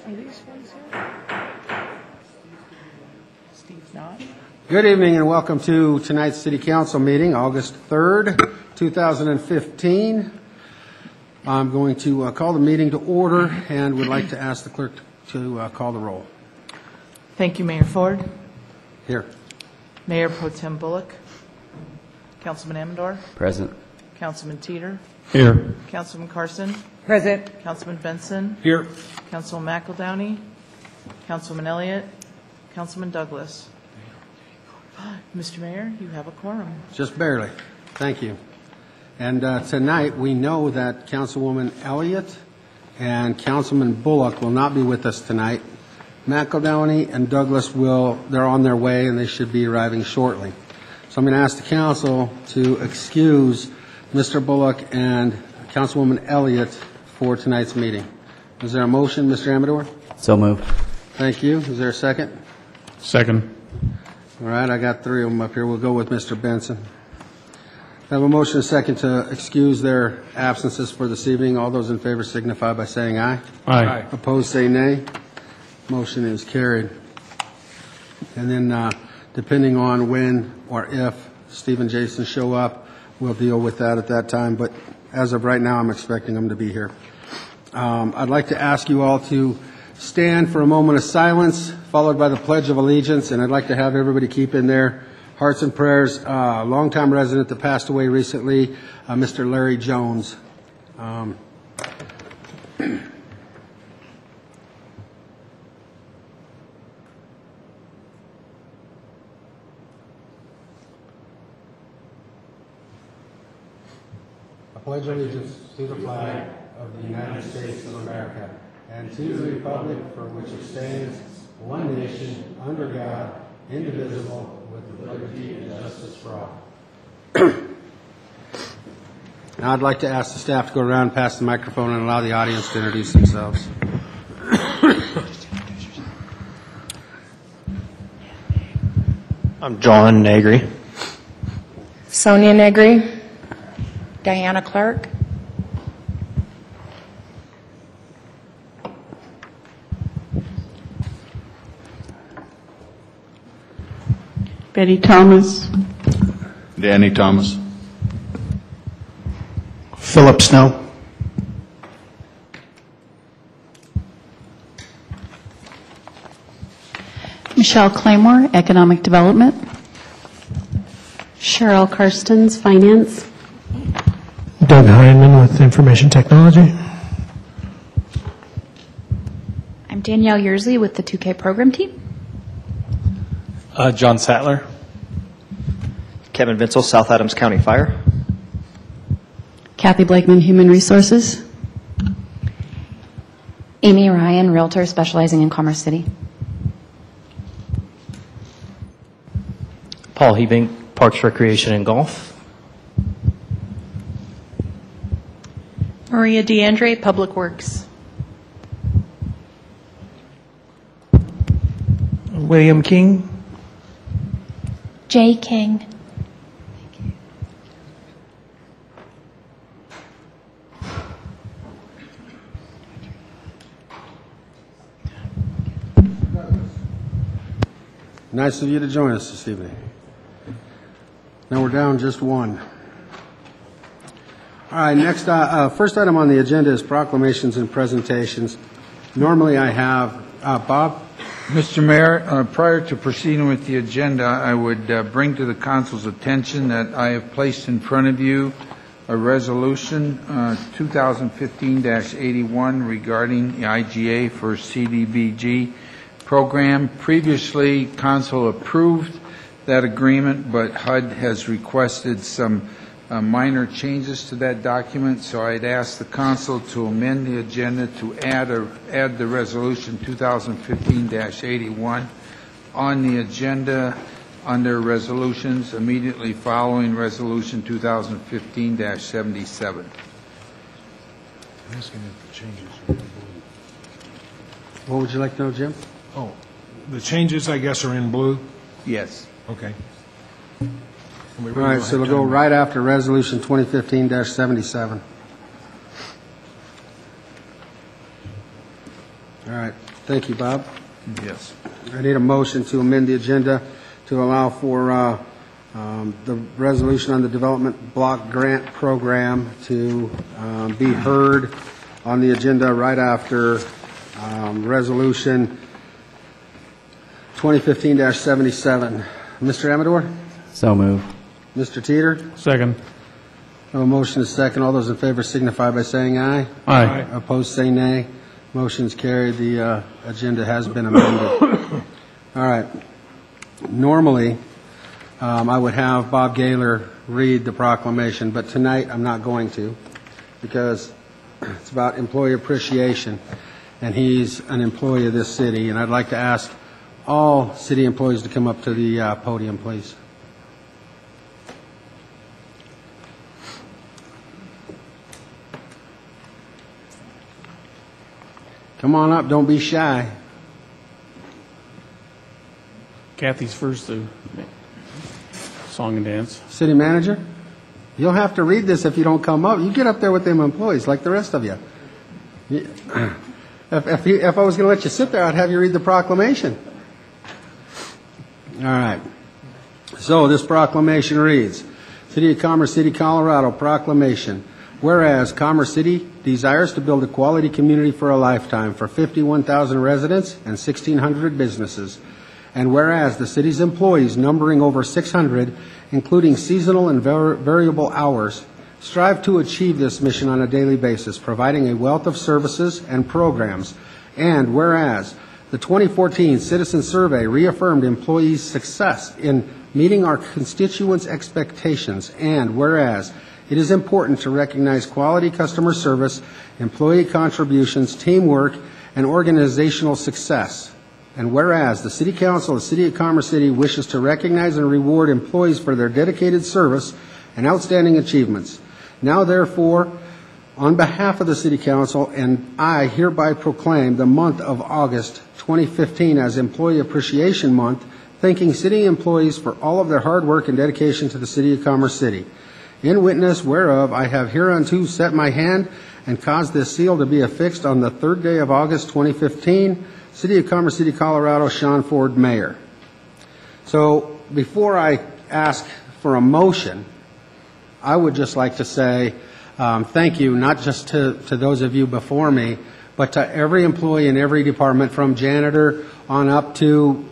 Are these ones here? Steve's not. Good evening and welcome to tonight's City Council meeting, August 3rd, 2015. I'm going to call the meeting to order and would like to ask the clerk to call the roll. Thank you, Mayor Ford. Here. Mayor Pro Tem Bullock. Councilman Amador. Present. Councilman Teeter. Here. Councilman Carson. Present. Councilman Benson. Here. Councilman McEldowney. Councilman Elliott. Councilman Douglas. Mr. Mayor, you have a quorum. Just barely. Thank you. And tonight we know that Councilwoman Elliott and Councilman Bullock will not be with us tonight. McEldowney and Douglas they're on their way and they should be arriving shortly. So I'm going to ask the council to excuse Mr. Bullock and Councilwoman Elliott for tonight's meeting. Is there a motion, Mr. Amador? So moved. Thank you. Is there a second? Second. All right, I got three of them up here. We'll go with Mr. Benson. I have a motion and a second to excuse their absences for this evening. All those in favor signify by saying aye. Aye. Opposed, say nay. Motion is carried. And then depending on when or if Steve and Jason show up, we'll deal with that at that time. But as of right now, I'm expecting them to be here. I'd like to ask you all to stand for a moment of silence, followed by the Pledge of Allegiance. And I'd like to have everybody keep in their hearts and prayers, longtime resident that passed away recently, Mr. Larry Jones. I pledge allegiance to the flag of the United States of America and to the republic for which it stands, one nation, under God, indivisible, with liberty and justice for all. Now I'd like to ask the staff to go around and pass the microphone and allow the audience to introduce themselves. I'm John Negri. Sonia Negri. Diana Clark. Betty Thomas. Danny Thomas. Philip Snow. Michelle Claymore, Economic Development. Cheryl Karstens, Finance. Doug Heineman with Information Technology. I'm Danielle Yearsley with the 2K program team. John Sattler. Kevin Vincel, South Adams County Fire. Kathy Blakeman, Human Resources. Amy Ryan, Realtor specializing in Commerce City. Paul Hebink, Parks, Recreation, and Golf. Maria DeAndre, Public Works. William King. Jay King. Nice of you to join us this evening. Now we're down just one. All right, next, first item on the agenda is proclamations and presentations. Normally I have, Bob? Mr. Mayor, prior to proceeding with the agenda, I would bring to the council's attention that I have placed in front of you a resolution 2015-81 regarding the IGA for CDBG program. Previously, council approved that agreement, but HUD has requested some minor changes to that document, so I'd ask the council to amend the agenda to add the resolution 2015-81 on the agenda under resolutions immediately following resolution 2015-77. What would you like to know, Jim? Oh, the changes, I guess, are in blue? Yes. Okay. All right, so it'll go right after Resolution 2015-77. All right. Thank you, Bob. Yes. I need a motion to amend the agenda to allow for the resolution on the Development Block Grant Program to be heard on the agenda right after Resolution 2015-77. Mr. Amador? So move. Mr. Teeter? Second. I have a motion is second. All those in favor signify by saying aye. Aye. Opposed, say nay. Motion's carried. The agenda has been amended. All right. Normally, I would have Bob Gaylor read the proclamation, but tonight I'm not going to because it's about employee appreciation, and he's an employee of this city, and I'd like to ask all city employees to come up to the podium, please. Come on up, don't be shy. Kathy's first to song and dance. City manager, you'll have to read this if you don't come up. You get up there with them employees like the rest of you. If I was going to let you sit there, I'd have you read the proclamation. All right. So this proclamation reads, City of Commerce City, Colorado, proclamation. Whereas Commerce City desires to build a quality community for a lifetime for 51,000 residents and 1,600 businesses. And whereas the city's employees, numbering over 600, including seasonal and variable hours, strive to achieve this mission on a daily basis, providing a wealth of services and programs. And whereas the 2014 Citizen Survey reaffirmed employees' success in meeting our constituents' expectations. And whereas it is important to recognize quality customer service, employee contributions, teamwork, and organizational success. And whereas the City Council of the City of Commerce City wishes to recognize and reward employees for their dedicated service and outstanding achievements. Now, therefore, on behalf of the City Council, and I hereby proclaim the month of August 2015 as Employee Appreciation Month, thanking city employees for all of their hard work and dedication to the City of Commerce City. In witness whereof, I have hereunto set my hand and caused this seal to be affixed on the 3rd day of August 2015, City of Commerce City, Colorado, Sean Ford, Mayor. So before I ask for a motion, I would just like to say thank you, not just to those of you before me, but to every employee in every department, from janitor on up to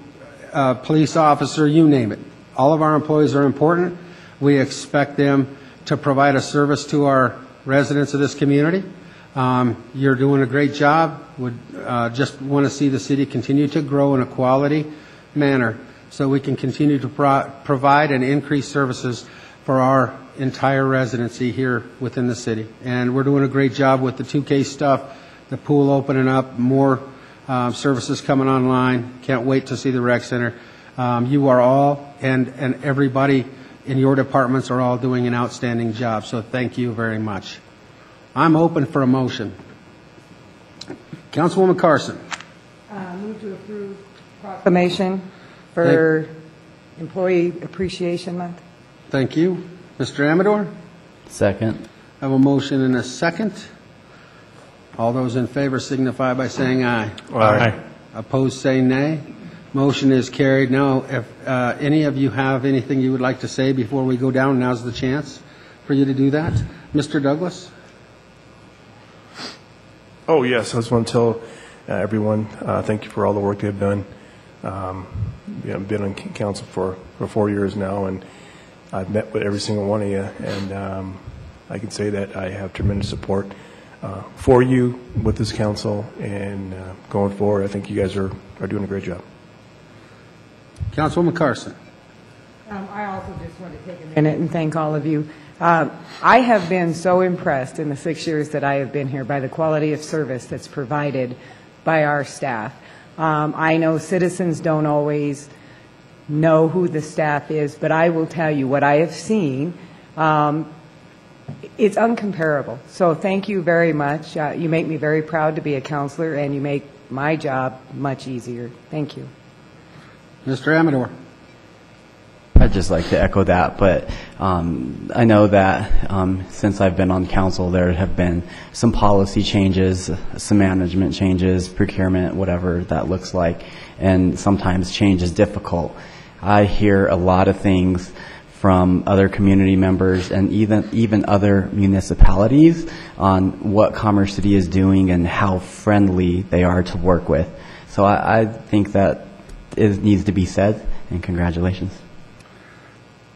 police officer, you name it. All of our employees are important. We expect them to provide a service to our residents of this community. You're doing a great job. Would just want to see the city continue to grow in a quality manner so we can continue to provide and increase services for our entire residency here within the city. And we're doing a great job with the 2K stuff, the pool opening up, more services coming online. Can't wait to see the rec center. You are all, and everybody in your departments are all doing an outstanding job, so thank you very much. I'm open for a motion. Councilwoman Carson. Move to approve proclamation for Employee Appreciation Month. Thank you. Mr. Amador? Second. I have a motion and a second. All those in favor signify by saying aye. Aye. Opposed, say nay. Motion is carried. Now, if any of you have anything you would like to say before we go down, now's the chance for you to do that. Mr. Douglas? Oh, yes. I just want to tell everyone thank you for all the work they've done. I've been on council for 4 years now, and I've met with every single one of you, and I can say that I have tremendous support for you with this council, and going forward, I think you guys are doing a great job. Councilwoman Carson. I also just want to take a minute and thank all of you. I have been so impressed in the 6 years that I have been here by the quality of service that's provided by our staff. I know citizens don't always know who the staff is, but I will tell you what I have seen. It's uncomparable. So thank you very much. You make me very proud to be a counselor, and you make my job much easier. Thank you. Mr. Amador. I'd just like to echo that, but I know that since I've been on council, there have been some policy changes, some management changes, procurement, whatever that looks like, and sometimes change is difficult. I hear a lot of things from other community members and even other municipalities on what Commerce City is doing and how friendly they are to work with. So I think that it needs to be said, and congratulations.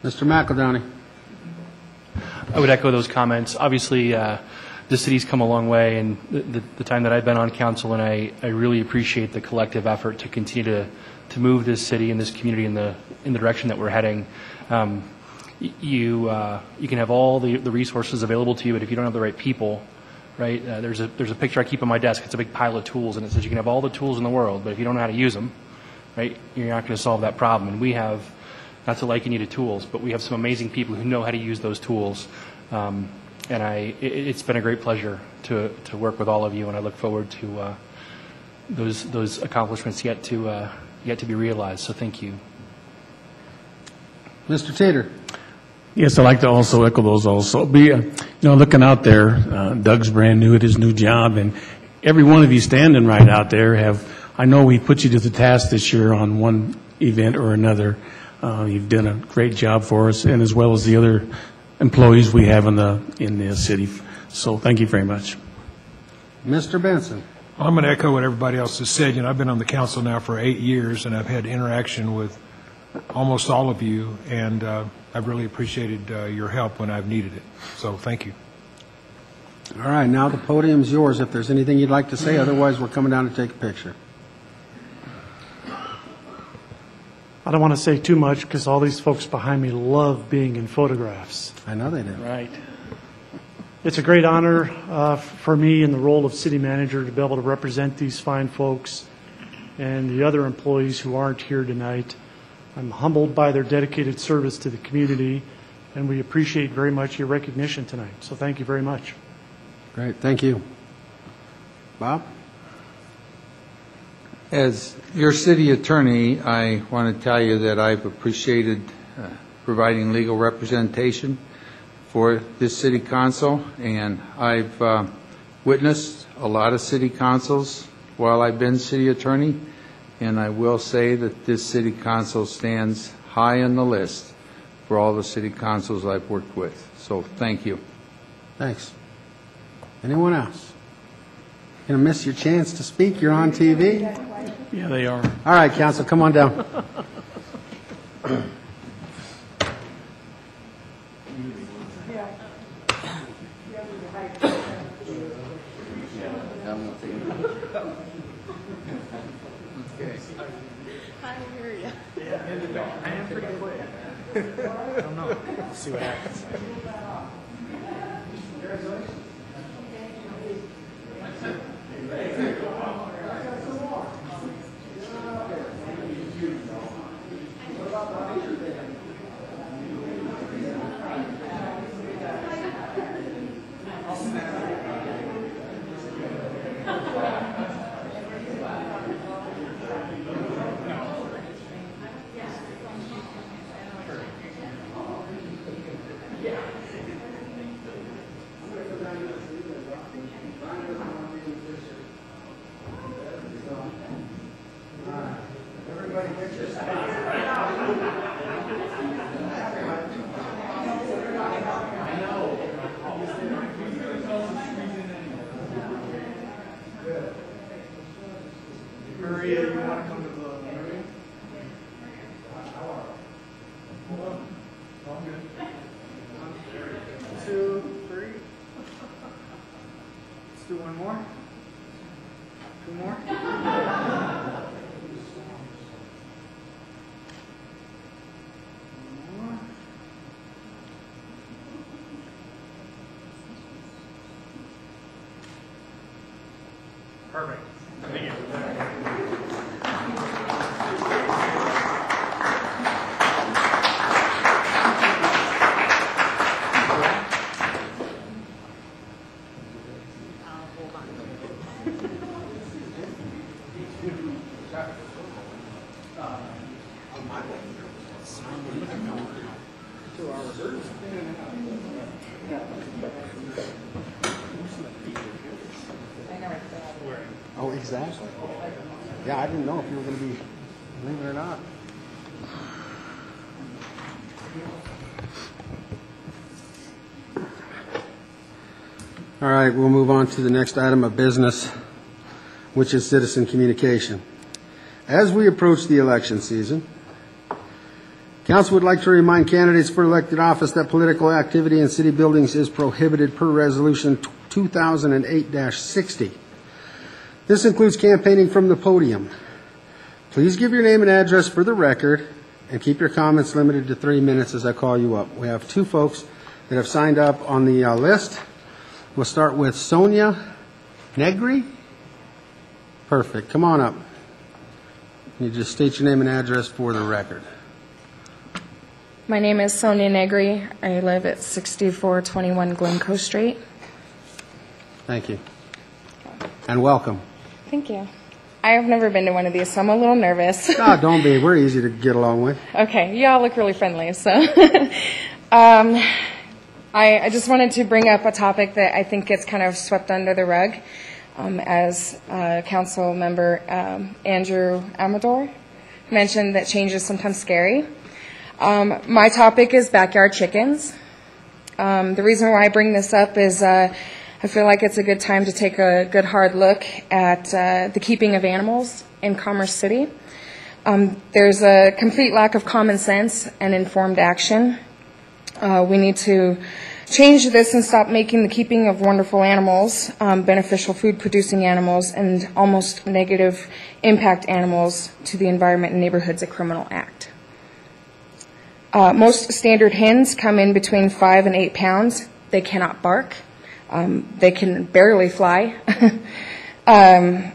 Mr. McEldowney. I would echo those comments. Obviously, the city's come a long way in the time that I've been on council, and I really appreciate the collective effort to continue to move this city and this community in the direction that we're heading. You can have all the resources available to you, but if you don't have the right people, right? There's a picture I keep on my desk. It's a big pile of tools, and it says you can have all the tools in the world, but if you don't know how to use them, right, you're not going to solve that problem. And we have, not to liken you to tools, but we have some amazing people who know how to use those tools. And it's been a great pleasure to work with all of you, and I look forward to those accomplishments yet to be realized. So thank you. Mr. Tater. Yes, I'd like to also echo those also. Looking out there, Doug's brand new at his new job, and every one of you standing right out there I know we put you to the task this year on one event or another. You've done a great job for us, and as well as the other employees we have in the city. So thank you very much. Mr. Benson. I'm going to echo what everybody else has said. I've been on the council now for 8 years, and I've had interaction with almost all of you, and I've really appreciated your help when I've needed it. So thank you. All right, now the podium's yours if there's anything you'd like to say. Otherwise, we're coming down to take a picture. I don't want to say too much because all these folks behind me love being in photographs. I know they do. Right. It's a great honor for me in the role of city manager to be able to represent these fine folks and the other employees who aren't here tonight. I'm humbled by their dedicated service to the community, and we appreciate very much your recognition tonight. So thank you very much. Great. Thank you. Bob? As your city attorney, I want to tell you that I've appreciated providing legal representation for this city council, and I've witnessed a lot of city councils while I've been city attorney, and I will say that this city council stands high on the list for all the city councils I've worked with. So thank you. Thanks. Anyone else? Going to miss your chance to speak. You're on TV. Yeah, they are. All right, council, come on down. I am pretty quick. I don't know. Let's see what happens. Maria, you want to come to the podium? All good. 1, 2, 3. Let's do one more. 2 more. Perfect. Thank you. Hold on. What's that? Yeah, I didn't know if you were going to be leaving or not. All right, we'll move on to the next item of business, which is citizen communication. As we approach the election season, Council would like to remind candidates for elected office that political activity in city buildings is prohibited per Resolution 2008-60. This includes campaigning from the podium. Please give your name and address for the record and keep your comments limited to 3 minutes as I call you up. We have two folks that have signed up on the list. We'll start with Sonia Negri. Perfect. Come on up. You just state your name and address for the record. My name is Sonia Negri. I live at 6421 Glencoe Street. Thank you. And welcome. Thank you. I have never been to one of these, so I'm a little nervous. Don't be. We're easy to get along with. Okay, you all look really friendly. So I just wanted to bring up a topic that I think gets kind of swept under the rug, as Council Member Andrew Amador mentioned that change is sometimes scary. My topic is backyard chickens. The reason why I bring this up is I feel like it's a good time to take a good hard look at the keeping of animals in Commerce City. There's a complete lack of common sense and informed action. We need to change this and stop making the keeping of wonderful animals, beneficial food-producing animals, and almost negative impact animals to the environment and neighborhoods a criminal act. Most standard hens come in between 5 and 8 pounds. They cannot bark. They can barely fly. But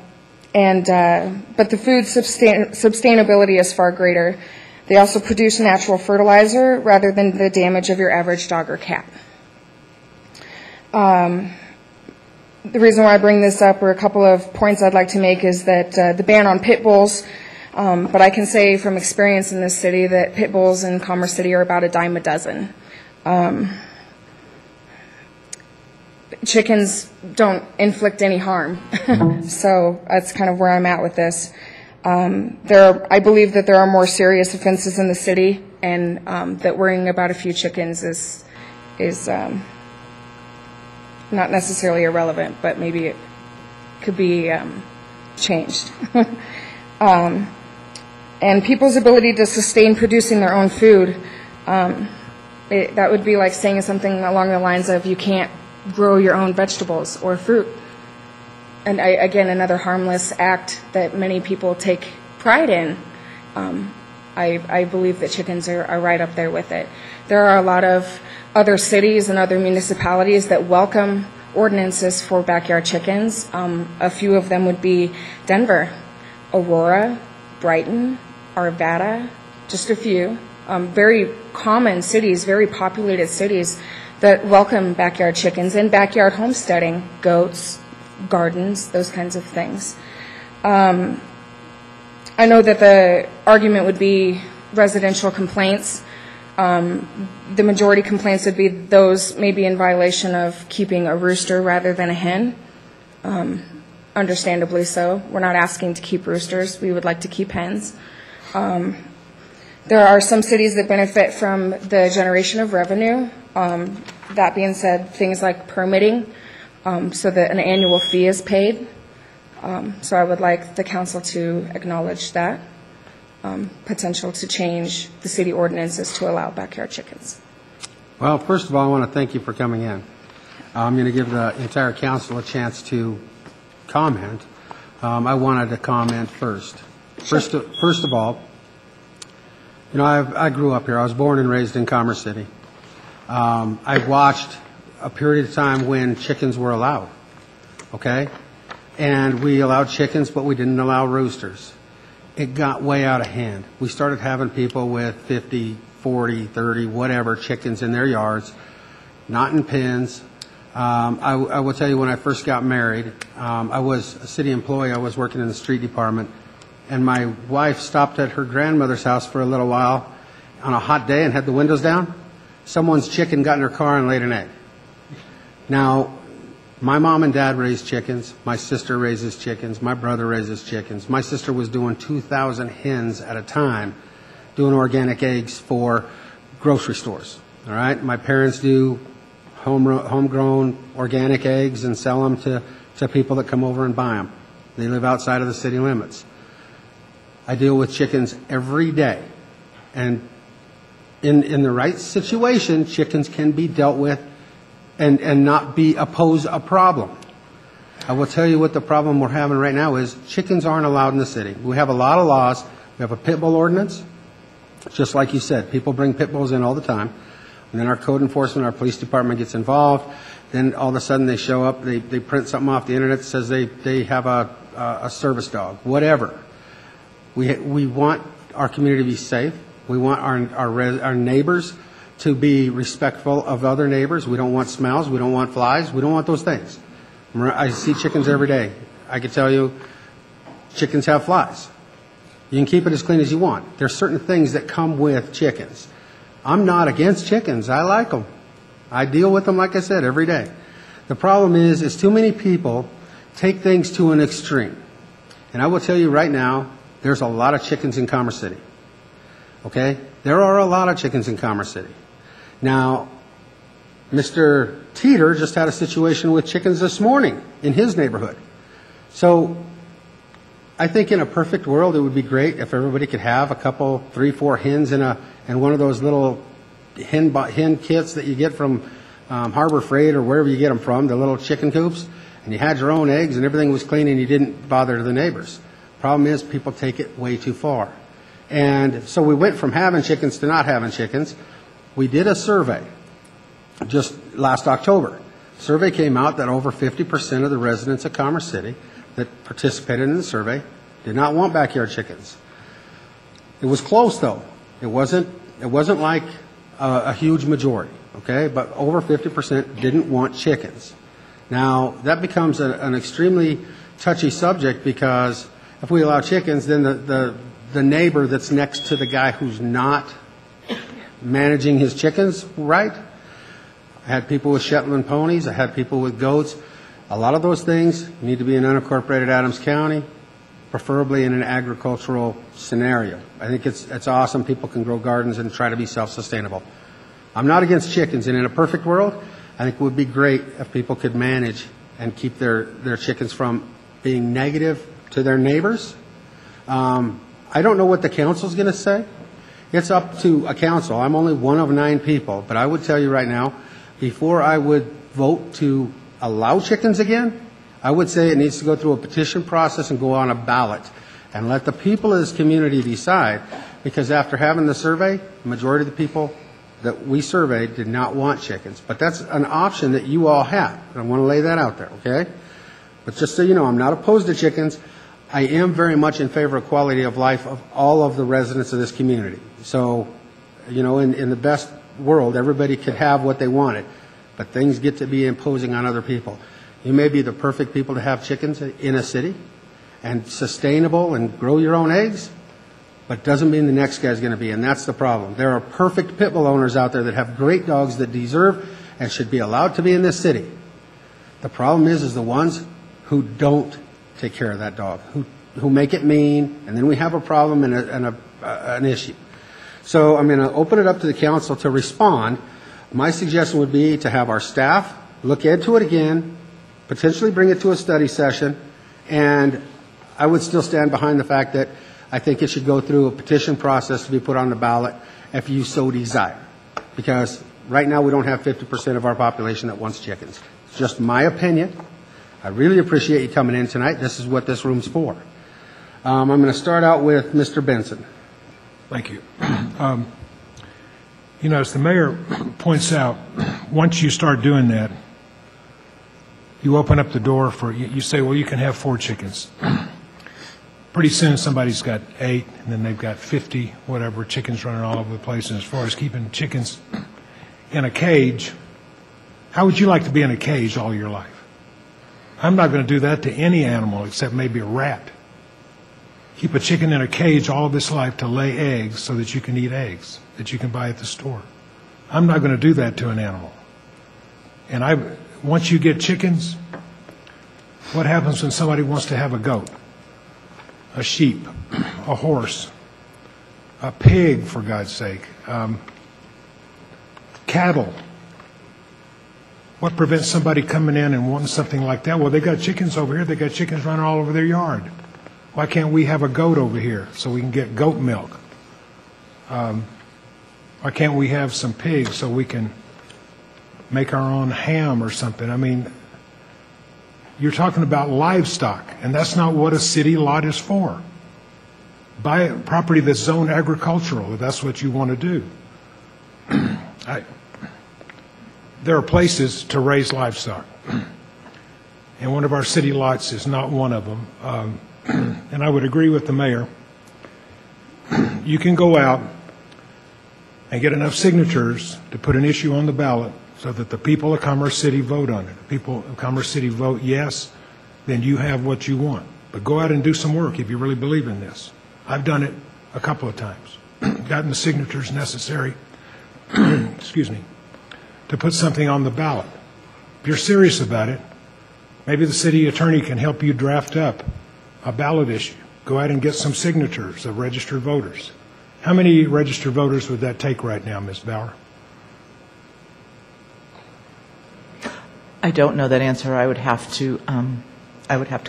the food sustainability is far greater. They also produce natural fertilizer rather than the damage of your average dog or cat. The reason why I bring this up, or a couple of points I'd like to make, is that the ban on pit bulls, but I can say from experience in this city that pit bulls in Commerce City are about a dime a dozen. Chickens don't inflict any harm, so that's kind of where I'm at with this. I believe that there are more serious offenses in the city, and that worrying about a few chickens is not necessarily irrelevant, but maybe it could be changed. And people's ability to sustain producing their own food, that would be like saying something along the lines of you can't grow your own vegetables or fruit. And again, another harmless act that many people take pride in. I believe that chickens are right up there with it. There are a lot of other cities and other municipalities that welcome ordinances for backyard chickens. A few of them would be Denver, Aurora, Brighton, Arvada, just a few. Very common cities, very populated cities that welcome backyard chickens and backyard homesteading, goats, gardens, those kinds of things. I know that the argument would be residential complaints. The majority complaints would be those maybe in violation of keeping a rooster rather than a hen. Understandably so. We're not asking to keep roosters. We would like to keep hens. There are some cities that benefit from the generation of revenue. That being said, things like permitting, so that an annual fee is paid. So I would like the council to acknowledge that potential to change the city ordinances to allow backyard chickens. Well, first of all, I want to thank you for coming in. I'm going to give the entire council a chance to comment. I wanted to comment first. Sure. First of all, you know, I grew up here. I was born and raised in Commerce City. I watched a period of time when chickens were allowed, okay? And we allowed chickens, but we didn't allow roosters. It got way out of hand. We started having people with 50, 40, 30, whatever, chickens in their yards, not in pens. I will tell you, when I first got married, I was a city employee. I was working in the street department, and my wife stopped at her grandmother's house for a little while on a hot day and had the windows down. Someone's chicken got in her car and laid an egg. Now, My mom and dad raised chickens. My sister raises chickens. My brother raises chickens. My sister was doing 2,000 hens at a time, doing organic eggs for grocery stores. All right? My parents do homegrown organic eggs and sell them to people that come over and buy them. They live outside of the city limits. I deal with chickens every day. And in the right situation, chickens can be dealt with and not pose a problem. I will tell you what the problem we're having right now is chickens aren't allowed in the city. We have a lot of laws. We have a pit bull ordinance. Just like you said, people bring pit bulls in all the time. And then our code enforcement, our police department gets involved. Then all of a sudden they show up, they print something off the internet that says they have a service dog, whatever. We want our community to be safe. We want our neighbors to be respectful of other neighbors. We don't want smells. We don't want flies. We don't want those things. I see chickens every day. I can tell you chickens have flies. You can keep it as clean as you want. There's certain things that come with chickens. I'm not against chickens. I like them. I deal with them, like I said, every day. The problem is too many people take things to an extreme. And I will tell you right now, there's a lot of chickens in Commerce City. Okay? There are a lot of chickens in Commerce City. Now, Mr. Teeter just had a situation with chickens this morning in his neighborhood. So I think in a perfect world, it would be great if everybody could have a couple, 3, 4 hens in one of those little hen kits that you get from Harbor Freight or wherever you get them from, the little chicken coops, and you had your own eggs and everything was clean and you didn't bother the neighbors. Problem is, people take it way too far. And so we went from having chickens to not having chickens. We did a survey just last October. Survey came out that over 50% of the residents of Commerce City that participated in the survey did not want backyard chickens. It was close, though. It wasn't like a huge majority, okay? But over 50% didn't want chickens. Now, that becomes an extremely touchy subject because if we allow chickens, then the neighbor that's next to the guy who's not managing his chickens right. I had people with Shetland ponies. I had people with goats. A lot of those things need to be in unincorporated Adams County, preferably in an agricultural scenario. I think it's awesome. People can grow gardens and try to be self-sustainable. I'm not against chickens, and in a perfect world, I think it would be great if people could manage and keep their chickens from being negative to their neighbors. I don't know what the council's going to say. It's up to a council. I'm only one of 9 people, but I would tell you right now, before I would vote to allow chickens again, I would say it needs to go through a petition process and go on a ballot and let the people of this community decide, because after having the survey, the majority of the people that we surveyed did not want chickens. But that's an option that you all have. And I want to lay that out there, okay? But just so you know, I'm not opposed to chickens. I am very much in favor of quality of life of all of the residents of this community. So, you know, in the best world, everybody could have what they wanted, but things get to be imposing on other people. You may be the perfect people to have chickens in a city and sustainable and grow your own eggs, but doesn't mean the next guy's going to be, and that's the problem. There are perfect pit bull owners out there that have great dogs that deserve and should be allowed to be in this city. The problem is the ones who don't take care of that dog, who make it mean, and then we have a problem and an issue. So I'm going to open it up to the council to respond. My suggestion would be to have our staff look into it again, potentially bring it to a study session, and I would still stand behind the fact that I think it should go through a petition process to be put on the ballot if you so desire. Because right now we don't have 50% of our population that wants chickens. It's just my opinion. I really appreciate you coming in tonight. This is what this room's for. I'm going to start out with Mr. Benson. Thank you. You know, as the mayor points out, once you start doing that, you open up the door for, you say, well, you can have 4 chickens. Pretty soon somebody's got 8, and then they've got 50, whatever, chickens running all over the place. And as far as keeping chickens in a cage, how would you like to be in a cage all your life? I'm not going to do that to any animal except maybe a rat. Keep a chicken in a cage all of its life to lay eggs so that you can eat eggs that you can buy at the store. I'm not going to do that to an animal. And once you get chickens, what happens when somebody wants to have a goat, a sheep, a horse, a pig, for God's sake, cattle? What prevents somebody coming in and wanting something like that? Well, they got chickens over here. They got chickens running all over their yard. Why can't we have a goat over here so we can get goat milk? Why can't we have some pigs so we can make our own ham or something? I mean, you're talking about livestock, and that's not what a city lot is for. Buy a property that's zoned agricultural if that's what you want to do. There are places to raise livestock, and one of our city lots is not one of them. And I would agree with the mayor. You can go out and get enough signatures to put an issue on the ballot so that the people of Commerce City vote on it. If people of Commerce City vote yes, then you have what you want. But go out and do some work if you really believe in this. I've done it a couple of times, gotten the signatures necessary, excuse me, to put something on the ballot. If you're serious about it, maybe the city attorney can help you draft up a ballot issue. Go out and get some signatures of registered voters. How many registered voters would that take right now, Ms. Bauer? I don't know that answer. I would have to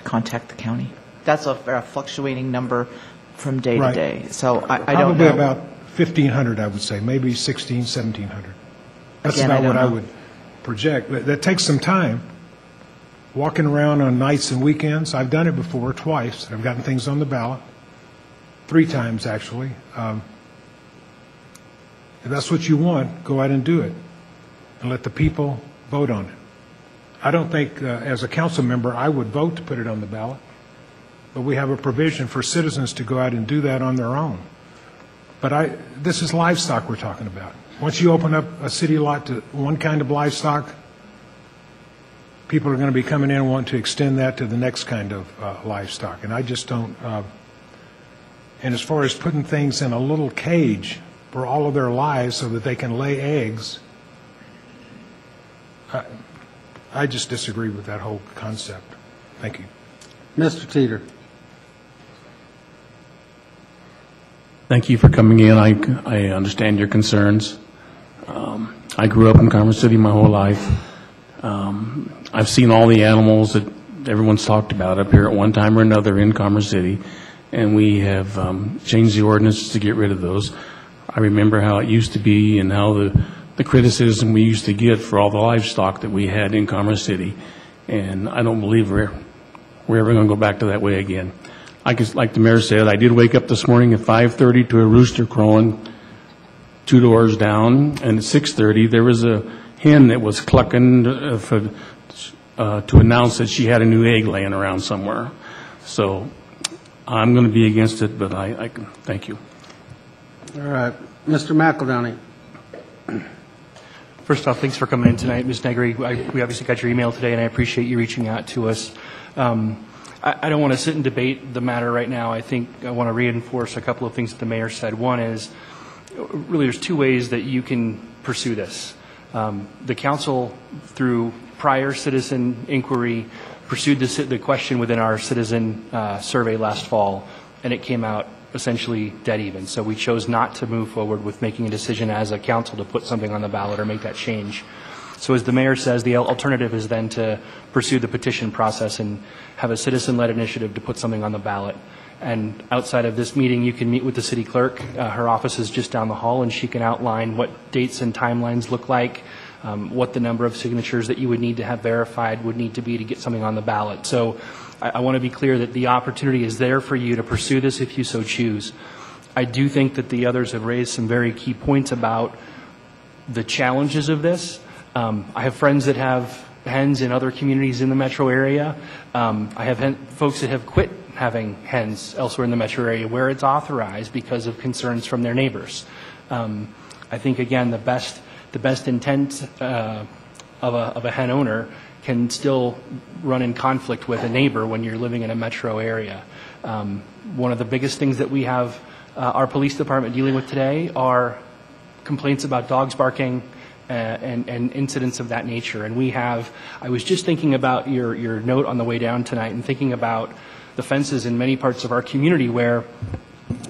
contact the county. That's a fluctuating number from day to day. So I don't know. Probably about 1,500, I would say, maybe 1,600, 1,700. That's Again, about what I know. would project. But that takes some time. Walking around on nights and weekends, I've done it before, twice. I've gotten things on the ballot, 3 times actually. If that's what you want, go out and do it, and let the people vote on it. I don't think, as a council member, I would vote to put it on the ballot, but we have a provision for citizens to go out and do that on their own. But this is livestock we're talking about. Once you open up a city lot to one kind of livestock, people are going to be coming in and want to extend that to the next kind of livestock. And I just don't. And as far as putting things in a little cage for all of their lives so that they can lay eggs, I just disagree with that whole concept. Thank you. Mr. Teeter. Thank you for coming in. I understand your concerns. I grew up in Commerce City my whole life. I've seen all the animals that everyone's talked about up here at one time or another in Commerce City, and we have changed the ordinance to get rid of those. I remember how it used to be and how the criticism we used to get for all the livestock that we had in Commerce City, and I don't believe we're ever going to go back to that way again. Like the mayor said, I did wake up this morning at 5:30 to a rooster crowing 2 doors down, and at 6:30 there was a hen that was clucking to announce that she had a new egg laying around somewhere. So I'm going to be against it, but I thank you. All right. Mr. McEldowney. First off, thanks for coming in tonight, Ms. Negri. We obviously got your email today, and I appreciate you reaching out to us. I don't want to sit and debate the matter right now. I think I want to reinforce a couple of things that the mayor said. One is, really there's 2 ways that you can pursue this. The council, through prior citizen inquiry, pursued the question within our citizen survey last fall, and it came out essentially dead even. So we chose not to move forward with making a decision as a council to put something on the ballot or make that change. So as the mayor says, the alternative is then to pursue the petition process and have a citizen-led initiative to put something on the ballot. And outside of this meeting, you can meet with the city clerk. Her office is just down the hall, and she can outline what dates and timelines look like, what the number of signatures that you would need to have verified would need to be to get something on the ballot. So I want to be clear that the opportunity is there for you to pursue this if you so choose. I do think that the others have raised some very key points about the challenges of this. I have friends that have hens in other communities in the metro area. I have folks that have quit having hens elsewhere in the metro area where it's authorized because of concerns from their neighbors. I think, again, the best intent of a hen owner can still run in conflict with a neighbor when you're living in a metro area. One of the biggest things that we have our police department dealing with today are complaints about dogs barking and incidents of that nature. And I was just thinking about your note on the way down tonight and thinking about the fences in many parts of our community where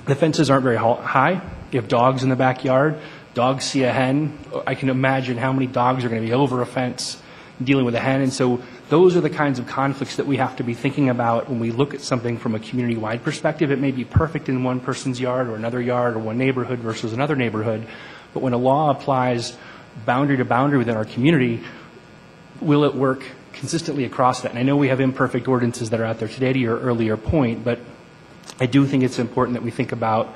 the fences aren't very high. You have dogs in the backyard. Dogs see a hen. I can imagine how many dogs are going to be over a fence dealing with a hen. And so those are the kinds of conflicts that we have to be thinking about when we look at something from a community-wide perspective. It may be perfect in one person's yard or another yard or one neighborhood versus another neighborhood. But when a law applies boundary to boundary within our community, will it work consistently across that? And I know we have imperfect ordinances that are out there today, to your earlier point, but I do think it's important that we think about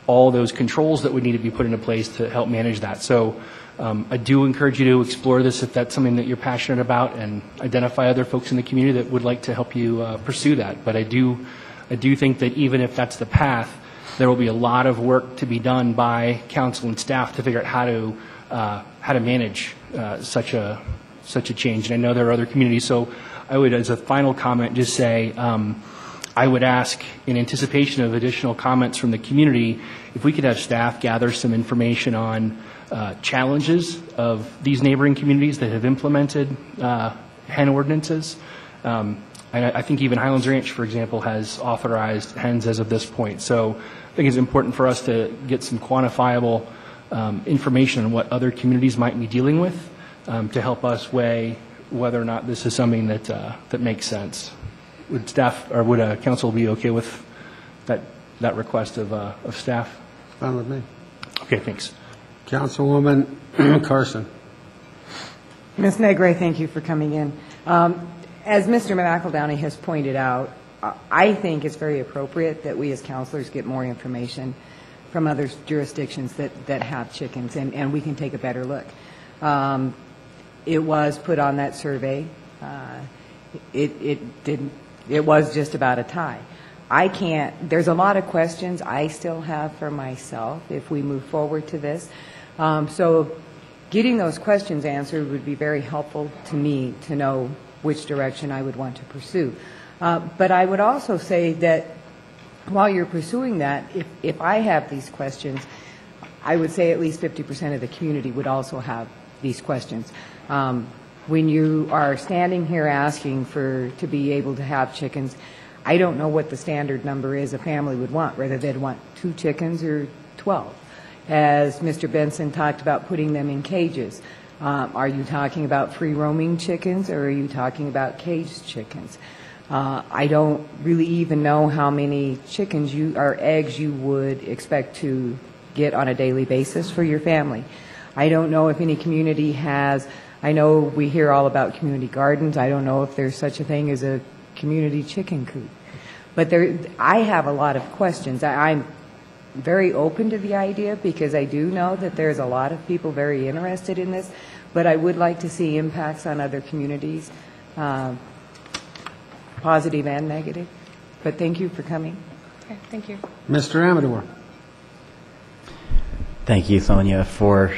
all those controls that would need to be put into place to help manage that. So I do encourage you to explore this if that's something that you're passionate about, and identify other folks in the community that would like to help you pursue that. But I do think that even if that's the path, there will be a lot of work to be done by council and staff to figure out how to manage such a change. And I know there are other communities, so I would, as a final comment, just say I would ask, in anticipation of additional comments from the community, if we could have staff gather some information on challenges of these neighboring communities that have implemented hen ordinances. I think even Highlands Ranch, for example, has authorized hens as of this point. So I think it's important for us to get some quantifiable information on what other communities might be dealing with to help us weigh whether or not this is something that makes sense. Would staff or would council be okay with that request of staff? Fine with me. Okay, thanks. Councilwoman Carson. Ms. Negre, thank you for coming in. As Mr. McEldowney has pointed out, I think it's very appropriate that we as counselors get more information from other jurisdictions that have chickens, and we can take a better look. It was put on that survey. It was just about a tie. There's a lot of questions I still have for myself if we move forward to this. So getting those questions answered would be very helpful to me to know which direction I would want to pursue. But I would also say that while you're pursuing that, if I have these questions, I would say at least 50% of the community would also have these questions. When you are standing here asking to be able to have chickens, I don't know what the standard number is a family would want, whether they'd want 2 chickens or 12. As Mr. Benson talked about putting them in cages, are you talking about free-roaming chickens, or are you talking about caged chickens? I don't really even know how many chickens or eggs you would expect to get on a daily basis for your family. I don't know if any community has. I know we hear all about community gardens. I don't know if there's such a thing as a community chicken coop. But I have a lot of questions. I'm very open to the idea because I do know that there's a lot of people very interested in this, but I would like to see impacts on other communities, positive and negative. But thank you for coming. Okay, thank you. Mr. Amador. Thank you, Sonia, for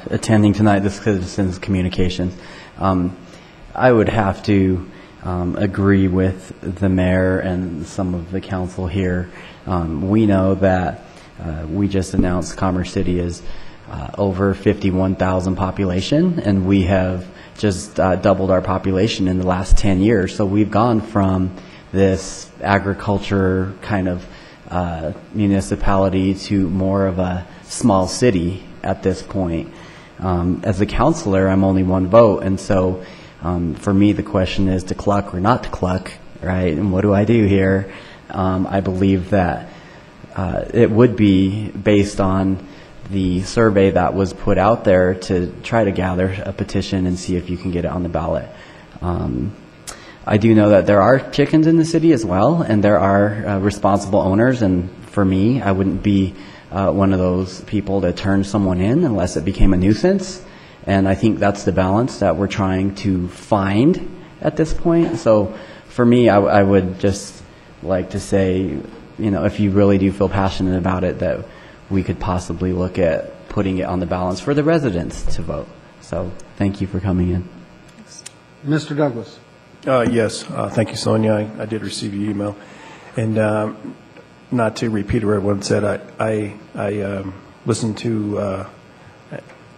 attending tonight, this Citizens Communications. I would have to agree with the mayor and some of the council here. We know that we just announced Commerce City is over 51,000 population, and we have just doubled our population in the last 10 years. So we've gone from this agriculture kind of municipality to more of a small city at this point. As a counselor, I'm only one vote, and so for me the question is to cluck or not to cluck, right? And what do I do here? I believe that it would be based on the survey that was put out there to try to gather a petition and see if you can get it on the ballot. I do know that there are chickens in the city as well, and there are responsible owners, and for me, I wouldn't be one of those people to turn someone in unless it became a nuisance, and I think that's the balance that we're trying to find at this point. So for me, I would just like to say, if you really do feel passionate about it, that we could possibly look at putting it on the balance for the residents to vote. So thank you for coming in. Mr. Douglas. Yes, thank you, Sonia. I did receive your email. And not to repeat what everyone said, I listened to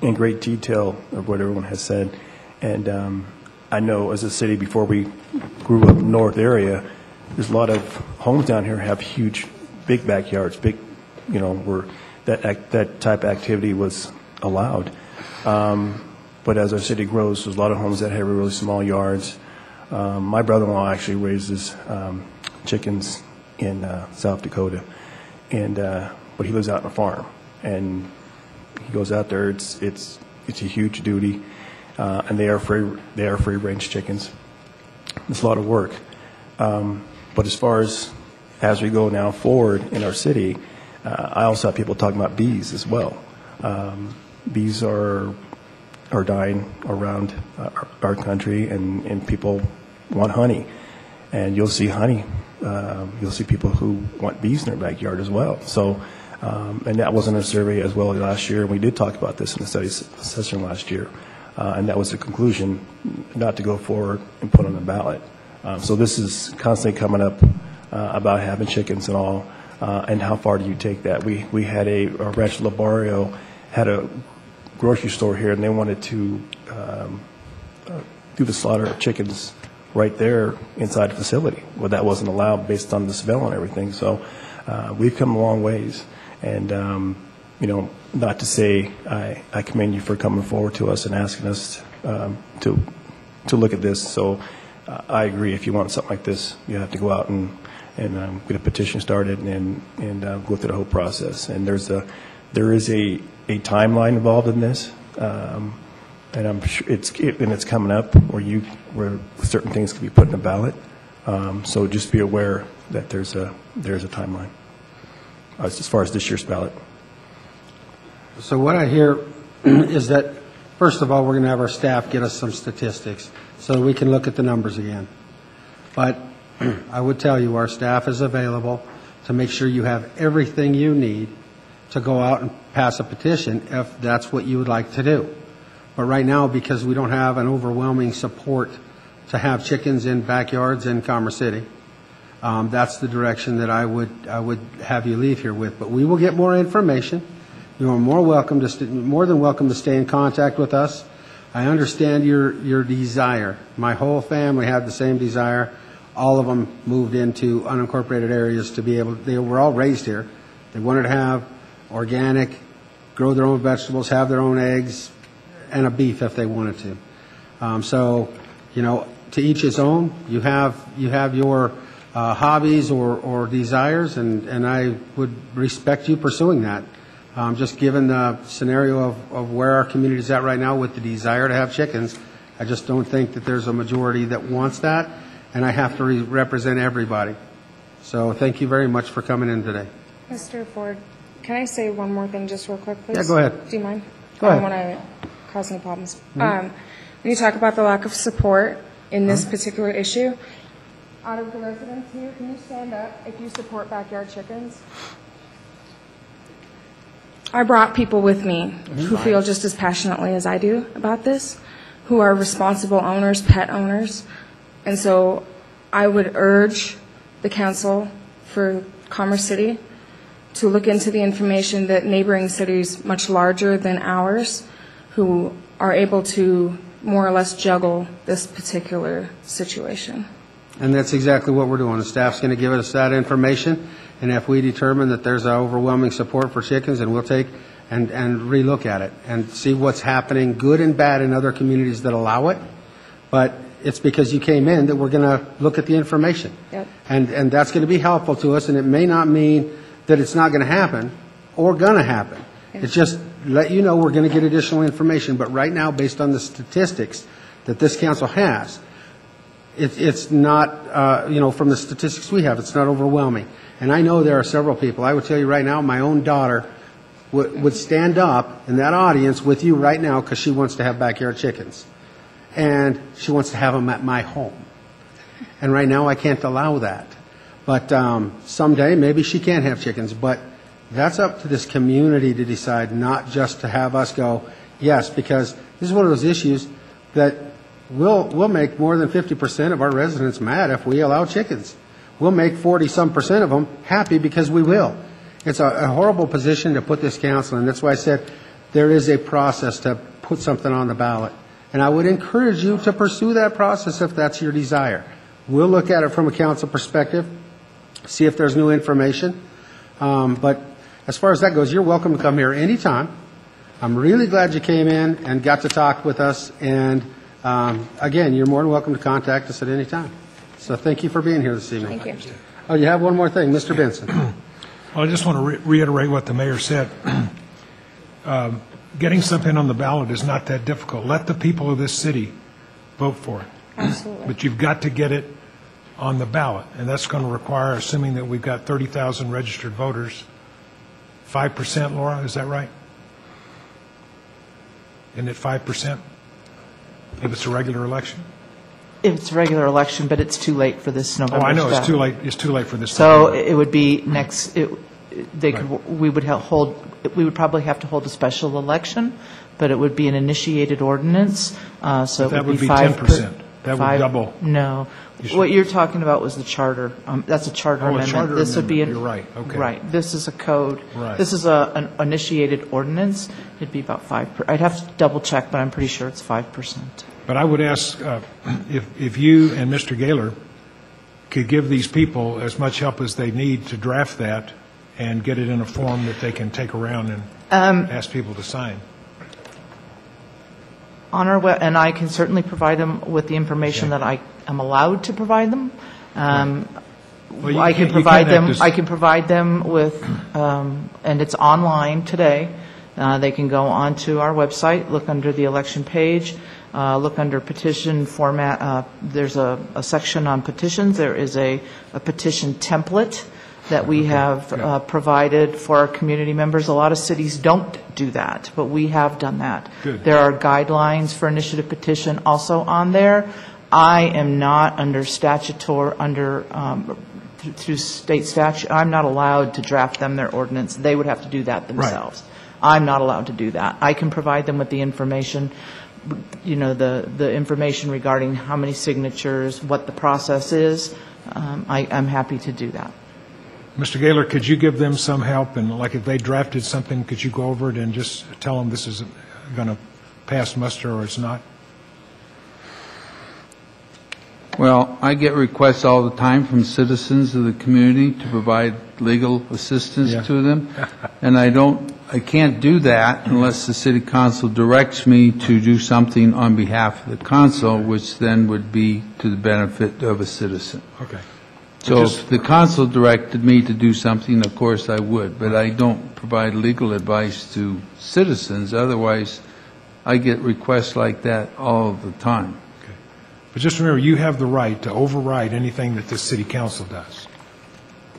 in great detail of what everyone has said. And I know as a city, before we grew up north area, there's a lot of homes down here have huge, big backyards, big, where that type of activity was allowed. But as our city grows, there's a lot of homes that have really small yards. My brother-in-law actually raises chickens in South Dakota, but he lives out on a farm, and he goes out there. It's a huge duty, and they are free range chickens. It's a lot of work. But as far as we go now forward in our city, I also have people talking about bees as well. Bees are dying around our country, and people want honey. And you'll see honey. You'll see people who want bees in their backyard as well. So, and that was in a survey as well last year. We did talk about this in the study session last year. And that was the conclusion, not to go forward and put on the ballot. So this is constantly coming up about having chickens and all, and how far do you take that? We had a Rancho La Barrio had a grocery store here, and they wanted to do the slaughter of chickens right there inside the facility. Well, that wasn't allowed based on the smell and everything. So we've come a long ways, and not to say I commend you for coming forward to us and asking us to look at this. So I agree. If you want something like this, you have to go out and get a petition started and go through the whole process. And there is a timeline involved in this, and I'm sure it's coming up where certain things can be put in a ballot. So just be aware that there's a timeline as far as this year's ballot. So what I hear is that, first of all, we're going to have our staff get us some statistics so we can look at the numbers again. But I would tell you our staff is available to make sure you have everything you need to go out and pass a petition if that's what you would like to do. But right now, because we don't have an overwhelming support to have chickens in backyards in Commerce City, that's the direction that I would have you leave here with. But we will get more information. You are more than welcome to stay in contact with us. I understand your desire. My whole family had the same desire. All of them moved into unincorporated areas to be able. They were all raised here. They wanted to have organic, grow their own vegetables, have their own eggs, and a beef if they wanted to. So, to each his own. You have your hobbies or desires, and I would respect you pursuing that. Just given the scenario of where our community is at right now with the desire to have chickens, I just don't think that there's a majority that wants that, and I have to represent everybody. So thank you very much for coming in today. Mr. Ford, can I say one more thing just real quick, please? Yeah, go ahead. Do you mind? Go ahead. I don't want to cause any problems. When you talk about the lack of support in this particular issue, out of the residents here, can you stand up if you support backyard chickens? I brought people with me who feel just as passionately as I do about this, who are responsible owners, pet owners. And so I would urge the council for Commerce City to look into the information that neighboring cities much larger than ours who are able to more or less juggle this particular situation. And that's exactly what we're doing. The staff's going to give us that information, and if we determine that there's overwhelming support for chickens, then we'll take and relook at it and see what's happening, good and bad, in other communities that allow it. But it's because you came in that we're going to look at the information. Yep. And that's going to be helpful to us, and it may not mean that it's not going to happen or going to happen. Yep. It's just let you know we're going to get additional information. But right now, based on the statistics that this council has, it's not, from the statistics we have, it's not overwhelming. And I know there are several people. I would tell you right now, my own daughter would stand up in that audience with you right now because she wants to have backyard chickens. And she wants to have them at my home. And right now I can't allow that. But someday maybe she can have chickens. But that's up to this community to decide, not just to have us go, yes, because this is one of those issues that we'll make more than 50% of our residents mad if we allow chickens. We'll make 40-some% of them happy because we will. It's a horrible position to put this council in. That's why I said there is a process to put something on the ballot. And I would encourage you to pursue that process if that's your desire. We'll look at it from a council perspective, see if there's new information. But as far as that goes, you're welcome to come here anytime. I'm really glad you came in and got to talk with us. And again, you're more than welcome to contact us at any time. So thank you for being here this evening. Thank you. Oh, you have one more thing, Mr. Benson. Well, I just want to reiterate what the mayor said. Getting something on the ballot is not that difficult. Let the people of this city vote for it. Absolutely. But you've got to get it on the ballot, and that's going to require, assuming that we've got 30,000 registered voters, 5%, Laura, is that right? Isn't it 5% if it's a regular election? If it's a regular election, but it's too late for this November. Oh, I know, stuff. it's too late. It's too late for this. So November. it would be next, we would probably have to hold a special election, but it would be an initiated ordinance, so But it would be 10%. That would double. No. What you're talking about was the charter. That's a charter Oh, a amendment. charter This would be amendment. You're right. Okay. Right. This is a code. Right. This is an initiated ordinance. It'd be about 5%. I'd have to double check, but I'm pretty sure it's 5%. But I would ask if you and Mr. Gaylor could give these people as much help as they need to draft that and get it in a form that they can take around and ask people to sign. On our web, and I can certainly provide them with the information that I am allowed to provide them. Well, I you can can't provide them. act as- I can provide them with, and it's online today. They can go onto our website, look under the election page, look under petition format. There's a section on petitions. There is a petition template that we have provided for our community members. A lot of cities don't do that, but we have done that. Good. There are guidelines for initiative petition also on there. I am not under through state statute, I'm not allowed to draft them their ordinance. They would have to do that themselves. I'm not allowed to do that. I can provide them with the information, the information regarding how many signatures, what the process is. I'm happy to do that. Mr. Gaylor, could you give them some help? And like if they drafted something, could you go over it and just tell them this is going to pass muster or it's not? Well, I get requests all the time from citizens of the community to provide legal assistance to them, and I can't do that unless the city council directs me to do something on behalf of the council, which then would be to the benefit of a citizen. Okay. So if the council directed me to do something, of course I would, but I don't provide legal advice to citizens. Otherwise, I get requests like that all the time. But just remember, you have the right to override anything that this city council does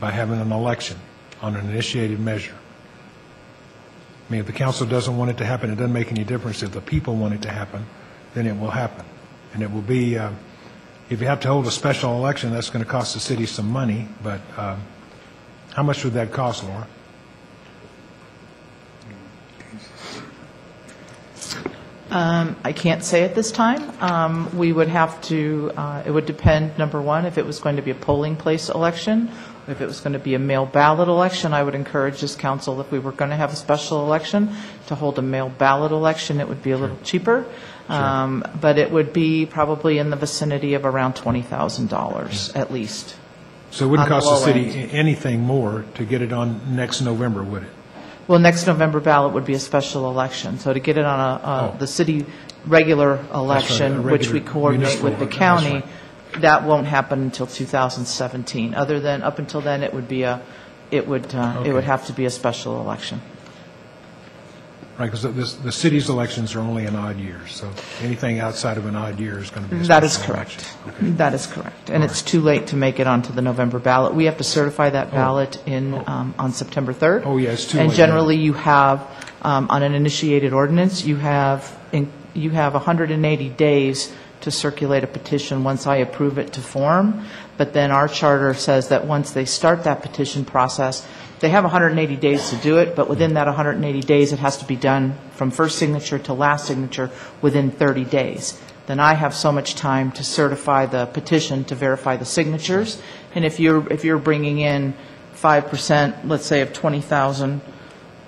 by having an election on an initiated measure. I mean, if the council doesn't want it to happen, it doesn't make any difference. If the people want it to happen, then it will happen. And it will be, if you have to hold a special election, that's going to cost the city some money. But how much would that cost, Laura? I can't say at this time. We would have to, it would depend, number one, if it was going to be a polling place election, if it was going to be a mail ballot election. I would encourage this council, if we were going to have a special election, to hold a mail ballot election. It would be a little cheaper, but it would be probably in the vicinity of around $20,000 at least. So it wouldn't on the cost the low city end. anything more to get it on next November, would it? Well, next November ballot would be a special election. So to get it on the city regular election, a which we regular coordinate with the municipal, county, that's that won't happen until 2017. Other than, up until then, it would be it would have to be a special election. Right, because the city's elections are only in odd years, so anything outside of an odd year is going to be a That is special correct. election. That is correct. And it's too late to make it onto the November ballot. We have to certify that ballot on September 3rd. Oh, yeah, it's too late. And generally, you have, on an initiated ordinance, you have 180 days to circulate a petition once I approve it to form. But then our charter says that once they start that petition process, they have 180 days to do it, but within that 180 days, it has to be done from first signature to last signature within 30 days. Then I have so much time to certify the petition to verify the signatures. And if you're bringing in 5%, let's say of 20,000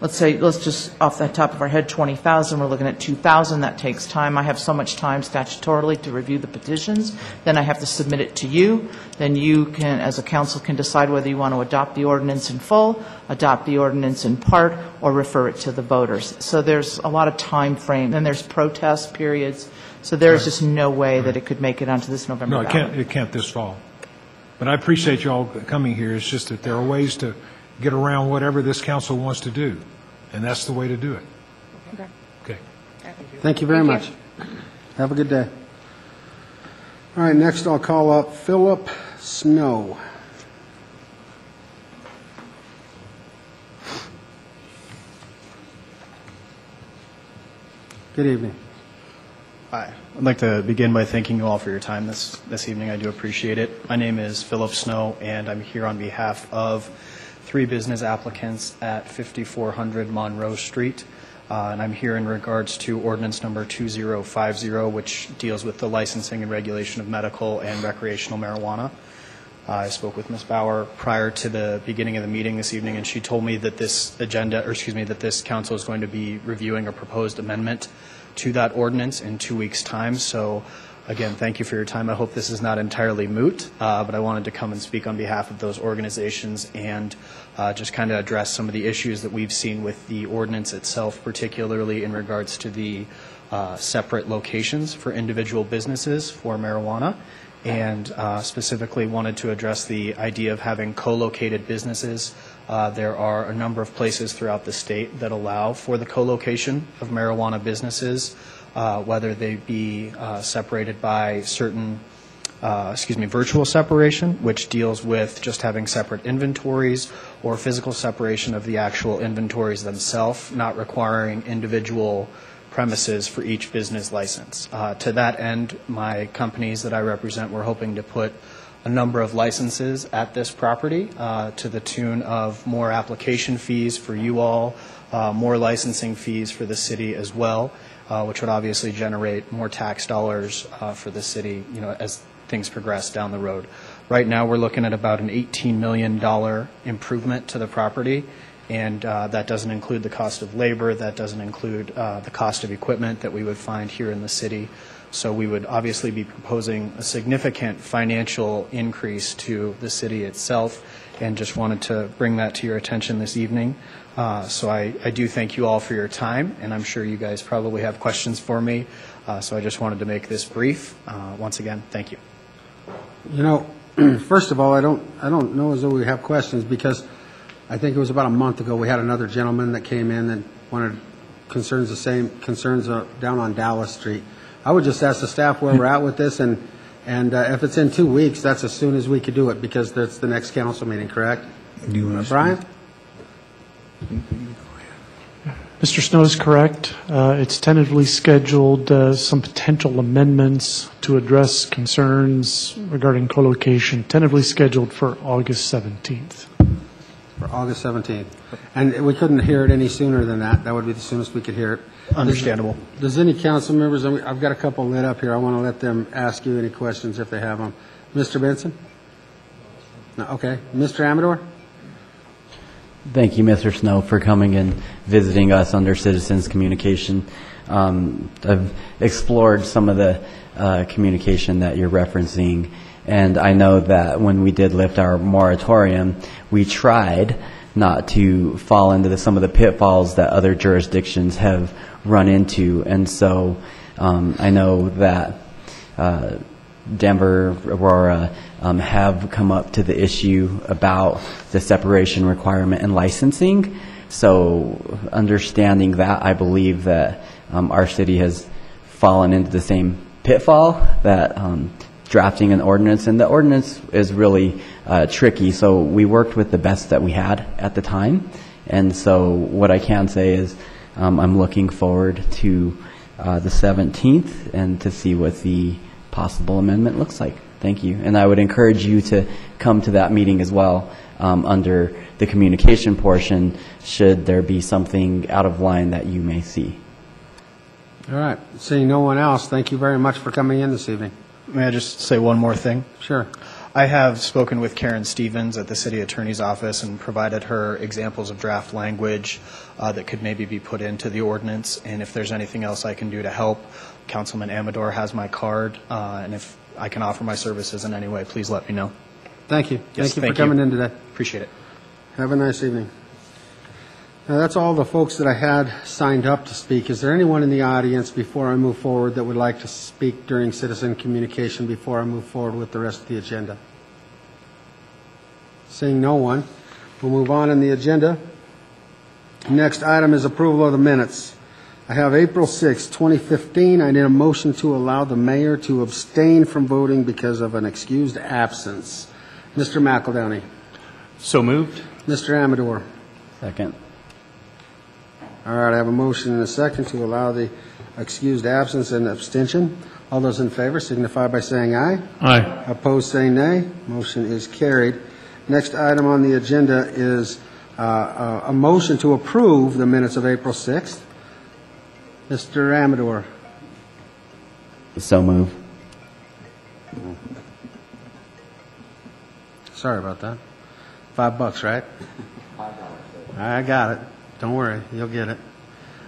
let's just off the top of our head, 20,000, we're looking at 2,000, that takes time. I have so much time statutorily to review the petitions, then I have to submit it to you, then you can, as a council, can decide whether you want to adopt the ordinance in full, adopt the ordinance in part, or refer it to the voters. So there's a lot of time frame, then there's protest periods, so there's just no way that it could make it onto this November No, ballot. it can't this fall. But I appreciate you all coming here. It's just that there are ways to get around whatever this council wants to do, and that's the way to do it. Okay. Okay. Thank you very much. Have a good day. All right, next I'll call up Philip Snow. Good evening. Hi. I'd like to begin by thanking you all for your time this evening. I do appreciate it. My name is Philip Snow, and I'm here on behalf of 3 business applicants at 5400 Monroe Street. And I'm here in regards to ordinance number 2050, which deals with the licensing and regulation of medical and recreational marijuana. I spoke with Ms. Bauer prior to the beginning of the meeting this evening, and she told me that this council is going to be reviewing a proposed amendment to that ordinance in 2 weeks' time. So, again, thank you for your time. I hope this is not entirely moot, but I wanted to come and speak on behalf of those organizations and just kind of address some of the issues that we've seen with the ordinance itself, particularly in regards to the separate locations for individual businesses for marijuana, and specifically wanted to address the idea of having co-located businesses. There are a number of places throughout the state that allow for the co-location of marijuana businesses, whether they be separated by certain, virtual separation, which deals with just having separate inventories, or physical separation of the actual inventories themselves, not requiring individual premises for each business license. To that end, my companies that I represent, we're hoping to put a number of licenses at this property to the tune of more application fees for you all, more licensing fees for the city as well, which would obviously generate more tax dollars for the city, as things progress down the road. Right now, we're looking at about an $18 million improvement to the property, and that doesn't include the cost of labor, that doesn't include the cost of equipment that we would find here in the city. So we would obviously be proposing a significant financial increase to the city itself, and just wanted to bring that to your attention this evening. So I do thank you all for your time, and I'm sure you guys probably have questions for me. So I just wanted to make this brief. Once again, thank you. First of all, I don't know as though we have questions, because I think it was about a month ago we had another gentleman that came in and wanted concerns down on Dallas Street. I would just ask the staff where we're at with this, and if it's in 2 weeks, that's as soon as we could do it, because that's the next council meeting, correct? Brian? Mr. Snow is correct. It's tentatively scheduled, some potential amendments to address concerns regarding co-location, tentatively scheduled for August 17th. For August 17th. And we couldn't hear it any sooner than that. That would be the soonest we could hear it. Understandable. Does any council members, I've got a couple lit up here. I want to let them ask you any questions if they have them. Mr. Benson? No, okay. Mr. Amador? Thank you, Mr. Snow, for coming and visiting us under Citizens Communication. I've explored some of the communication that you're referencing, and I know that when we did lift our moratorium, we tried not to fall into some of the pitfalls that other jurisdictions have run into. And so I know that Denver, Aurora have come up to the issue about the separation requirement and licensing. So understanding that, I believe that our city has fallen into the same pitfall, that drafting an ordinance, and the ordinance is really tricky. So we worked with the best that we had at the time. And so what I can say is I'm looking forward to the 17th and to see what the possible amendment looks like. Thank you. And I would encourage you to come to that meeting as well under the communication portion, should there be something out of line that you may see. All right. Seeing no one else, thank you very much for coming in this evening. May I just say one more thing? Sure. I have spoken with Karen Stevens at the City Attorney's Office and provided her examples of draft language that could maybe be put into the ordinance, and if there's anything else I can do to help, Councilman Amador has my card, and if I can offer my services in any way, please let me know. Thank you. Yes, Thank you for coming in today. Appreciate it. Have a nice evening. Now, that's all the folks that I had signed up to speak. Is there anyone in the audience, before I move forward, that would like to speak during citizen communication before I move forward with the rest of the agenda? Seeing no one, we'll move on in the agenda. Next item is approval of the minutes. I have April 6, 2015. I need a motion to allow the mayor to abstain from voting because of an excused absence. Mr. McEldowney. So moved. Mr. Amador. Second. All right, I have a motion and a second to allow the excused absence and abstention. All those in favor signify by saying aye. Aye. Opposed, say nay. Motion is carried. Next item on the agenda is a motion to approve the minutes of April 6th. Mr. Amador. So move. Sorry about that. $5, right? I got it. Don't worry, you'll get it.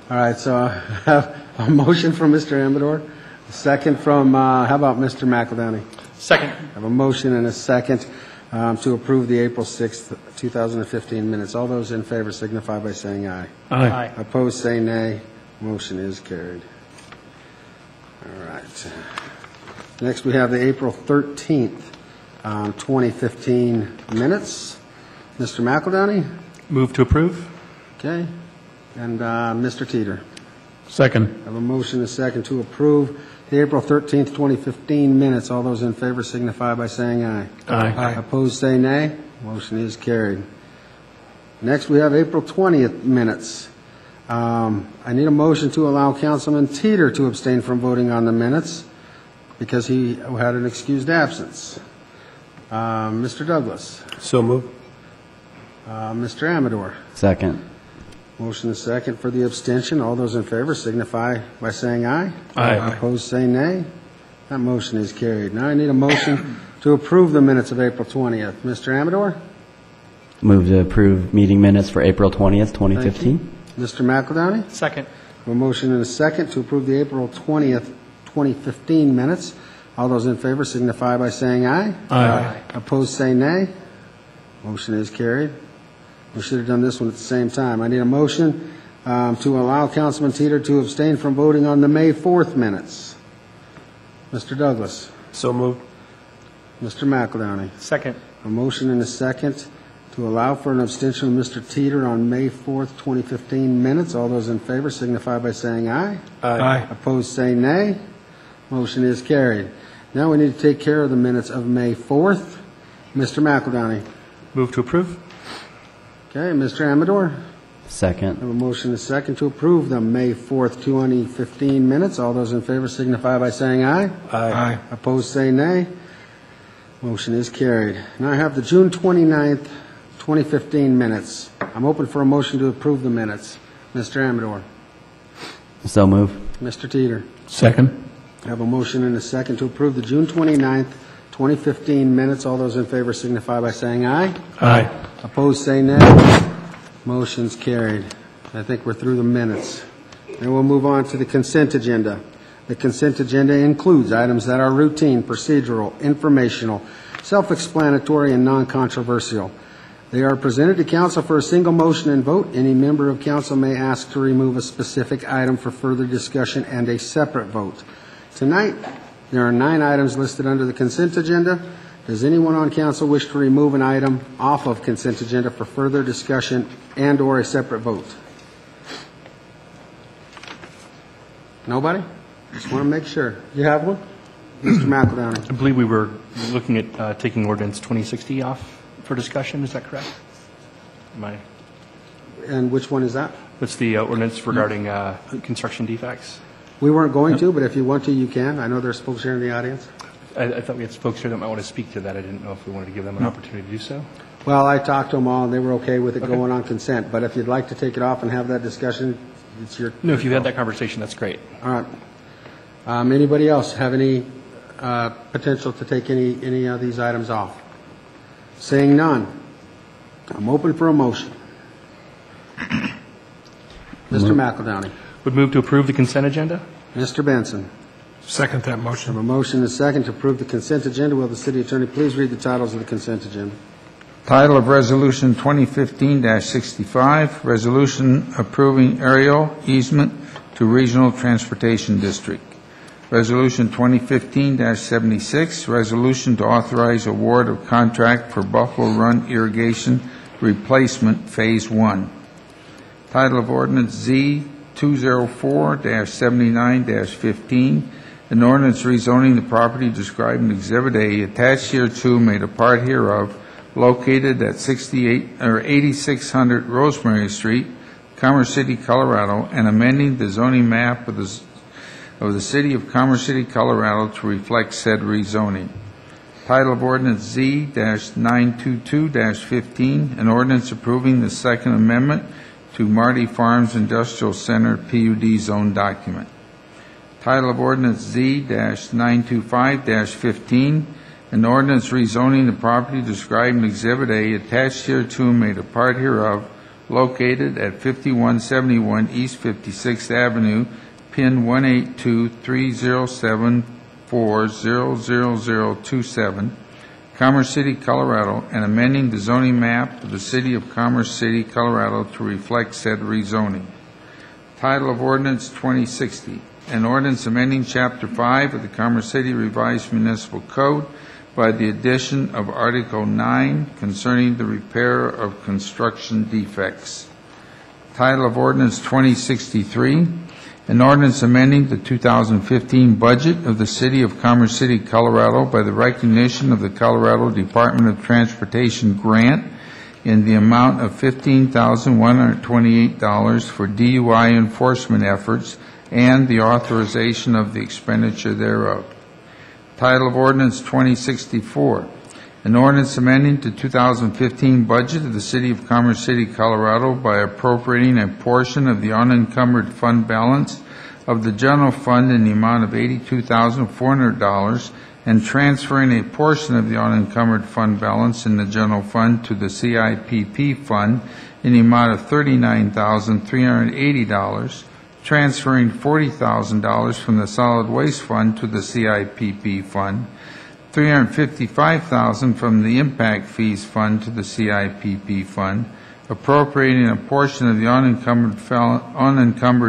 All right, so I have a motion from Mr. Amador, a second from, how about Mr. McEldowney? Second. I have a motion and a second to approve the April 6th, 2015 minutes. All those in favor signify by saying aye. Aye. Opposed, say nay. Motion is carried. All right. Next, we have the April 13th, 2015 minutes. Mr. McEldowney? Move to approve. Okay. And Mr. Teeter? Second. I have a motion and a second to approve the April 13th, 2015 minutes. All those in favor signify by saying aye. Aye. Opposed, say nay. Motion is carried. Next, we have April 20th minutes. I need a motion to allow Councilman Teeter to abstain from voting on the minutes because he had an excused absence. Mr. Douglas. So moved. Mr. Amador. Second. Motion is second for the abstention. All those in favor signify by saying aye. Aye. Opposed, say nay. That motion is carried. Now I need a motion to approve the minutes of April 20th. Mr. Amador? Move to approve meeting minutes for April 20th, 2015. Mr. McEldowney? Second. A motion and a second to approve the April 20th, 2015 minutes. All those in favor signify by saying aye. Aye. Opposed, say nay. Motion is carried. We should have done this one at the same time. I need a motion to allow Councilman Teeter to abstain from voting on the May 4th minutes. Mr. Douglas. So moved. Mr. McEldowney. Second. A motion and a second to allow for an abstention of Mr. Teeter on May 4th, 2015 minutes. All those in favor signify by saying aye. Aye. Opposed, say nay. Motion is carried. Now we need to take care of the minutes of May 4th. Mr. McEldowney. Move to approve. Okay, Mr. Amador. Second. I have a motion and a second to approve the May 4th, 2015 minutes. All those in favor signify by saying aye. Aye. Opposed, say nay. Motion is carried. Now I have the June 29th, 2015 minutes. I'm open for a motion to approve the minutes. Mr. Amador. So move. Mr. Teeter. Second. I have a motion and a second to approve the June 29th, 2015 minutes. All those in favor signify by saying aye. Aye. Opposed, say nay. Motion's carried. I think we're through the minutes. Then we'll move on to the consent agenda. The consent agenda includes items that are routine, procedural, informational, self-explanatory, and non-controversial. They are presented to council for a single motion and vote. Any member of council may ask to remove a specific item for further discussion and a separate vote. Tonight, there are 9 items listed under the consent agenda. Does anyone on council wish to remove an item off of consent agenda for further discussion and or a separate vote? Nobody? Just want to make sure. You have one? Mr. McEldowney. I believe we were looking at taking ordinance 2060 off for discussion. Is that correct? Am I? And which one is that? That's the ordinance regarding construction defects. We weren't going to, but if you want to, you can. I know there's folks here in the audience. I thought we had folks here that might want to speak to that. I didn't know if we wanted to give them an opportunity to do so. Well, I talked to them all, and they were okay with it going on consent. But if you'd like to take it off and have that discussion, it's your... No, if you've had that conversation, that's great. All right. Anybody else have any potential to take any of these items off? Seeing none, I'm open for a motion. Mr. McEldowney. Would move to approve the consent agenda? Mr. Benson. Second that motion. A motion and a second to approve the consent agenda. Will the city attorney please read the titles of the consent agenda? Title of Resolution 2015-65, Resolution approving aerial easement to Regional Transportation District. Resolution 2015-76, Resolution to authorize award of contract for Buffalo Run Irrigation Replacement Phase 1. Title of Ordinance Z 204-79-15, an ordinance rezoning the property described in Exhibit A, attached hereto, made a part hereof, located at 8600 Rosemary Street, Commerce City, Colorado, and amending the zoning map of the City of Commerce City, Colorado to reflect said rezoning. Title of Ordinance Z-922-15, an ordinance approving the Second Amendment to Marty Farms Industrial Center PUD zone document. Title of Ordinance Z-925-15, an ordinance rezoning the property described in Exhibit A, attached hereto, made a part hereof, located at 5171 East 56th Avenue, PIN 182-307400027, Commerce City, Colorado, and amending the zoning map of the City of Commerce City, Colorado to reflect said rezoning. Title of Ordinance 2060, an ordinance amending Chapter 5 of the Commerce City Revised Municipal Code by the addition of Article 9 concerning the repair of construction defects. Title of Ordinance 2063, an ordinance amending the 2015 budget of the City of Commerce City, Colorado by the recognition of the Colorado Department of Transportation grant in the amount of $15,128 for DUI enforcement efforts and the authorization of the expenditure thereof. Title of Ordinance 2064, an ordinance amending the 2015 budget of the City of Commerce City, Colorado by appropriating a portion of the unencumbered fund balance of the general fund in the amount of $82,400 and transferring a portion of the unencumbered fund balance in the general fund to the CIPP fund in the amount of $39,380, transferring $40,000 from the solid waste fund to the CIPP fund, $355,000 from the impact fees fund to the CIPP fund, appropriating a portion of the unencumbered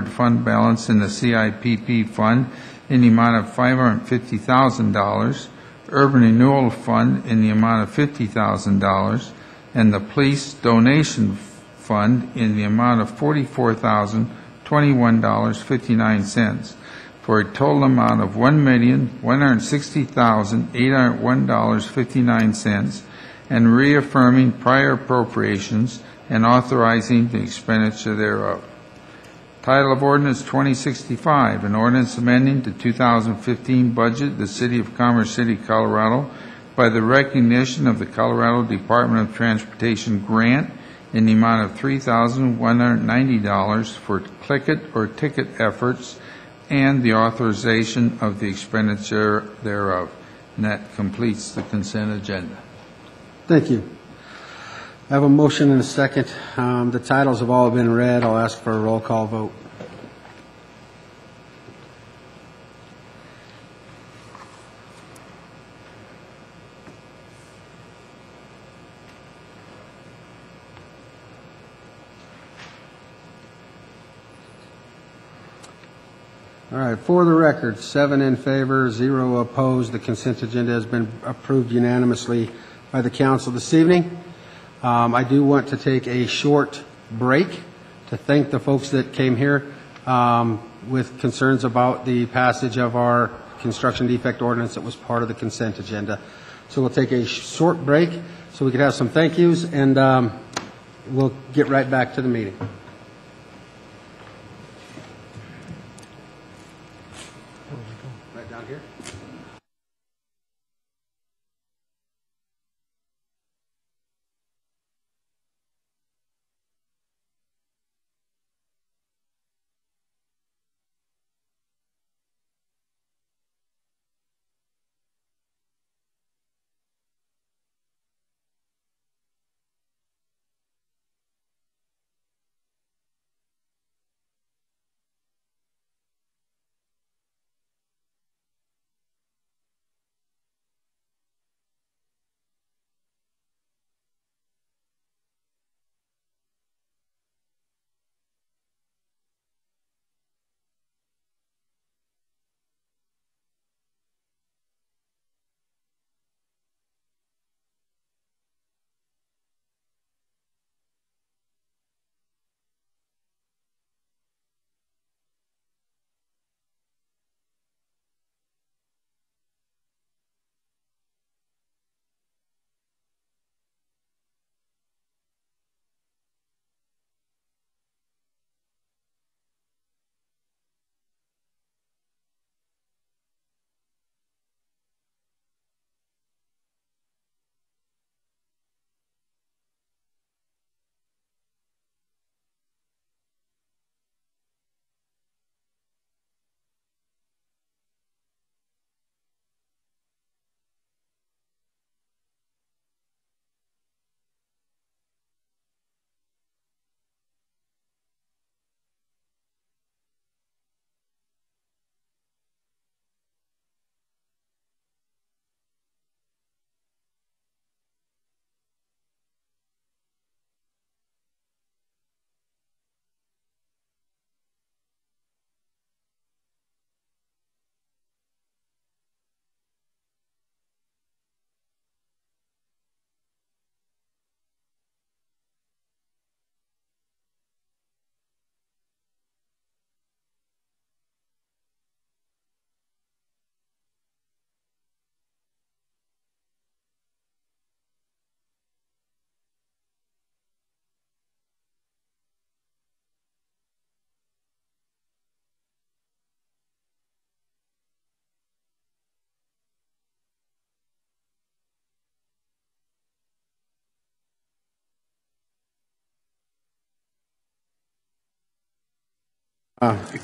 fund balance in the CIPP fund in the amount of $550,000, urban renewal fund in the amount of $50,000, and the police donation fund in the amount of $44,021.59. for a total amount of $1,160,801.59, and reaffirming prior appropriations and authorizing the expenditure thereof. Title of Ordinance 2065, an ordinance amending the 2015 budget of the City of Commerce City, Colorado by the recognition of the Colorado Department of Transportation grant in the amount of $3,190 for click-it or ticket efforts and the authorization of the expenditure thereof. And that completes the consent agenda. Thank you. I have a motion and a second. The titles have all been read. I'll ask for a roll call vote. All right, for the record, 7 in favor, 0 opposed. The consent agenda has been approved unanimously by the council this evening. I do want to take a short break to thank the folks that came here with concerns about the passage of our construction defect ordinance that was part of the consent agenda. So we'll take a short break so we can have some thank yous, and we'll get right back to the meeting. Right down here.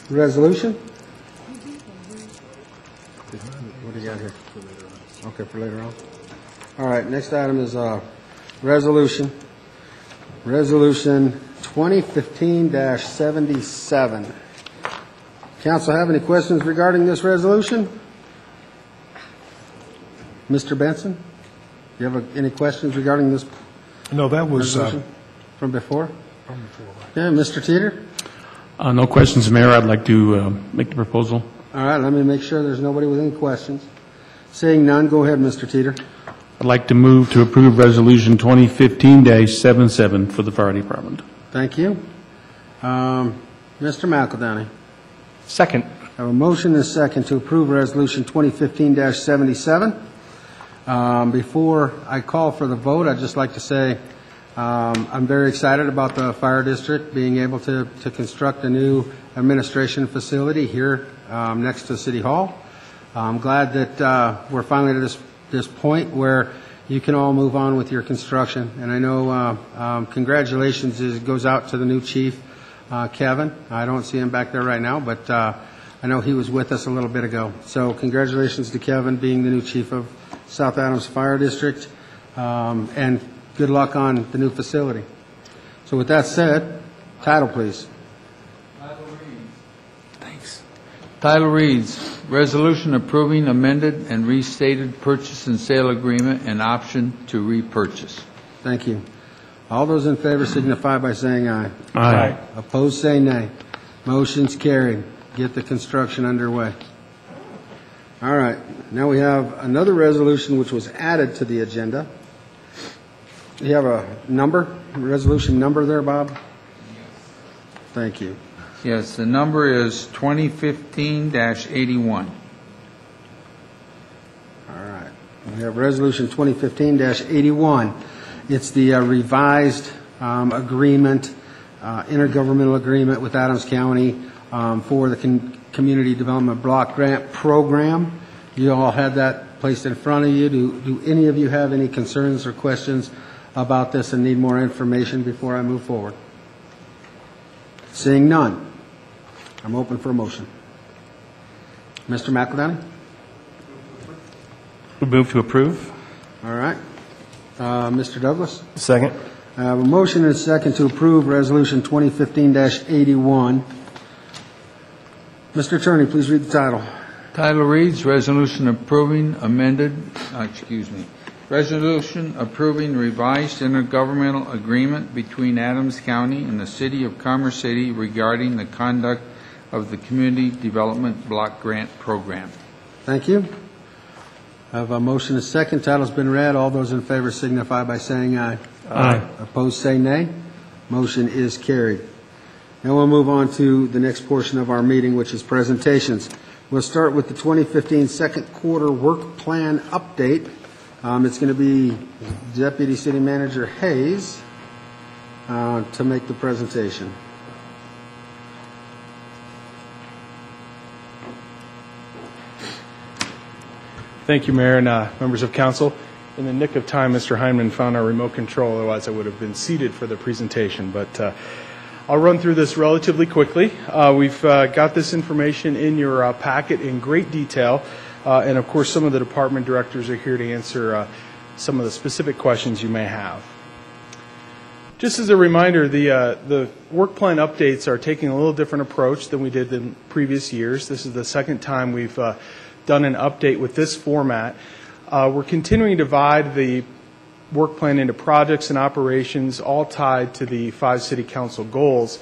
Resolution? What do you got here? Okay, for later on. All right, next item is resolution. Resolution 2015-77. Council have any questions regarding this resolution? Mr. Benson, do you have any questions regarding this? No, that was resolution from before? From before. Yeah, Mr. Teeter? No questions, Mayor. I'd like to make the proposal. All right, let me make sure there's nobody with any questions. Seeing none, go ahead, Mr. Teeter. I'd like to move to approve Resolution 2015-77 for the Fire Department. Thank you. Mr. McEldowney. Second. I have a motion and a second to approve Resolution 2015-77. Before I call for the vote, I'd just like to say I'm very excited about the fire district being able to construct a new administration facility here next to City Hall. I'm glad that we're finally to this point where you can all move on with your construction. And I know congratulations goes out to the new chief, Kevin. I don't see him back there right now, but I know he was with us a little bit ago. So congratulations to Kevin being the new chief of South Adams Fire District, and good luck on the new facility. So with that said, title please. Title reads, Resolution approving amended and restated purchase and sale agreement and option to repurchase. Thank you. All those in favor signify by saying aye. Aye. Opposed, say nay. Motion's carried. Get the construction underway. All right. Now we have another resolution which was added to the agenda. You have a number, resolution number there, Bob? Thank you. Yes, the number is 2015-81. All right. We have Resolution 2015-81. It's the revised agreement, intergovernmental agreement with Adams County for the Community Development Block Grant Program. You all had that placed in front of you. Do any of you have any concerns or questions about this and need more information before I move forward? Seeing none, I'm open for a motion. Mr. McEldowney? We move to approve. All right. Mr. Douglas? Second. I have a motion and a second to approve Resolution 2015-81. Mr. Attorney, please read the title. Title reads, Resolution approving Resolution approving revised intergovernmental agreement between Adams County and the City of Commerce City regarding the conduct of the Community Development Block Grant Program. Thank you. I have a motion and a second. Title's been read. All those in favor signify by saying aye. Aye. Opposed, say nay. Motion is carried. Now we'll move on to the next portion of our meeting, which is presentations. We'll start with the 2015 second quarter work plan update. It's going to be Deputy City Manager Hayes to make the presentation. Thank you, Mayor and members of council. In the nick of time, Mr. Heineman found our remote control, otherwise I would have been seated for the presentation. But I'll run through this relatively quickly. We've got this information in your packet in great detail. And of course, some of the department directors are here to answer some of the specific questions you may have. Just as a reminder, the work plan updates are taking a little different approach than we did in previous years. This is the second time we've done an update with this format. We're continuing to divide the work plan into projects and operations, all tied to the 5 city council goals.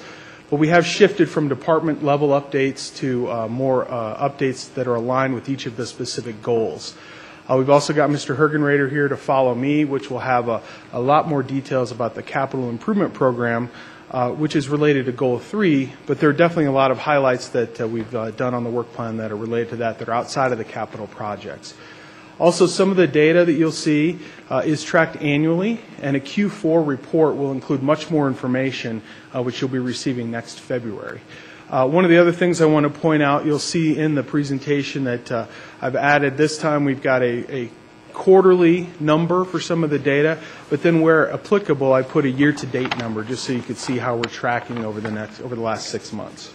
But we have shifted from department level updates to more updates that are aligned with each of the specific goals. We've also got Mr. Hergenrader here to follow me, which will have a lot more details about the capital improvement program, which is related to Goal 3, but there are definitely a lot of highlights that we've done on the work plan that are related to that are outside of the capital projects. Also, some of the data that you'll see is tracked annually, and a Q4 report will include much more information, which you'll be receiving next February. One of the other things I want to point out, you'll see in the presentation that I've added this time, we've got a quarterly number for some of the data, but then where applicable, I put a year-to-date number just so you could see how we're tracking over the last 6 months.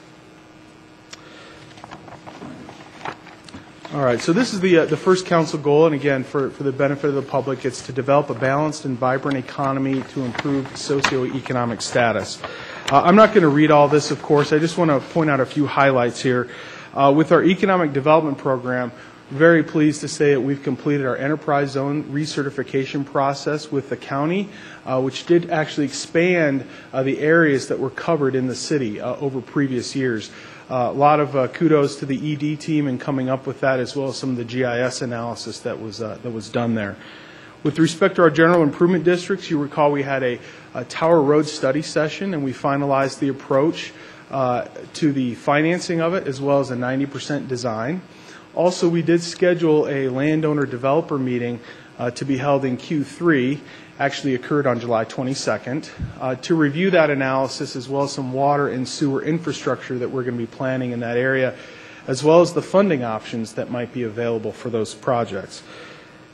All right, so this is the first council goal, and again, for the benefit of the public, it's to develop a balanced and vibrant economy to improve socioeconomic status. I'm not going to read all this, of course. I just want to point out a few highlights here. With our economic development program, very pleased to say that we've completed our enterprise zone recertification process with the county, which did actually expand the areas that were covered in the city over previous years. A lot of kudos to the ED team in coming up with that, as well as some of the GIS analysis that was done there. With respect to our general improvement districts, you recall we had a Tower Road study session, and we finalized the approach to the financing of it, as well as a 90% design. Also, we did schedule a landowner developer meeting to be held in Q3, actually occurred on July 22nd, to review that analysis, as well as some water and sewer infrastructure that we're going to be planning in that area, as well as the funding options that might be available for those projects.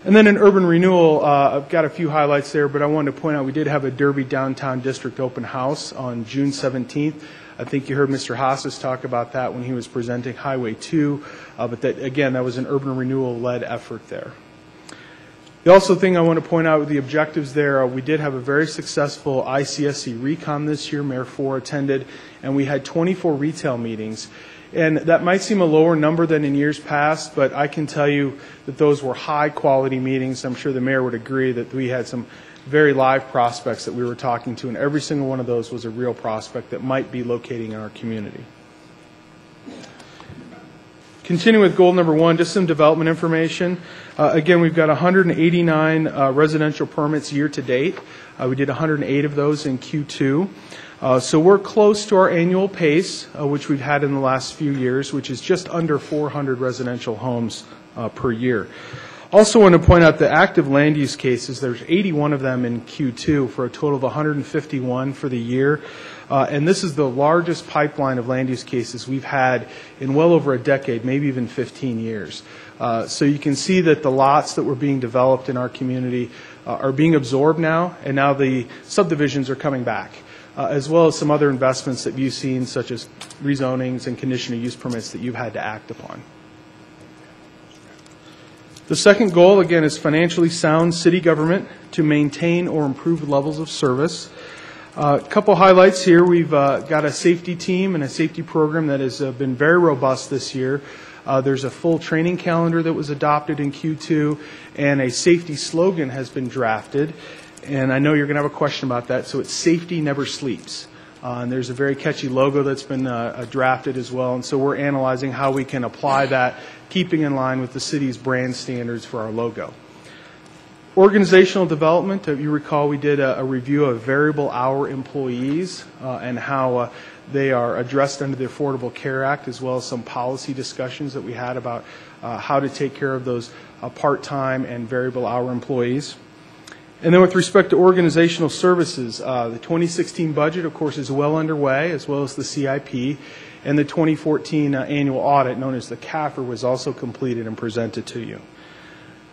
And then in urban renewal, I've got a few highlights there, but I wanted to point out we did have a Derby Downtown District open house on June 17th. I think you heard Mr. Haas's talk about that when he was presenting Highway 2, but that, again, that was an urban renewal-led effort there. The also thing I want to point out with the objectives there, we did have a very successful ICSC Recon this year. Mayor Fore attended, and we had 24 retail meetings. And that might seem a lower number than in years past, but I can tell you that those were high-quality meetings. I'm sure the mayor would agree that we had some very live prospects that we were talking to, and every single one of those was a real prospect that might be locating in our community. Continuing with goal number 1, just some development information. Again, we've got 189 residential permits year to date. We did 108 of those in Q2. So we're close to our annual pace, which we've had in the last few years, which is just under 400 residential homes per year. Also want to point out the active land use cases. There's 81 of them in Q2 for a total of 151 for the year. And this is the largest pipeline of land use cases we've had in well over a decade, maybe even 15 years. So you can see that the lots that were being developed in our community are being absorbed now, and now the subdivisions are coming back, as well as some other investments that you've seen, such as rezonings and conditional use permits that you've had to act upon. The second goal, again, is financially sound city government to maintain or improve levels of service. A couple highlights here. We've got a safety team and a safety program that has been very robust this year. There's a full training calendar that was adopted in Q2, and a safety slogan has been drafted. And I know you're going to have a question about that. So it's Safety Never Sleeps. And there's a very catchy logo that's been drafted as well. And so we're analyzing how we can apply that, keeping in line with the city's brand standards for our logo. Organizational development, you recall we did a review of variable hour employees and how they are addressed under the Affordable Care Act, as well as some policy discussions that we had about how to take care of those part-time and variable hour employees. And then with respect to organizational services, the 2016 budget, of course, is well underway, as well as the CIP, and the 2014 annual audit, known as the CAFR, was also completed and presented to you.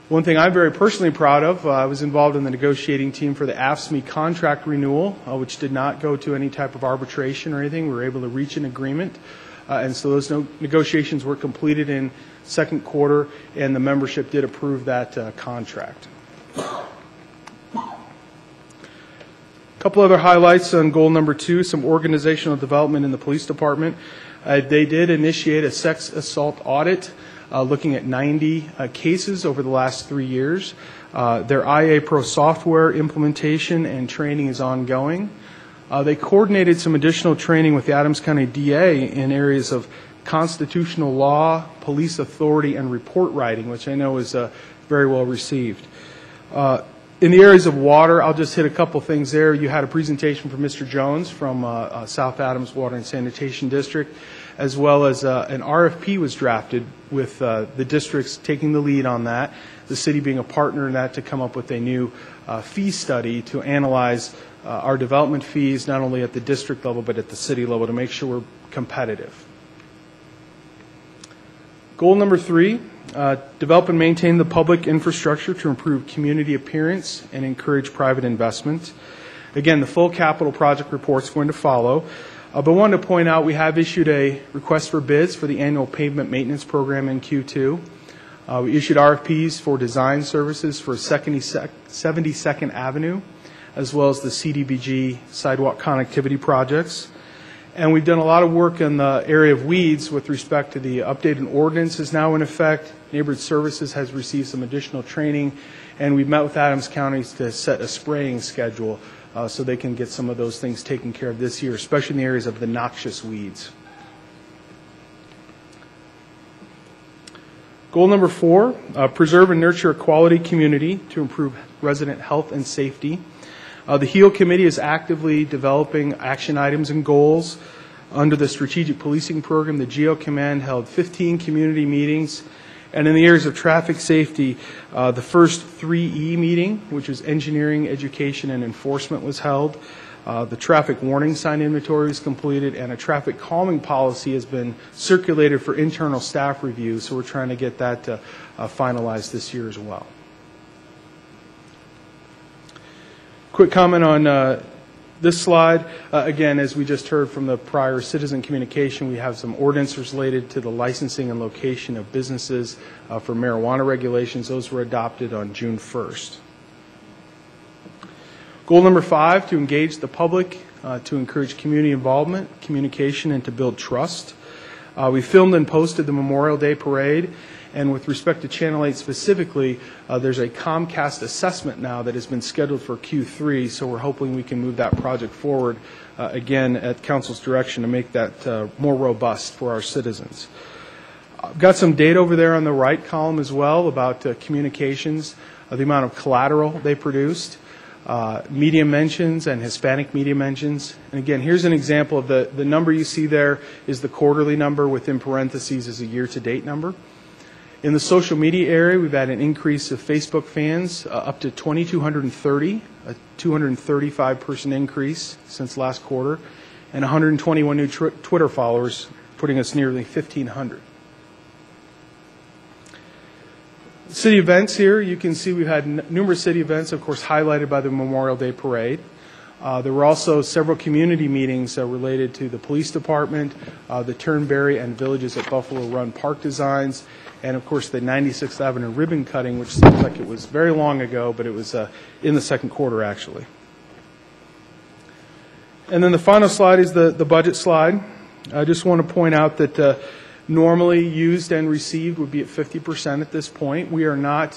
One thing I'm very personally proud of, I was involved in the negotiating team for the AFSCME contract renewal, which did not go to any type of arbitration or anything. We were able to reach an agreement, and so those negotiations were completed in second quarter, and the membership did approve that contract. A couple other highlights on goal number 2, some organizational development in the police department. They did initiate a sex assault audit looking at 90 cases over the last 3 years. Their IA Pro software implementation and training is ongoing. They coordinated some additional training with the Adams County DA in areas of constitutional law, police authority, and report writing, which I know is very well received. In the areas of water, I'll just hit a couple things there. You had a presentation from Mr. Jones from South Adams Water and Sanitation District, as well as an RFP was drafted with the districts taking the lead on that, the city being a partner in that to come up with a new fee study to analyze our development fees, not only at the district level but at the city level, to make sure we're competitive. Goal number 3, develop and maintain the public infrastructure to improve community appearance and encourage private investment. Again, the full capital project report is going to follow. But I wanted to point out we have issued a request for bids for the annual pavement maintenance program in Q2. We issued RFPs for design services for 72nd Avenue, as well as the CDBG sidewalk connectivity projects. And we've done a lot of work in the area of weeds with respect to the updated ordinance is now in effect. Neighborhood Services has received some additional training, and we've met with Adams County to set a spraying schedule so they can get some of those things taken care of this year, especially in the areas of the noxious weeds. Goal number 4, preserve and nurture a quality community to improve resident health and safety. The HEAL Committee is actively developing action items and goals. Under the Strategic Policing Program, the GEO Command held 15 community meetings. And in the areas of traffic safety, the first 3E meeting, which is engineering, education, and enforcement, was held. The traffic warning sign inventory is completed, and a traffic calming policy has been circulated for internal staff review, so we're trying to get that finalized this year as well. Quick comment on this slide. Again, as we just heard from the prior citizen communication, we have some ordinances related to the licensing and location of businesses for marijuana regulations. Those were adopted on June 1st. Goal number 5, to engage the public, to encourage community involvement, communication, and to build trust. We filmed and posted the Memorial Day Parade, and with respect to Channel 8 specifically, there's a Comcast assessment now that has been scheduled for Q3, so we're hoping we can move that project forward, again, at Council's direction to make that more robust for our citizens. I've got some data over there on the right column as well about communications, the amount of collateral they produced. Media mentions and Hispanic media mentions. And again, here's an example of the number you see there is the quarterly number, within parentheses is a year-to-date number. In the social media area, we've had an increase of Facebook fans up to 2,230, a 235-person increase since last quarter, and 121 new Twitter followers, putting us nearly 1,500. City events here, you can see we've had numerous city events, of course, highlighted by the Memorial Day Parade. There were also several community meetings related to the police department, the Turnberry and Villages at Buffalo Run park designs, and of course the 96th Avenue ribbon cutting, which seems like it was very long ago, but it was in the second quarter actually. And then the final slide is the budget slide. I just want to point out that normally used and received would be at 50% at this point. We are not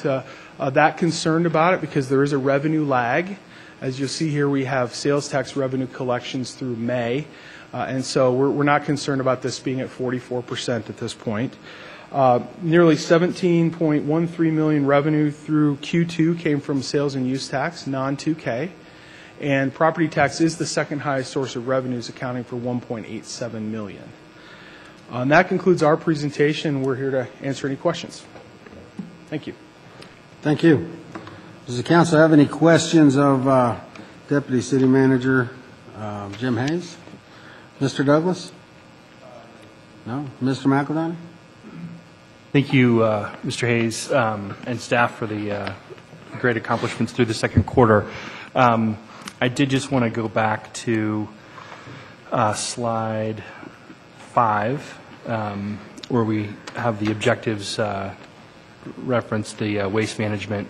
that concerned about it because there is a revenue lag. As you'll see here, we have sales tax revenue collections through May, and so we're not concerned about this being at 44% at this point. Nearly $17.13 million revenue through Q2 came from sales and use tax, non-2K, and property tax is the second highest source of revenues, accounting for $1.87 million. And that concludes our presentation. We're here to answer any questions. Thank you. Thank you. Does the council have any questions of Deputy City Manager Jim Hayes? Mr. Douglas? No? Mr. McEldowney? Thank you, Mr. Hayes and staff for the great accomplishments through the second quarter. I did just want to go back to slide 5, where we have the objectives reference the waste management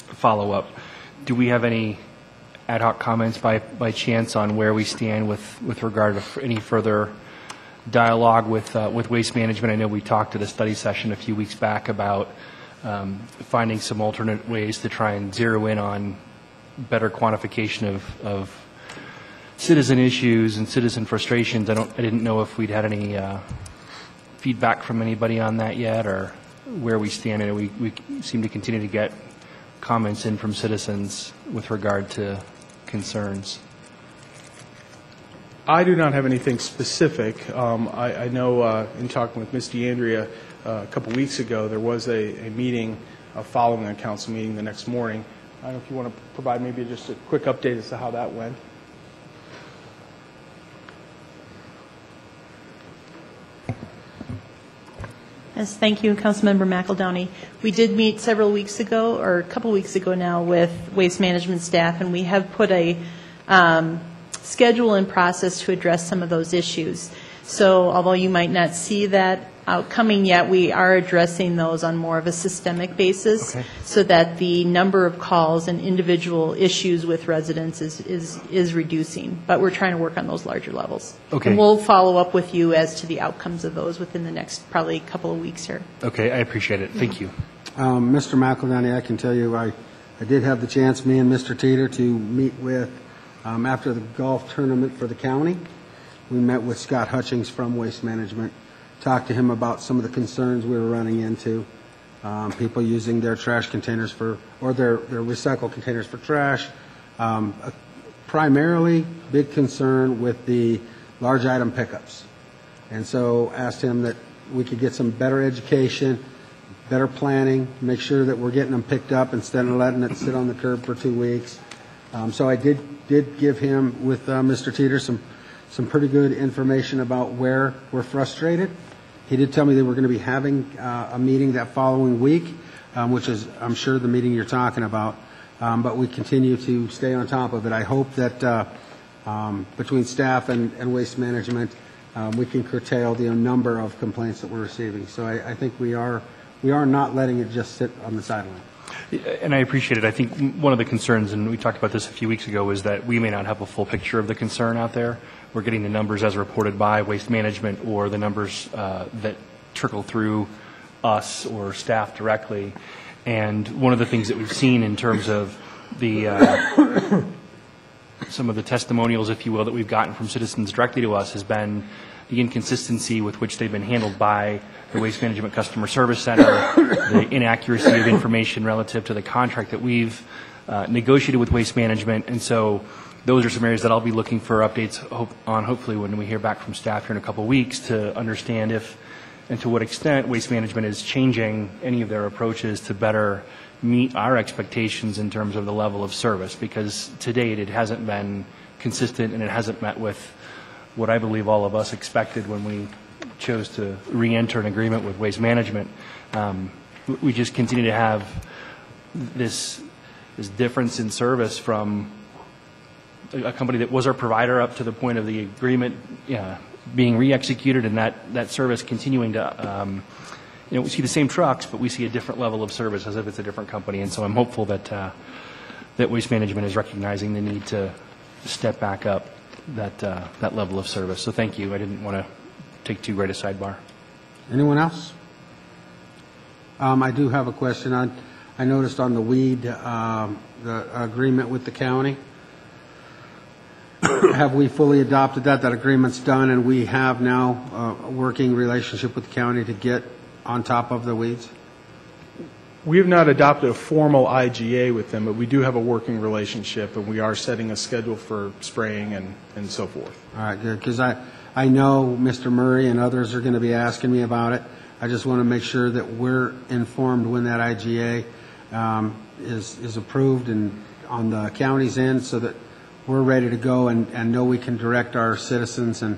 follow-up. Do we have any ad hoc comments by chance on where we stand with regard to any further dialogue with waste management? I know we talked at a study session a few weeks back about finding some alternate ways to try and zero in on better quantification of citizen issues and citizen frustrations. I didn't know if we'd had any feedback from anybody on that yet, or where we stand. And we seem to continue to get comments in from citizens with regard to concerns. I do not have anything specific. I know in talking with Ms. DeAndrea a couple weeks ago, there was a meeting following a council meeting the next morning. I don't know if you want to provide maybe just a quick update as to how that went. Yes, thank you, Councilmember McEldowney. We did meet several weeks ago, or a couple weeks ago now, with waste management staff, and we have put a schedule and process to address some of those issues. So although you might not see that coming yet. We are addressing those on more of a systemic basis, Okay. so that the number of calls and individual issues with residents is reducing. But we're trying to work on those larger levels. Okay. And we'll follow up with you as to the outcomes of those within the next probably couple of weeks here. Okay, I appreciate it. Thank you. Mr. McEldowney, I can tell you, I did have the chance, me and Mr. Teeter, to meet with, after the golf tournament for the county, we met with Scott Hutchings from Waste Management, talked to him about some of the concerns we were running into, people using their trash containers or their recycled containers for trash. Primarily, big concern with the large item pickups. And so asked him that we could get some better education, better planning, make sure that we're getting them picked up instead of letting it sit on the curb for 2 weeks. So I did give him, with Mr. Teeter, some pretty good information about where we're frustrated. He did tell me that we're going to be having a meeting that following week, which is, I'm sure, the meeting you're talking about. But we continue to stay on top of it. I hope that between staff and Waste Management, we can curtail the number of complaints that we're receiving. So I think we are not letting it just sit on the sideline. And I appreciate it. I think one of the concerns, and we talked about this a few weeks ago, is that we may not have a full picture of the concern out there. We're getting the numbers as reported by Waste Management or the numbers that trickle through us or staff directly. And one of the things that we've seen in terms of the some of the testimonials, if you will, that we've gotten from citizens directly to us has been the inconsistency with which they've been handled by the Waste Management Customer Service Center, the inaccuracy of information relative to the contract that we've negotiated with Waste Management. And so those are some areas that I'll be looking for updates on, hopefully when we hear back from staff here in a couple of weeks, to understand if and to what extent Waste Management is changing any of their approaches to better meet our expectations in terms of the level of service, because to date it hasn't been consistent and it hasn't met with what I believe all of us expected when we chose to re-enter an agreement with Waste Management. We just continue to have this difference in service from a company that was our provider up to the point of the agreement being re-executed, and that service continuing to, we see the same trucks, but we see a different level of service as if it's a different company. And so I'm hopeful that Waste Management is recognizing the need to step back up that level of service. So thank you. I didn't want to take too great a sidebar. Anyone else? I do have a question. I noticed on the weed, the agreement with the county. Have we fully adopted that? That agreement's done, and we have now a working relationship with the county to get on top of the weeds? We have not adopted a formal IGA with them, but we do have a working relationship, and we are setting a schedule for spraying and so forth. All right, good, because I know Mr. Murray and others are going to be asking me about it. I just want to make sure that we're informed when that IGA is approved and on the county's end, so that we're ready to go and know we can direct our citizens and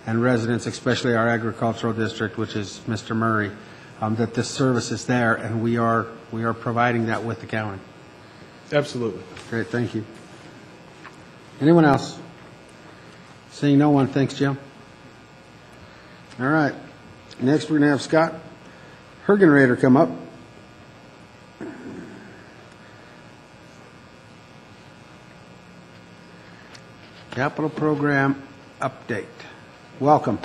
residents, especially our agricultural district, which is Mr. Murray, that this service is there, and we are providing that with the county. Absolutely. Great, thank you. Anyone else? Seeing no one, thanks, Jim. All right. Next, we're going to have Scott Hergenrader come up. Capital Program Update. Welcome.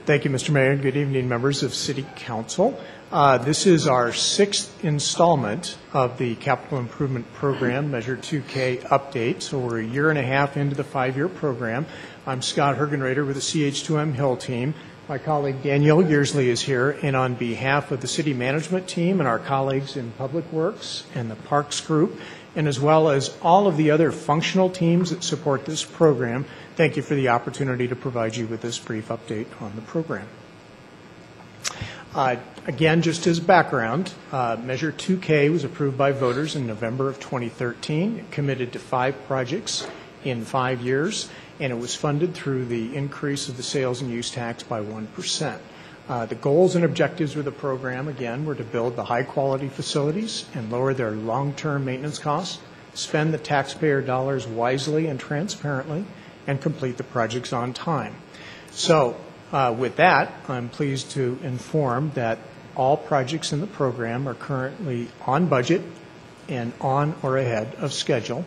Thank you, Mr. Mayor. Good evening, members of City Council. This is our 6th installment of the Capital Improvement Program, Measure 2K Update. So we're a year and a half into the 5-year program. I'm Scott Hergenrader with the CH2M Hill team. My colleague Danielle Yearsley is here, and on behalf of the city management team and our colleagues in Public Works and the Parks Group, and as well as all of the other functional teams that support this program, thank you for the opportunity to provide you with this brief update on the program. Again, just as background, Measure 2K was approved by voters in November of 2013. It committed to 5 projects in 5 years, and it was funded through the increase of the sales and use tax by 1%. The goals and objectives of the program, again, were to build the high-quality facilities and lower their long-term maintenance costs, spend the taxpayer dollars wisely and transparently, and complete the projects on time. So With that, I'm pleased to inform that all projects in the program are currently on budget and on or ahead of schedule.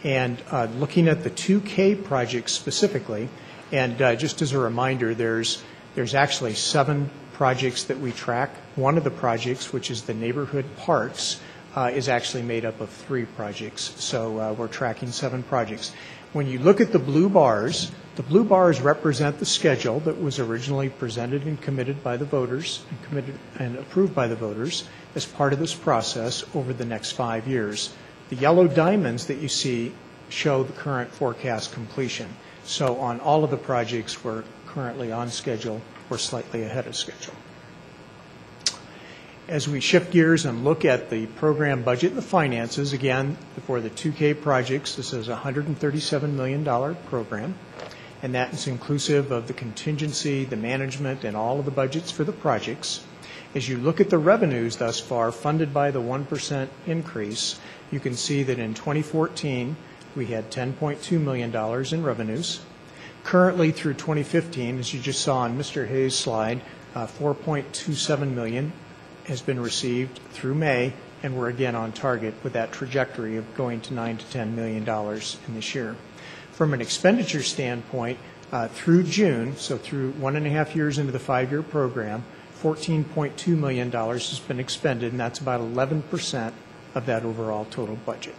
And looking at the 2K projects specifically, and just as a reminder, there's actually 7 projects that we track. One of the projects, which is the neighborhood parks, is actually made up of 3 projects. So we're tracking 7 projects. When you look at the blue bars represent the schedule that was originally presented and committed by the voters and approved by the voters as part of this process over the next 5 years. The yellow diamonds that you see show the current forecast completion. So on all of the projects, we're currently on schedule or slightly ahead of schedule. As we shift gears and look at the program budget and the finances, again, for the 2K projects, this is a $137 million program, and that is inclusive of the contingency, the management, and all of the budgets for the projects. As you look at the revenues thus far, funded by the 1% increase, you can see that in 2014, we had $10.2 million in revenues. Currently, through 2015, as you just saw on Mr. Hayes' slide, $4.27 million has been received through May, and we're again on target with that trajectory of going to $9 to $10 million in this year. From an expenditure standpoint, through June, so through 1.5 years into the 5-year program, $14.2 million has been expended, and that's about 11% of that overall total budget.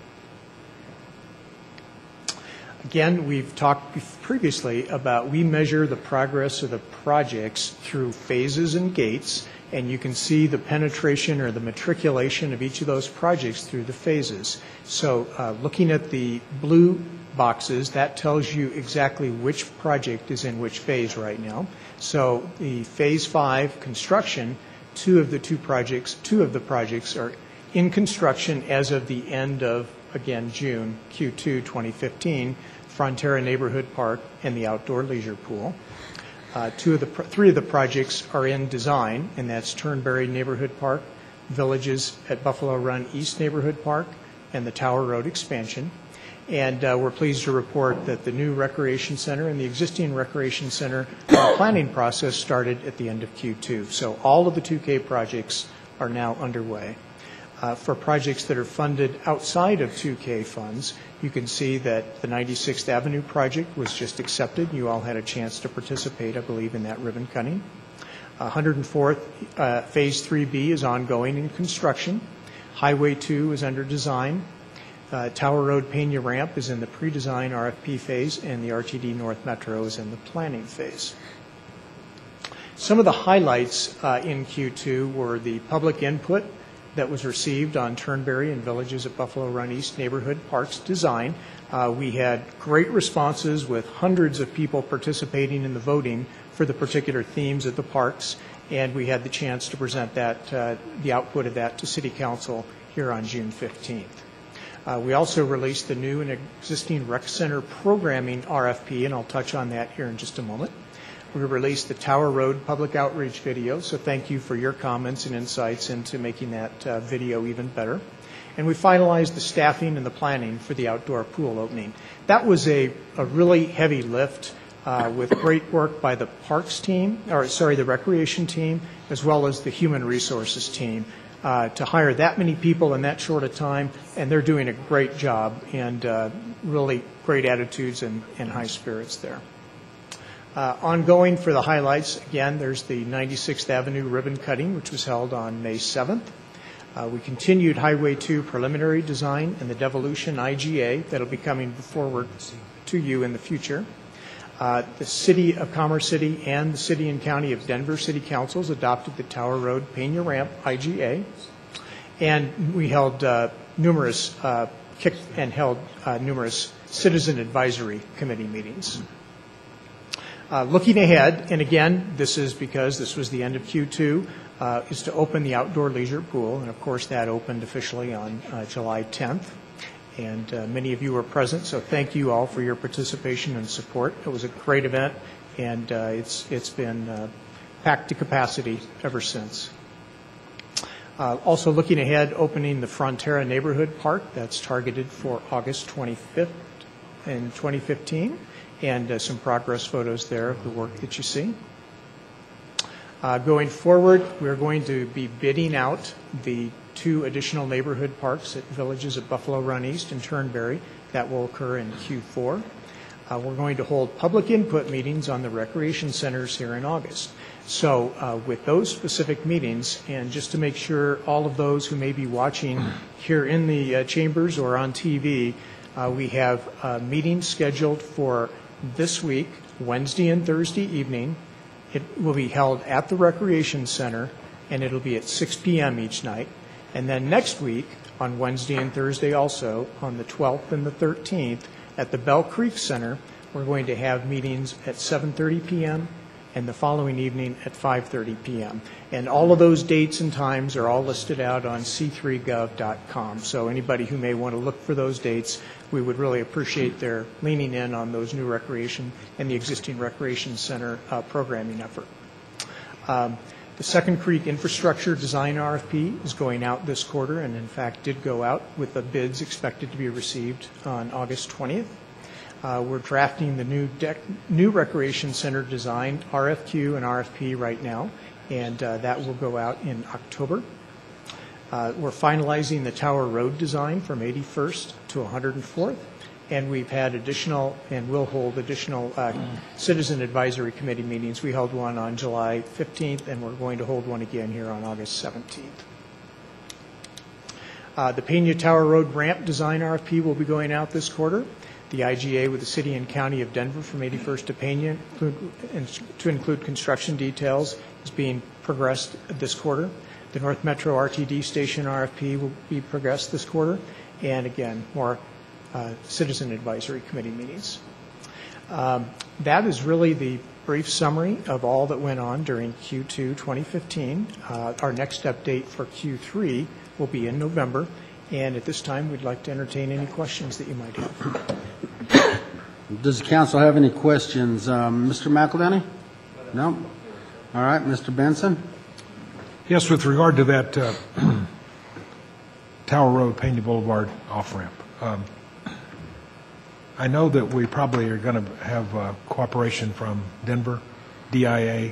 Again, we've talked previously about we measure the progress of the projects through phases and gates, and you can see the penetration or the matriculation of each of those projects through the phases. So looking at the blue boxes, that tells you exactly which project is in which phase right now. So the Phase 5 construction, two of the projects are in construction as of the end of, again, June, Q2 2015, Frontera Neighborhood Park and the Outdoor Leisure Pool. 3 of the projects are in design, and that's Turnberry Neighborhood Park, Villages at Buffalo Run East Neighborhood Park, and the Tower Road expansion. And we're pleased to report that the new recreation center and the existing recreation center planning process started at the end of Q2. So all of the 2K projects are now underway. For projects that are funded outside of 2K funds, you can see that the 96th Avenue project was just accepted. You all had a chance to participate, I believe, in that ribbon cutting. 104th Phase 3B is ongoing in construction. Highway 2 is under design. Tower Road Pena Ramp is in the pre-design RFP phase, and the RTD North Metro is in the planning phase. Some of the highlights in Q2 were the public input that was received on Turnberry and Villages at Buffalo Run East Neighborhood Parks design. We had great responses with hundreds of people participating in the voting for the particular themes of the parks, and we had the chance to present that, the output of that to City Council here on June 15th. We also released the new and existing rec center programming RFP, and I'll touch on that here in just a moment. We released the Tower Road public outreach video, so thank you for your comments and insights into making that video even better. And we finalized the staffing and the planning for the outdoor pool opening. That was a really heavy lift with great work by the parks team, the recreation team, as well as the human resources team to hire that many people in that short a time, and they're doing a great job and really great attitudes and high spirits there. Ongoing for the highlights, again, there's the 96th Avenue ribbon cutting, which was held on May 7th. We continued Highway 2 preliminary design and the devolution IGA that'll be coming forward to you in the future. The City of Commerce City and the City and County of Denver City Councils adopted the Tower Road Pena Ramp IGA. And we held numerous citizen advisory committee meetings. Looking ahead, and again, this is because this was the end of Q2, is to open the outdoor leisure pool, and of course that opened officially on July 10th. And many of you were present, so thank you all for your participation and support. It was a great event, and it's been packed to capacity ever since. Also looking ahead, opening the Frontera Neighborhood Park, that's targeted for August 25th in 2015. And some progress photos there of the work that you see. Going forward, we're going to be bidding out the 2 additional neighborhood parks at villages at Buffalo Run East and Turnberry. That will occur in Q4. We're going to hold public input meetings on the recreation centers here in August. So with those specific meetings, and just to make sure all of those who may be watching here in the chambers or on TV, we have meetings scheduled for this week, Wednesday and Thursday evening. It will be held at the Recreation Center, and it'll be at 6 p.m. each night. And then next week, on Wednesday and Thursday also, on the 12th and the 13th, at the Bell Creek Center, we're going to have meetings at 7:30 p.m. and the following evening at 5:30 p.m. And all of those dates and times are all listed out on c3gov.com. So anybody who may want to look for those dates, we would really appreciate their leaning in on those new recreation and the existing recreation center programming effort. The Second Creek Infrastructure Design RFP is going out this quarter, and in fact did go out, with the bids expected to be received on August 20th. We're drafting the new recreation center design RFQ and RFP right now, and that will go out in October. We're finalizing the Tower Road design from 81st to 104th, and we've had additional and will hold additional citizen advisory committee meetings. We held one on July 15th, and we're going to hold one again here on August 17th. The Pena Tower Road ramp design RFP will be going out this quarter. The IGA with the City and County of Denver from 81st to Pena to include construction details is being progressed this quarter. The North Metro RTD station RFP will be progressed this quarter, and again, more citizen advisory committee meetings. That is really the brief summary of all that went on during Q2 2015. Our next update for Q3 will be in November, and at this time we'd like to entertain any questions that you might have. Does the council have any questions? Mr. McEldowney? No? All right, Mr. Benson? Yes, with regard to that Tower Road, Pena Boulevard off-ramp, I know that we probably are going to have cooperation from Denver, DIA.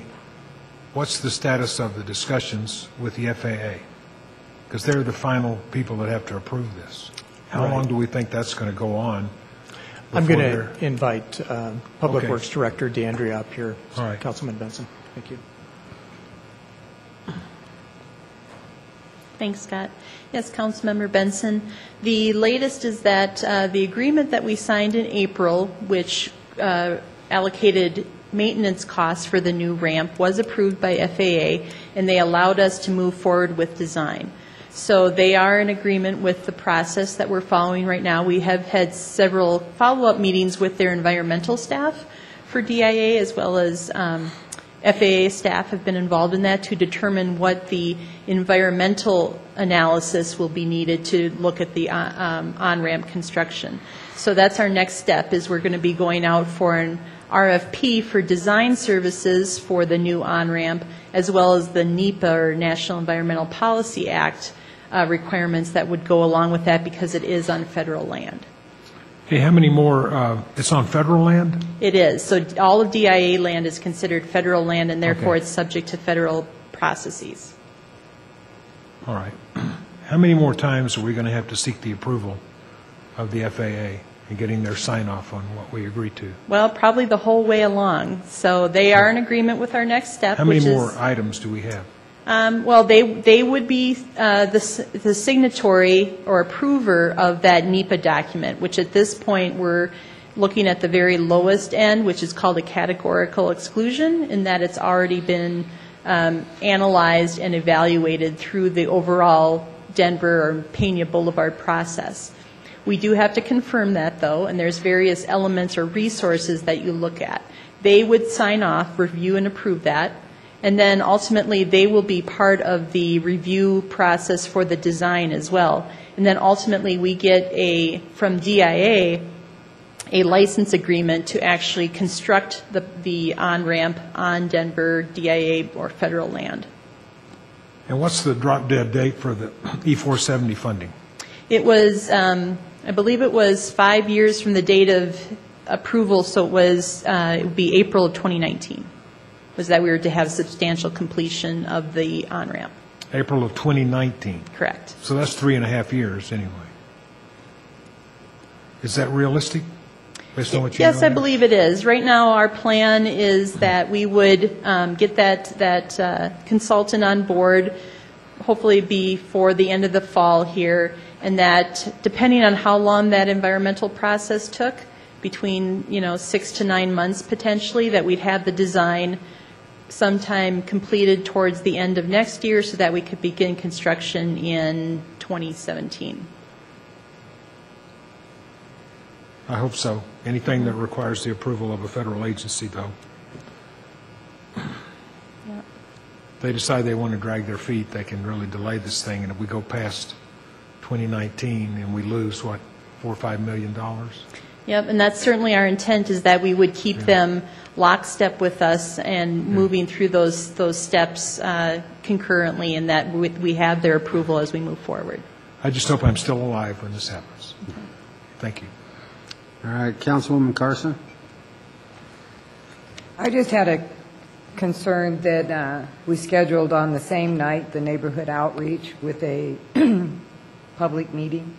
What's the status of the discussions with the FAA? Because they're the final people that have to approve this. How long do we think that's going to go on? I'm going to invite Public Works Director DeAndrea up here. All right. Councilman Benson. Thank you. Thanks, Scott. Yes, Councilmember Benson. The latest is that the agreement that we signed in April, which allocated maintenance costs for the new ramp, was approved by FAA, and they allowed us to move forward with design. So they are in agreement with the process that we're following right now. We have had several follow-up meetings with their environmental staff for DIA, as well as FAA staff have been involved in that to determine what the environmental analysis will be needed to look at the on-ramp construction. So that's our next step, is we're going to be going out for an RFP for design services for the new on-ramp, as well as the NEPA, or National Environmental Policy Act, requirements that would go along with that, because it is on federal land. Hey, how many more? It's on federal land? It is. So all of DIA land is considered federal land, and therefore it's subject to federal processes. All right. How many more times are we going to have to seek the approval of the FAA and getting their sign-off on what we agreed to? Well, probably the whole way along. So they are in agreement with our next step. How many more items do we have? Well, they would be the signatory or approver of that NEPA document, which at this point we're looking at the very lowest end, which is called a categorical exclusion, in that it's already been analyzed and evaluated through the overall Denver or Pena Boulevard process. We do have to confirm that, though, and there's various elements or resources that you look at. They would sign off, review, and approve that. And then ultimately they will be part of the review process for the design as well. And then ultimately we get from DIA a license agreement to actually construct the on-ramp on Denver, DIA, or federal land. And what's the drop-dead date for the E470 funding? It was, I believe it was 5 years from the date of approval, so it would be April of 2019. was that we were to have substantial completion of the on-ramp. April of 2019. Correct. So that's 3.5 years anyway. Is that realistic, based on what you know Yes, I now? believe it is. Right now, our plan is that we would get that consultant on board, hopefully before the end of the fall here, and that depending on how long that environmental process took, between 6 to 9 months potentially, that we'd have the design sometime completed towards the end of next year so that we could begin construction in 2017. I hope so. Anything that requires the approval of a federal agency, though. If they decide they want to drag their feet, they can really delay this thing, and if we go past 2019 and we lose, what, $4 or $5 million? Yep, and that's certainly our intent, is that we would keep them lockstep with us and moving through those steps concurrently, and that we have their approval as we move forward. I just hope I'm still alive when this happens. Thank you. All right, Councilwoman Carson? I just had a concern that we scheduled on the same night the neighborhood outreach with a public meeting.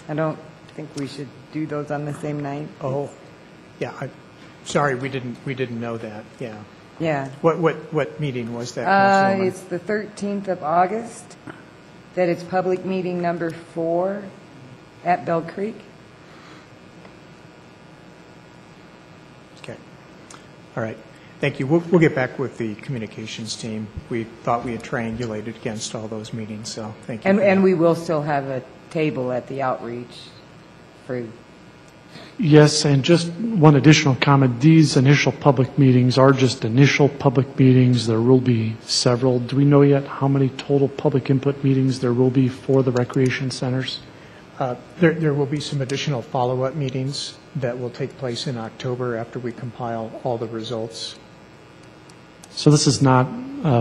I don't think we should do those on the same night. Oh, yeah, sorry, we didn't know that, yeah. Yeah. What meeting was that, Councilwoman? It's the 13th of August, that it's public meeting number 4 at Bell Creek. Okay. All right. Thank you. We'll get back with the communications team. We thought we had triangulated against all those meetings, so thank you. And we will still have a table at the outreach for... Yes, and just one additional comment. These initial public meetings are just initial public meetings. There will be several. Do we know yet how many total public input meetings there will be for the recreation centers? There will be some additional follow-up meetings that will take place in October after we compile all the results. So this is not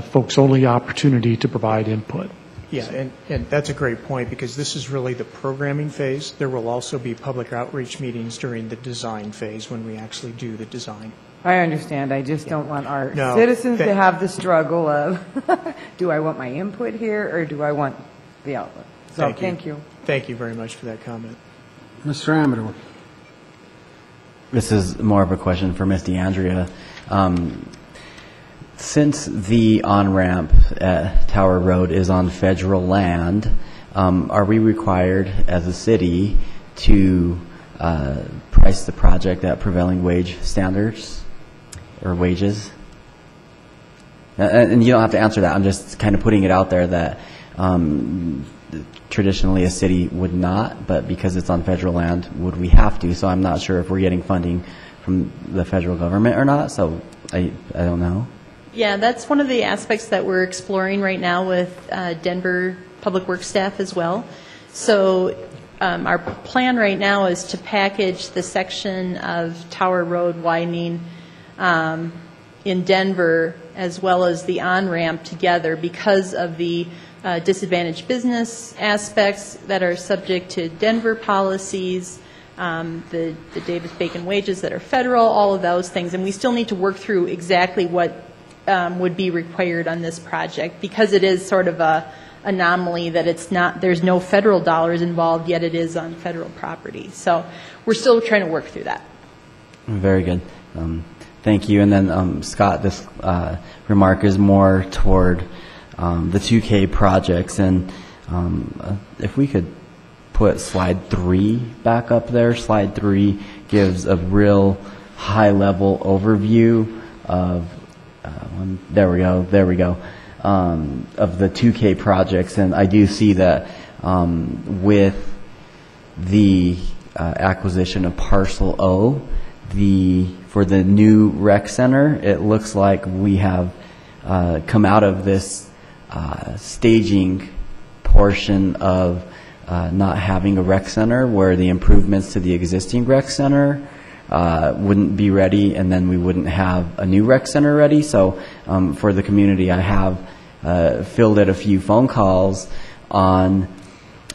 folks' only opportunity to provide input. Yeah, and that's a great point, because this is really the programming phase. There will also be public outreach meetings during the design phase when we actually do the design. I understand. I just don't want our citizens to have the struggle of, do I want my input here or do I want the outlet? So thank you. Thank you very much for that comment. Mr. Amador. This is more of a question for Ms. DeAndrea. Since the on-ramp at Tower Road is on federal land, are we required as a city to price the project at prevailing wage standards or wages? And you don't have to answer that. I'm just kind of putting it out there that traditionally a city would not, but because it's on federal land, would we have to? So I'm not sure if we're getting funding from the federal government or not, so I don't know. Yeah, that's one of the aspects that we're exploring right now with Denver Public Works staff as well. So our plan right now is to package the section of Tower Road widening in Denver as well as the on-ramp together because of the disadvantaged business aspects that are subject to Denver policies, the Davis-Bacon wages that are federal, all of those things. And we still need to work through exactly what would be required on this project, because it is sort of a anomaly that it's not, there's no federal dollars involved, yet it is on federal property. So we're still trying to work through that. Very good. Thank you. And then, Scott, this remark is more toward the 2K projects. And if we could put slide 3 back up there. Slide 3 gives a real high-level overview of there we go, of the 2K projects. And I do see that with the acquisition of Parcel O, for the new rec center, it looks like we have come out of this staging portion of not having a rec center, where the improvements to the existing rec center wouldn't be ready, and then we wouldn't have a new rec center ready. So for the community, I have fielded a few phone calls on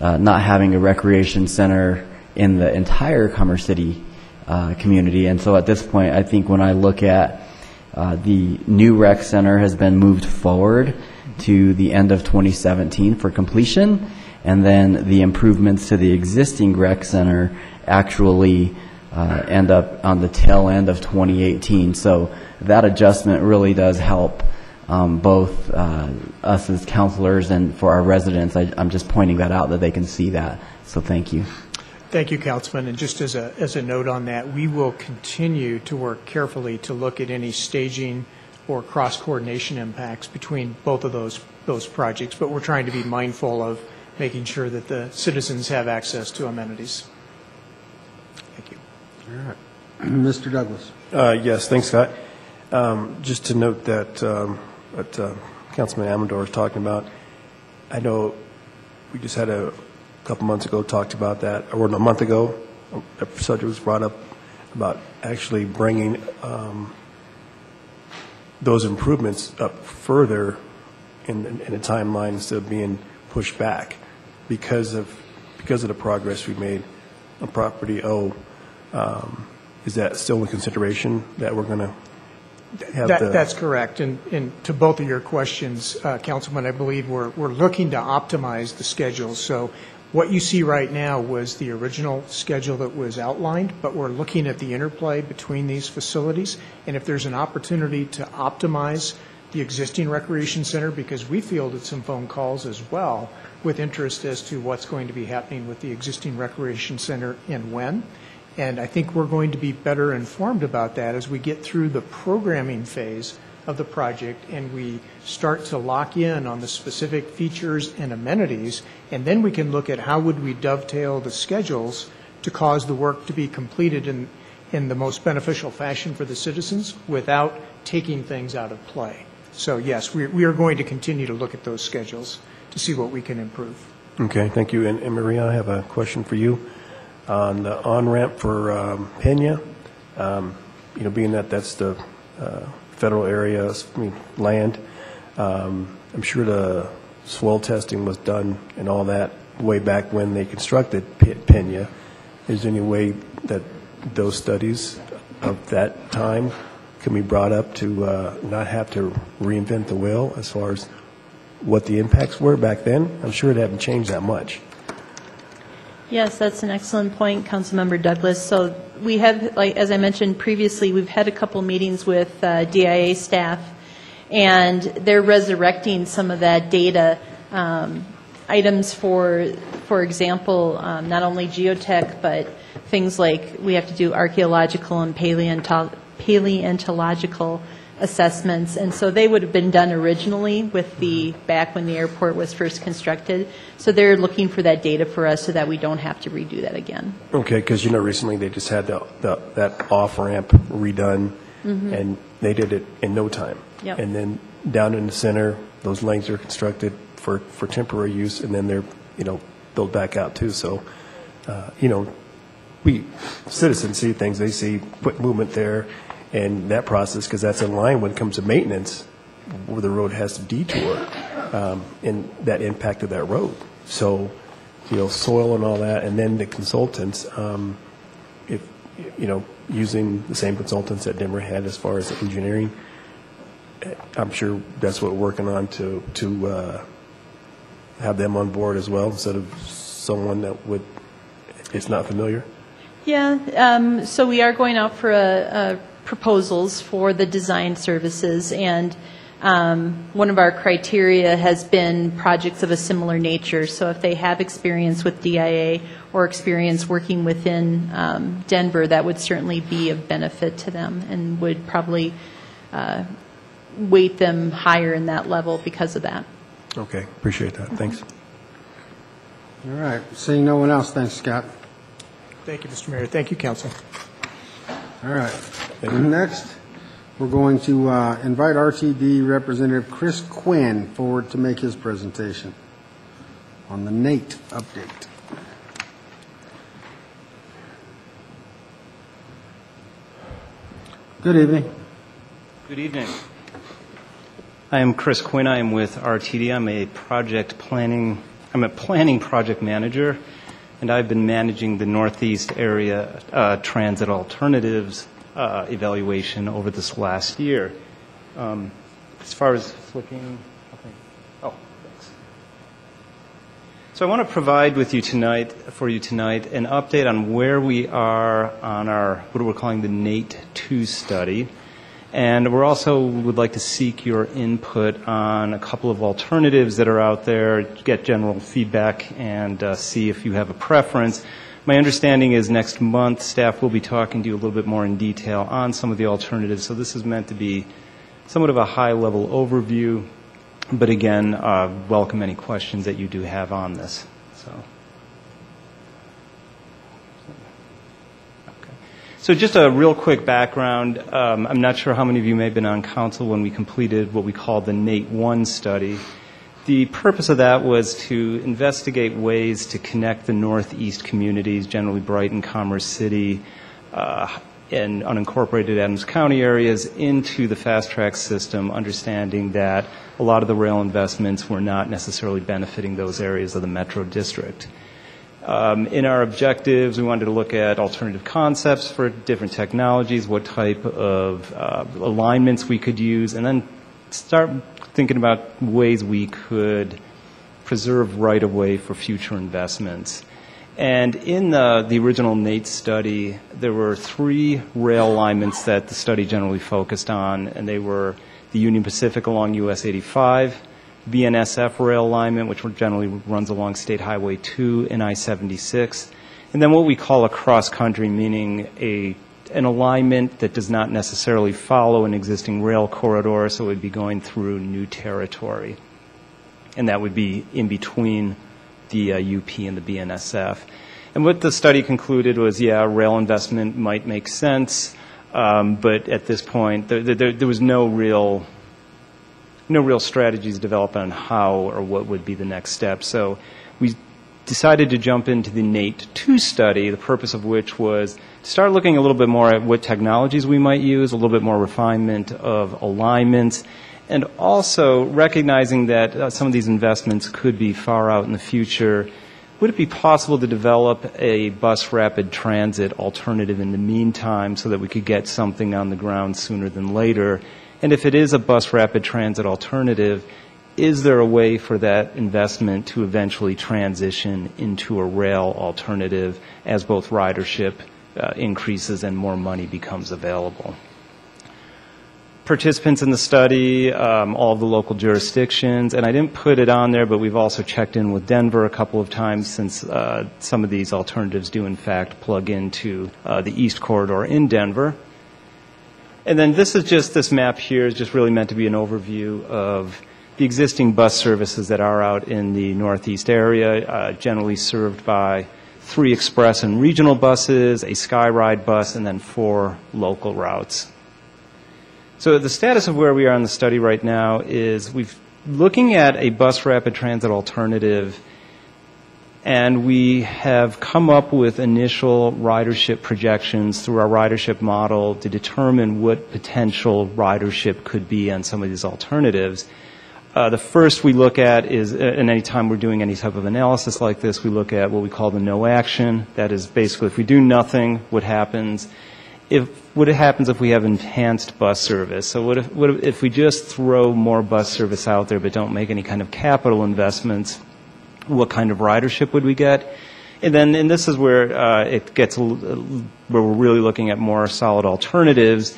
not having a recreation center in the entire Commerce City community. And so at this point, I think when I look at The new rec center has been moved forward to the end of 2017 for completion, and then the improvements to the existing rec center actually end up on the tail end of 2018. So that adjustment really does help both us as counselors and for our residents. I'm just pointing that out that they can see that. So thank you. Thank you, Councilman. And just as a note on that, we will continue to work carefully to look at any staging or cross-coordination impacts between both of those projects, but we're trying to be mindful of making sure that the citizens have access to amenities. Thank you. All right. Mr. Douglas. Yes, thanks, Scott. Just to note that what Councilman Amador was talking about, I know we just had a couple months ago talked about that, or a month ago, a subject was brought up about actually bringing those improvements up further in the timeline instead of being pushed back because of the progress we made on property O. Is that still in consideration that we're going to have That's correct. And to both of your questions, Councilman, I believe we're looking to optimize the schedule. So what you see right now was the original schedule that was outlined, but we're looking at the interplay between these facilities. And if there's an opportunity to optimize the existing recreation center, because we fielded some phone calls as well with interest as to what's going to be happening with the existing recreation center and when. And I think we're going to be better informed about that as we get through the programming phase of the project and we start to lock in on the specific features and amenities, and then we can look at how would we dovetail the schedules to cause the work to be completed in the most beneficial fashion for the citizens without taking things out of play. So yes, we are going to continue to look at those schedules to see what we can improve. Okay, thank you. And Maria, I have a question for you on the on-ramp for Pena. Being that that's the federal area, land, I'm sure the soil testing was done and all that way back when they constructed Pena. Is there any way that those studies of that time can be brought up to not have to reinvent the wheel as far as what the impacts were back then? I'm sure it hadn't changed that much. Yes, that's an excellent point, Councilmember Douglas. So we have, as I mentioned previously, we've had a couple meetings with DIA staff, and they're resurrecting some of that data. Items for example, not only geotech, but things like we have to do archaeological and paleontological assessments, and so they would have been done originally with back when the airport was first constructed. So they're looking for that data for us so that we don't have to redo that again. Okay, because recently they just had that off ramp redone, and they did it in no time. Yep. And then down in the center, those lanes are constructed for temporary use, and then they're built back out too. So we citizens see things, they see quick movement there. And that process, because that's in line when it comes to maintenance, where the road has to detour, and that impacted that road. So, soil and all that, and then the consultants, if using the same consultants that Denver had as far as engineering, I'm sure that's what we're working on to have them on board as well, instead of someone that it's not familiar. Yeah, so we are going out for proposals for the design services, and one of our criteria has been projects of a similar nature. So if they have experience with DIA or experience working within Denver, that would certainly be of benefit to them and would probably weight them higher in that level because of that. Okay, appreciate that. Thanks. All right. Seeing no one else, thanks, Scott. Thank you, Mr. Mayor. Thank you, Council. All right. Next, we're going to invite RTD Representative Chris Quinn forward to make his presentation on the NATE update. Good evening. Good evening. I am Chris Quinn. I am with RTD. I'm a planning project manager, and I've been managing the Northeast area transit alternatives evaluation over this last year. As far as flipping, thanks. So I want to provide for you tonight, an update on where we are on our, what we're calling the NATE 2 study. And we're also would like to seek your input on a couple of alternatives that are out there, get general feedback, and see if you have a preference. My understanding is next month staff will be talking to you a little bit more in detail on some of the alternatives. So this is meant to be somewhat of a high-level overview, but again, welcome any questions that you do have on this. So just a real quick background. I'm not sure how many of you may have been on council when we completed what we call the NATE 1 study. The purpose of that was to investigate ways to connect the Northeast communities, generally Brighton, Commerce City, and unincorporated Adams County areas, into the fast track system, understanding that a lot of the rail investments were not necessarily benefiting those areas of the Metro District. In our objectives, we wanted to look at alternative concepts for different technologies, what type of alignments we could use, and then start thinking about ways we could preserve right-of-way for future investments. And in the original NATE study, there were 3 rail alignments that the study generally focused on, and they were the Union Pacific along US 85, BNSF rail alignment, which generally runs along State Highway 2 and I-76, and then what we call a cross-country, meaning an alignment that does not necessarily follow an existing rail corridor, so it would be going through new territory. And that would be in between the UP and the BNSF. And what the study concluded was, yeah, rail investment might make sense, but at this point, there was no real strategies developed on how or what would be the next step. So we decided to jump into the NATE 2 study, the purpose of which was to start looking a little bit more at what technologies we might use, a little bit more refinement of alignments, and also recognizing that some of these investments could be far out in the future. Would it be possible to develop a bus rapid transit alternative in the meantime so that we could get something on the ground sooner than later? And if it is a bus rapid transit alternative, is there a way for that investment to eventually transition into a rail alternative as both ridership increases and more money becomes available? Participants in the study, all of the local jurisdictions, and I didn't put it on there, but we've also checked in with Denver a couple of times since some of these alternatives do in fact plug into the East Corridor in Denver. And then this map here is just really meant to be an overview of the existing bus services that are out in the Northeast area, generally served by 3 express and regional buses, a Skyride bus, and then 4 local routes. So the status of where we are in the study right now is we're looking at a bus rapid transit alternative, and we have come up with initial ridership projections through our ridership model to determine what potential ridership could be on some of these alternatives. The first we look at is, and any time we're doing any type of analysis like this, we look at what we call the no action. That is basically if we do nothing, what happens? What happens if we have enhanced bus service? So what if we just throw more bus service out there but don't make any kind of capital investments? What kind of ridership would we get? And this is where it gets where we're really looking at more solid alternatives.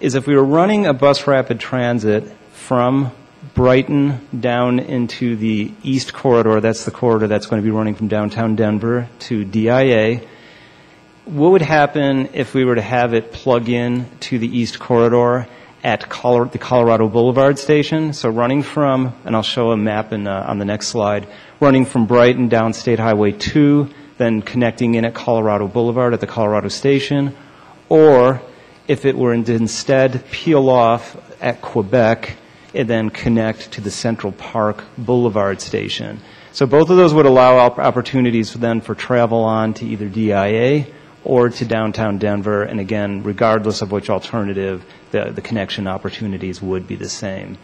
Is if we were running a bus rapid transit from Brighton down into the East Corridor, that's the corridor that's going to be running from downtown Denver to DIA. What would happen if we were to have it plug in to the East Corridor at the Colorado Boulevard station? So running from, and I'll show a map on the next slide, running from Brighton down State Highway 2, then connecting in at Colorado Boulevard at the Colorado station, or if it were to instead peel off at Quebec and then connect to the Central Park Boulevard station. So both of those would allow opportunities then for travel on to either DIA or to downtown Denver, and again, regardless of which alternative, the connection opportunities would be the same.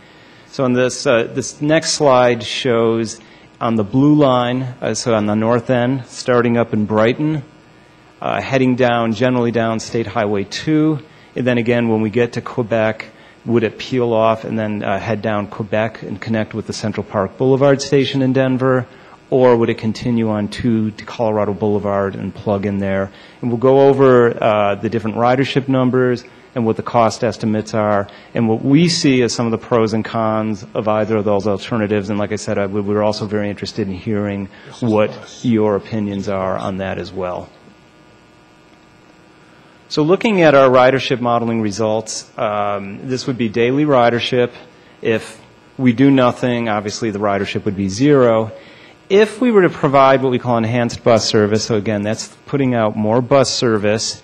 So on this next slide shows on the blue line, so on the north end, starting up in Brighton, heading down, generally down State Highway 2, And then again, when we get to Quebec, would it peel off and then head down Quebec and connect with the Central Park Boulevard station in Denver? Or would it continue on to Colorado Boulevard and plug in there? And we'll go over the different ridership numbers and what the cost estimates are, and what we see as some of the pros and cons of either of those alternatives. And like I said, we're also very interested in hearing what your opinions are on that as well. So looking at our ridership modeling results, this would be daily ridership. If we do nothing, obviously the ridership would be 0. If we were to provide what we call enhanced bus service, so again, that's putting out more bus service,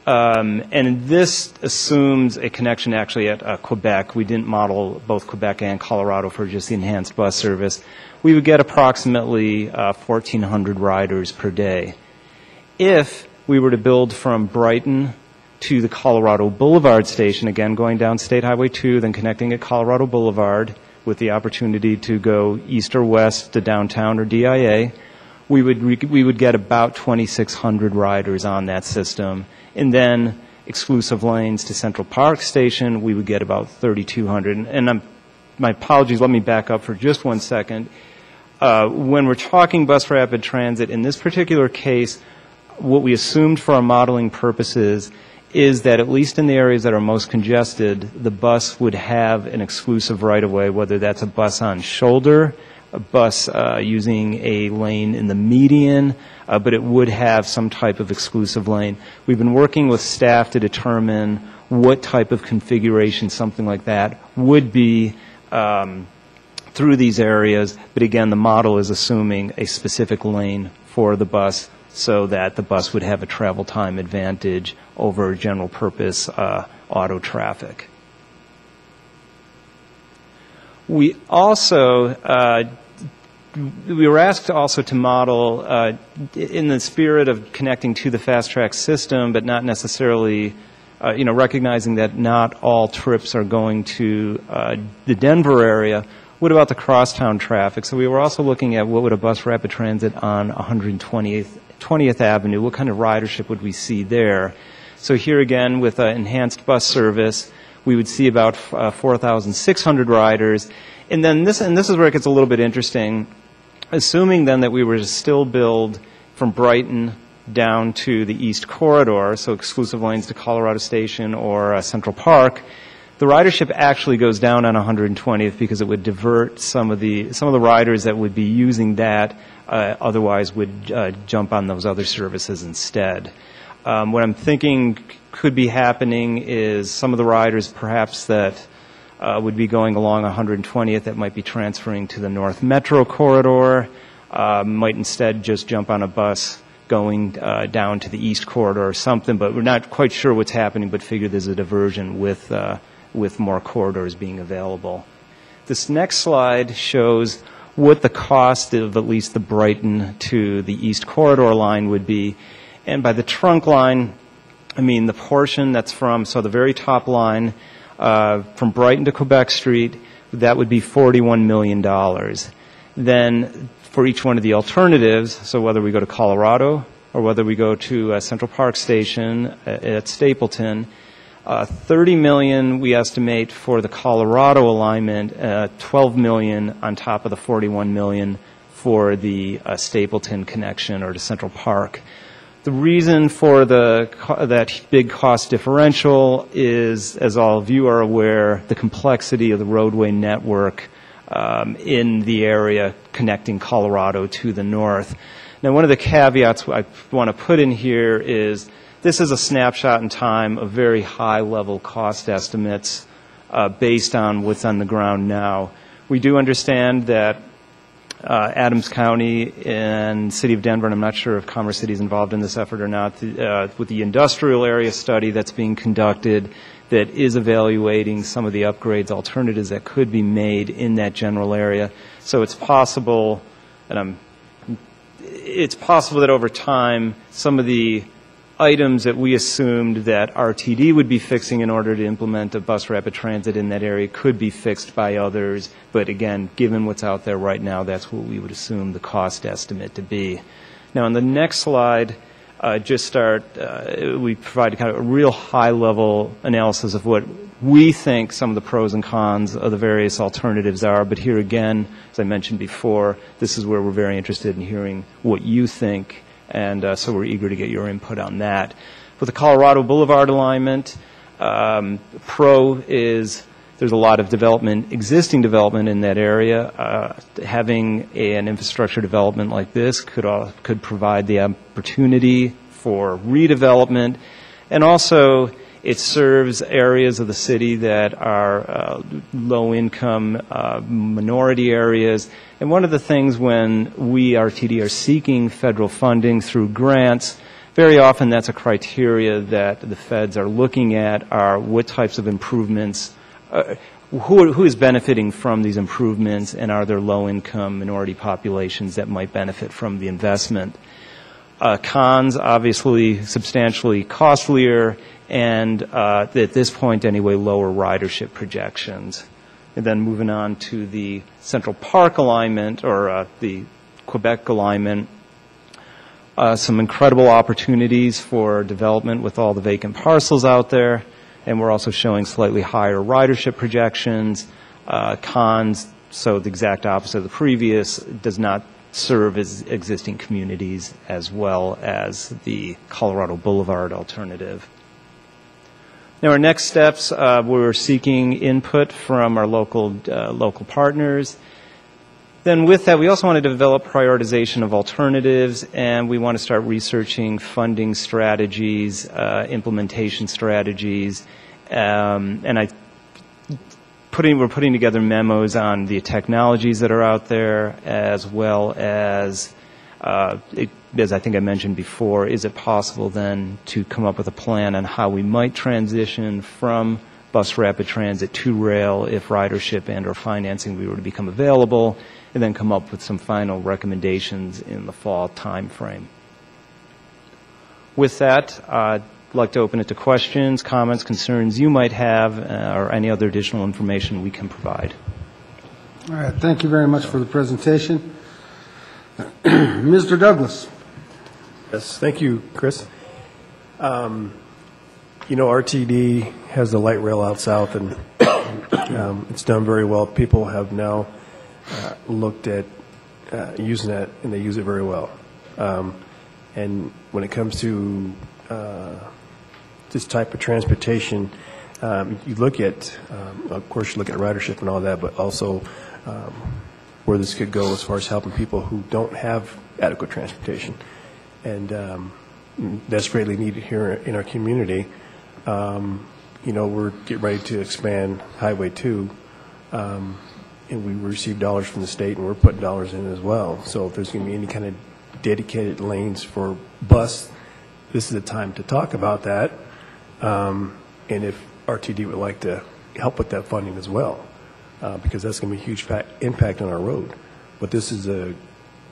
and this assumes a connection actually at Quebec. We didn't model both Quebec and Colorado for just the enhanced bus service. We would get approximately 1,400 riders per day. If we were to build from Brighton to the Colorado Boulevard station, again going down State Highway 2, then connecting at Colorado Boulevard with the opportunity to go east or west to downtown or DIA, we would get about 2,600 riders on that system. And then exclusive lanes to Central Park Station, we would get about 3,200. And my apologies, let me back up for just 1 second. When we're talking bus rapid transit, in this particular case, what we assumed for our modeling purposes is that at least in the areas that are most congested, the bus would have an exclusive right-of-way, whether that's a bus on shoulder, a bus using a lane in the median, but it would have some type of exclusive lane. We've been working with staff to determine what type of configuration something like that would be through these areas, but again, the model is assuming a specific lane for the bus so that the bus would have a travel time advantage over general purpose auto traffic. We also we were asked also to model in the spirit of connecting to the fast track system, but not necessarily, recognizing that not all trips are going to the Denver area. What about the crosstown traffic? So we were also looking at what would a bus rapid transit on 120th Avenue, what kind of ridership would we see there? So here again, with enhanced bus service, we would see about 4,600 riders. And then this is where it gets a little bit interesting. Assuming then that we were to still build from Brighton down to the East Corridor, so exclusive lanes to Colorado Station or Central Park, the ridership actually goes down on 120th because it would divert some of the riders that would be using that otherwise would jump on those other services instead. What I'm thinking could be happening is some of the riders perhaps that would be going along 120th that might be transferring to the North Metro corridor, might instead just jump on a bus going down to the East Corridor or something, but we're not quite sure what's happening, but figure there's a diversion with more corridors being available. This next slide shows what the cost of at least the Brighton to the East Corridor line would be. And by the trunk line, I mean the portion that's so the very top line, from Brighton to Quebec Street, that would be $41 million. Then for each one of the alternatives, so whether we go to Colorado or whether we go to Central Park Station at Stapleton, $30 million we estimate for the Colorado alignment, $12 million on top of the $41 million for the Stapleton connection or to Central Park. The reason for that big cost differential is, as all of you are aware, the complexity of the roadway network in the area connecting Colorado to the north. Now, one of the caveats I want to put in here is this is a snapshot in time of very high-level cost estimates based on what's on the ground now. We do understand that Adams County and City of Denver, and I'm not sure if Commerce City is involved in this effort or not, with the industrial area study that's being conducted that is evaluating some of the upgrades, alternatives that could be made in that general area. So it's possible, it's possible that over time some of the items that we assumed that RTD would be fixing in order to implement a bus rapid transit in that area could be fixed by others. But again, given what's out there right now, that's what we would assume the cost estimate to be. Now, on the next slide, we provide kind of a real high-level analysis of what we think some of the pros and cons of the various alternatives are. But here again, as I mentioned before, this is where we're very interested in hearing what you think, and so we're eager to get your input on that. For the Colorado Boulevard alignment, pro is there's a lot of existing development in that area. Having an infrastructure development like this could provide the opportunity for redevelopment, and also it serves areas of the city that are low-income minority areas. And one of the things when we, RTD, are seeking federal funding through grants, very often that's a criteria that the feds are looking at are what types of improvements, who is benefiting from these improvements, and are there low-income minority populations that might benefit from the investment. Cons, obviously substantially costlier, and at this point anyway, lower ridership projections. And then moving on to the Central Park alignment, or the Quebec alignment, some incredible opportunities for development with all the vacant parcels out there, and we're also showing slightly higher ridership projections. Cons, so the exact opposite of the previous, does not serve as existing communities as well as the Colorado Boulevard alternative. Now, our next steps, we're seeking input from our local partners. Then with that, we also want to develop prioritization of alternatives, and we want to start researching funding strategies, implementation strategies, and we're putting together memos on the technologies that are out there, as well as, as I think I mentioned before, is it possible then to come up with a plan on how we might transition from bus rapid transit to rail if ridership and or financing were to become available, and then come up with some final recommendations in the fall time frame. With that, I'd like to open it to questions, comments, concerns you might have, or any other additional information we can provide. All right, thank you very much for the presentation. Mr. Douglas. Yes, thank you, Chris. RTD has the light rail out south, and it's done very well. People have now looked at using it, and they use it very well. And when it comes to this type of transportation, you look at, of course, you look at ridership and all that, but also where this could go as far as helping people who don't have adequate transportation. And that's greatly needed here in our community. We're getting ready to expand Highway 2, and we receive dollars from the state, and we're putting dollars in as well. So if there's going to be any kind of dedicated lanes for bus, this is the time to talk about that. And if RTD would like to help with that funding as well, because that's going to be a huge impact on our road. But this is a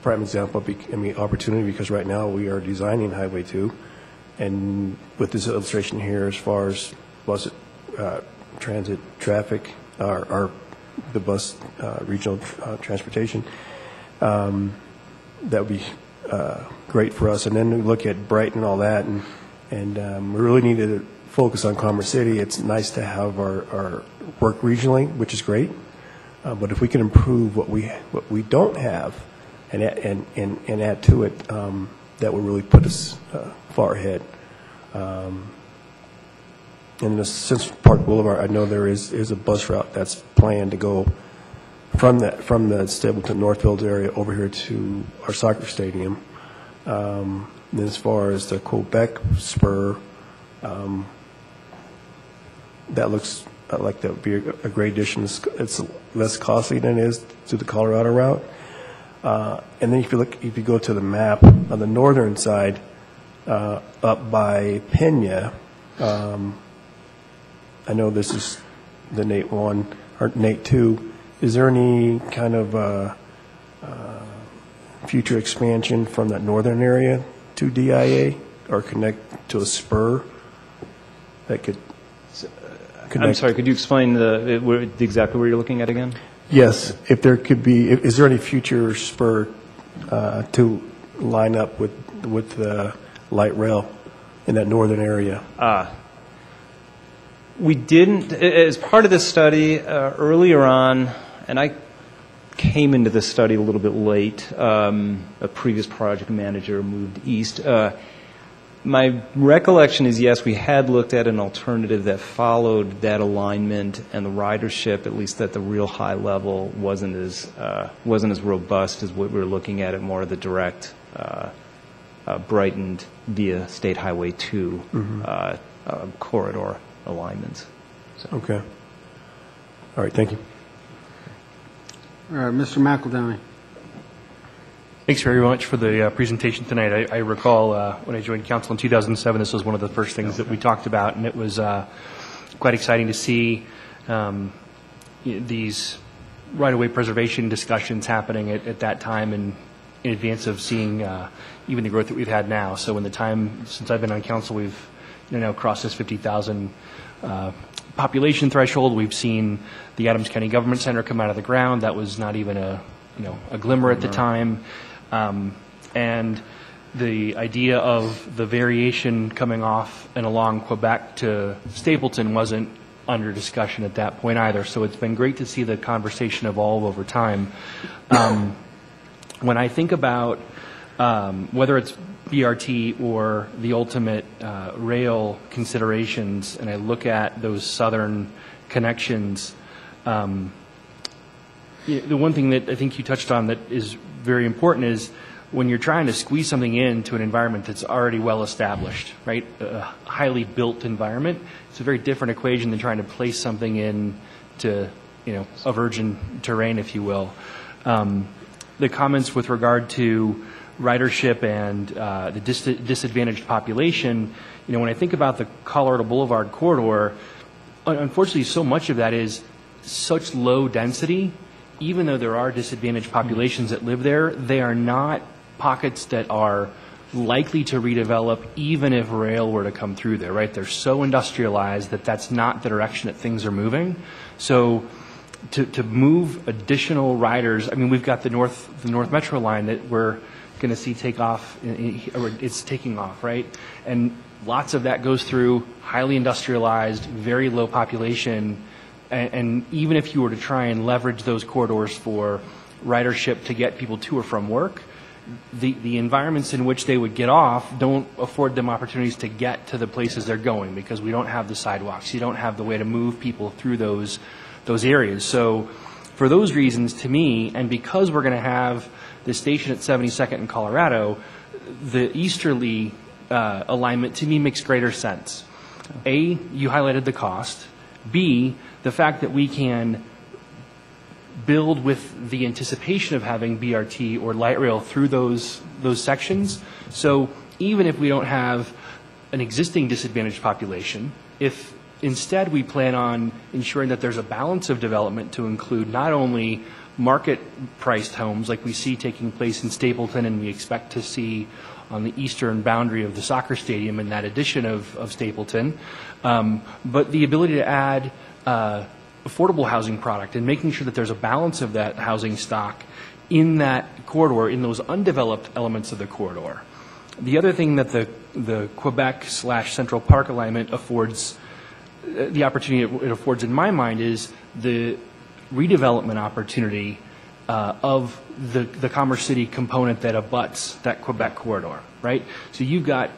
prime example of opportunity, because right now we are designing Highway 2, and with this illustration here as far as bus transit traffic, or the bus regional transportation, that would be great for us. And then we look at Brighton and all that, and we really need to focus on Commerce City. It's nice to have our work regionally, which is great, but if we can improve what we don't have and add to it, that would really put us far ahead. In the Central Park Boulevard, I know there is a bus route that's planned to go from the Stapleton Northfield area over here to our soccer stadium. And as far as the Quebec spur, that looks like that would be a great addition. It's less costly than it is to the Colorado route. And then if you go to the map on the northern side, up by Pena, I know this is the NATE 1 or NATE 2. Is there any kind of future expansion from that northern area to DIA, or connect to a spur that could connect? I'm sorry, could you explain exactly where you're looking at again? Yes, if there could be, is there any future spur to line up with the light rail in that northern area? We didn't, as part of this study, earlier on, and I came into this study a little bit late. A previous project manager moved east. My recollection is, yes, we had looked at an alternative that followed that alignment, and the ridership, at least at the real high level, wasn't as robust as what we were looking at more of the direct Brighton via State Highway 2 corridor alignments. So. Okay. All right, thank you. All right, Mr. McEldowney. Thanks very much for the presentation tonight. I recall when I joined council in 2007, this was one of the first things that we talked about, and it was quite exciting to see these right-of-way preservation discussions happening at that time and in advance of seeing even the growth that we've had now. So in the time since I've been on council, we've now crossed this 50,000 population threshold. We've seen the Adams County Government Center come out of the ground. That was not even a glimmer at the time. And the idea of the variation coming off and along Quebec to Stapleton wasn't under discussion at that point either. So it's been great to see the conversation evolve over time. When I think about whether it's BRT or the ultimate rail considerations, and I look at those southern connections, the one thing that I think you touched on that is very important is when you're trying to squeeze something into an environment that's already well established, right? A highly built environment. It's a very different equation than trying to place something into, a virgin terrain, if you will. The comments with regard to ridership and the disadvantaged population, when I think about the Colorado Boulevard corridor, unfortunately so much of that is such low density. Even though there are disadvantaged populations that live there, they are not pockets that are likely to redevelop even if rail were to come through there, right? They're so industrialized that that's not the direction that things are moving. So to move additional riders, I mean, we've got the North Metro line that we're going to see take off, or it's taking off, right? And lots of that goes through highly industrialized, very low population. And even if you were to try and leverage those corridors for ridership to get people to or from work, the environments in which they would get off don't afford them opportunities to get to the places they're going because we don't have the sidewalks. You don't have the way to move people through those areas. So for those reasons, to me, and because we're going to have the station at 72nd in Colorado, the easterly alignment to me makes greater sense. A, you highlighted the cost. B, the fact that we can build with the anticipation of having BRT or light rail through those sections. So even if we don't have an existing disadvantaged population, if instead we plan on ensuring that there's a balance of development to include not only market-priced homes like we see taking place in Stapleton and we expect to see on the eastern boundary of the soccer stadium in that edition of Stapleton, but the ability to add affordable housing product and making sure that there's a balance of that housing stock in that corridor, in those undeveloped elements of the corridor. The other thing that the Quebec/Central Park alignment affords, the opportunity it affords in my mind is the redevelopment opportunity of the Commerce City component that abuts that Quebec corridor, right? So you've got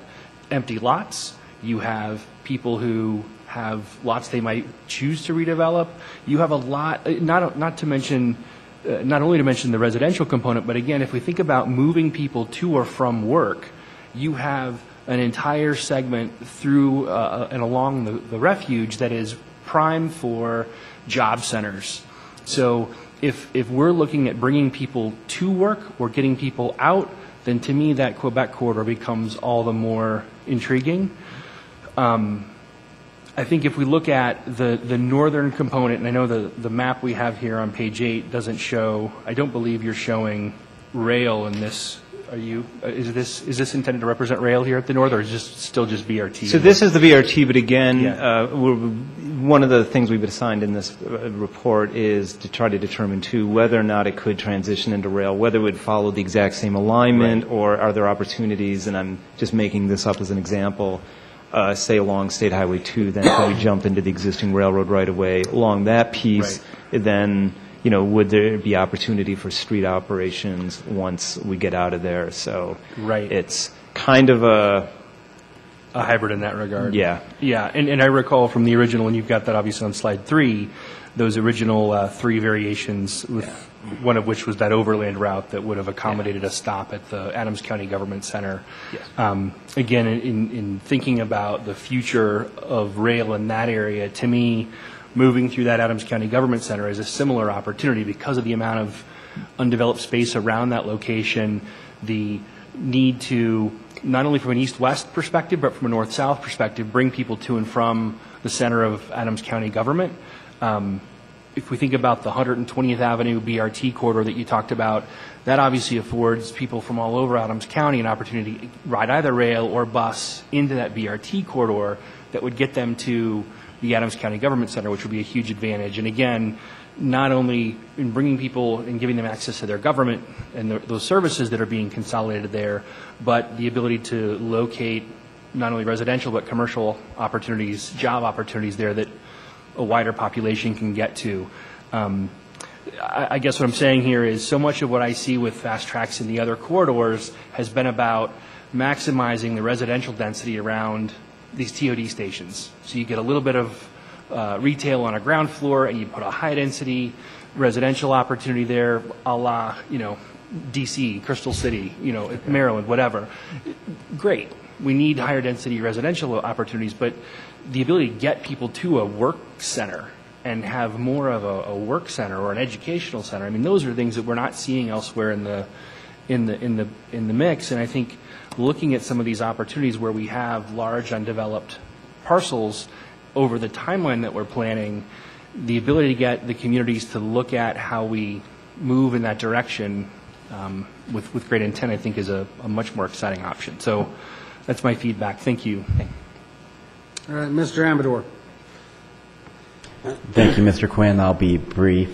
empty lots, you have people who have lots they might choose to redevelop. You have a lot, not only to mention the residential component, but again, if we think about moving people to or from work, you have an entire segment through and along the refuge that is prime for job centers. So if we're looking at bringing people to work or getting people out, then to me that Quebec corridor becomes all the more intriguing. I think if we look at the northern component, and I know the map we have here on page 8 doesn't show, I don't believe you're showing rail in this. Is this intended to represent rail here at the north, or is this still just BRT? So this is the BRT, but again, one of the things we've assigned in this report is to try to determine, too, whether or not it could transition into rail, whether it would follow the exact same alignment, or are there opportunities, and I'm just making this up as an example, say along State Highway 2, then can we jump into the existing railroad right-of-way along that piece, then, you know, would there be opportunity for street operations once we get out of there? So it's kind of a hybrid in that regard. Yeah. Yeah, and I recall from the original, and you've got that obviously on slide 3, those original 3 variations, with one of which was that overland route that would have accommodated a stop at the Adams County Government Center. Yes. Again, in thinking about the future of rail in that area, to me, moving through that Adams County Government Center is a similar opportunity because of the amount of undeveloped space around that location, the need to, not only from an east-west perspective, but from a north-south perspective, bring people to and from the center of Adams County government. If we think about the 120th Avenue BRT corridor that you talked about, that obviously affords people from all over Adams County an opportunity to ride either rail or bus into that BRT corridor that would get them to the Adams County Government Center, which would be a huge advantage. And again, not only in bringing people and giving them access to their government and those services that are being consolidated there, but the ability to locate not only residential but commercial opportunities, job opportunities there that a wider population can get to. I guess what I'm saying here is so much of what I see with fast tracks in the other corridors has been about maximizing the residential density around these TOD stations. So you get a little bit of retail on a ground floor, and you put a high-density residential opportunity there, a la, you know, D.C., Crystal City, you know, Maryland, whatever. Great. We need higher density residential opportunities, but the ability to get people to a work center and have more of a work center or an educational center, I mean, those are things that we're not seeing elsewhere in the mix. And I think looking at some of these opportunities where we have large undeveloped parcels over the timeline that we're planning, the ability to get the communities to look at how we move in that direction with great intent, I think, is a much more exciting option. So that's my feedback. Thank you. All right, Mr. Amador. Thank you, Mr. Quinn. I'll be brief.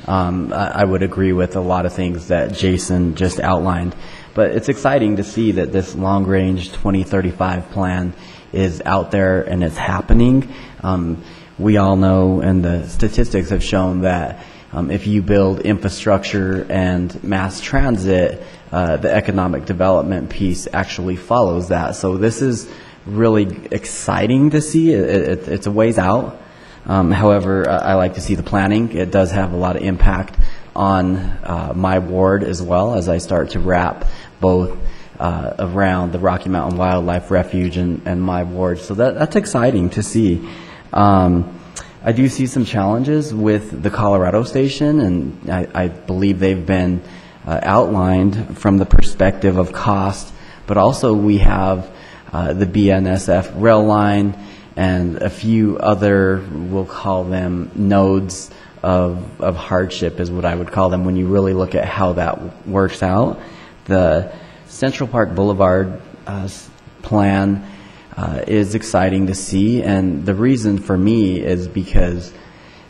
I would agree with a lot of things that Jason just outlined, but it's exciting to see that this long-range 2035 plan is out there and it's happening. We all know, and the statistics have shown, that if you build infrastructure and mass transit, the economic development piece actually follows that. So this is really exciting to see. It's a ways out. However, I like to see the planning. It does have a lot of impact on my ward as well, as I start to wrap both around the Rocky Mountain Wildlife Refuge and my ward. So that's exciting to see. I do see some challenges with the Colorado station, and I believe they've been outlined from the perspective of cost, but also we have the BNSF rail line and a few other, we'll call them nodes of hardship is what I would call them when you really look at how that works out. The Central Park Boulevard plan is exciting to see, and the reason for me is because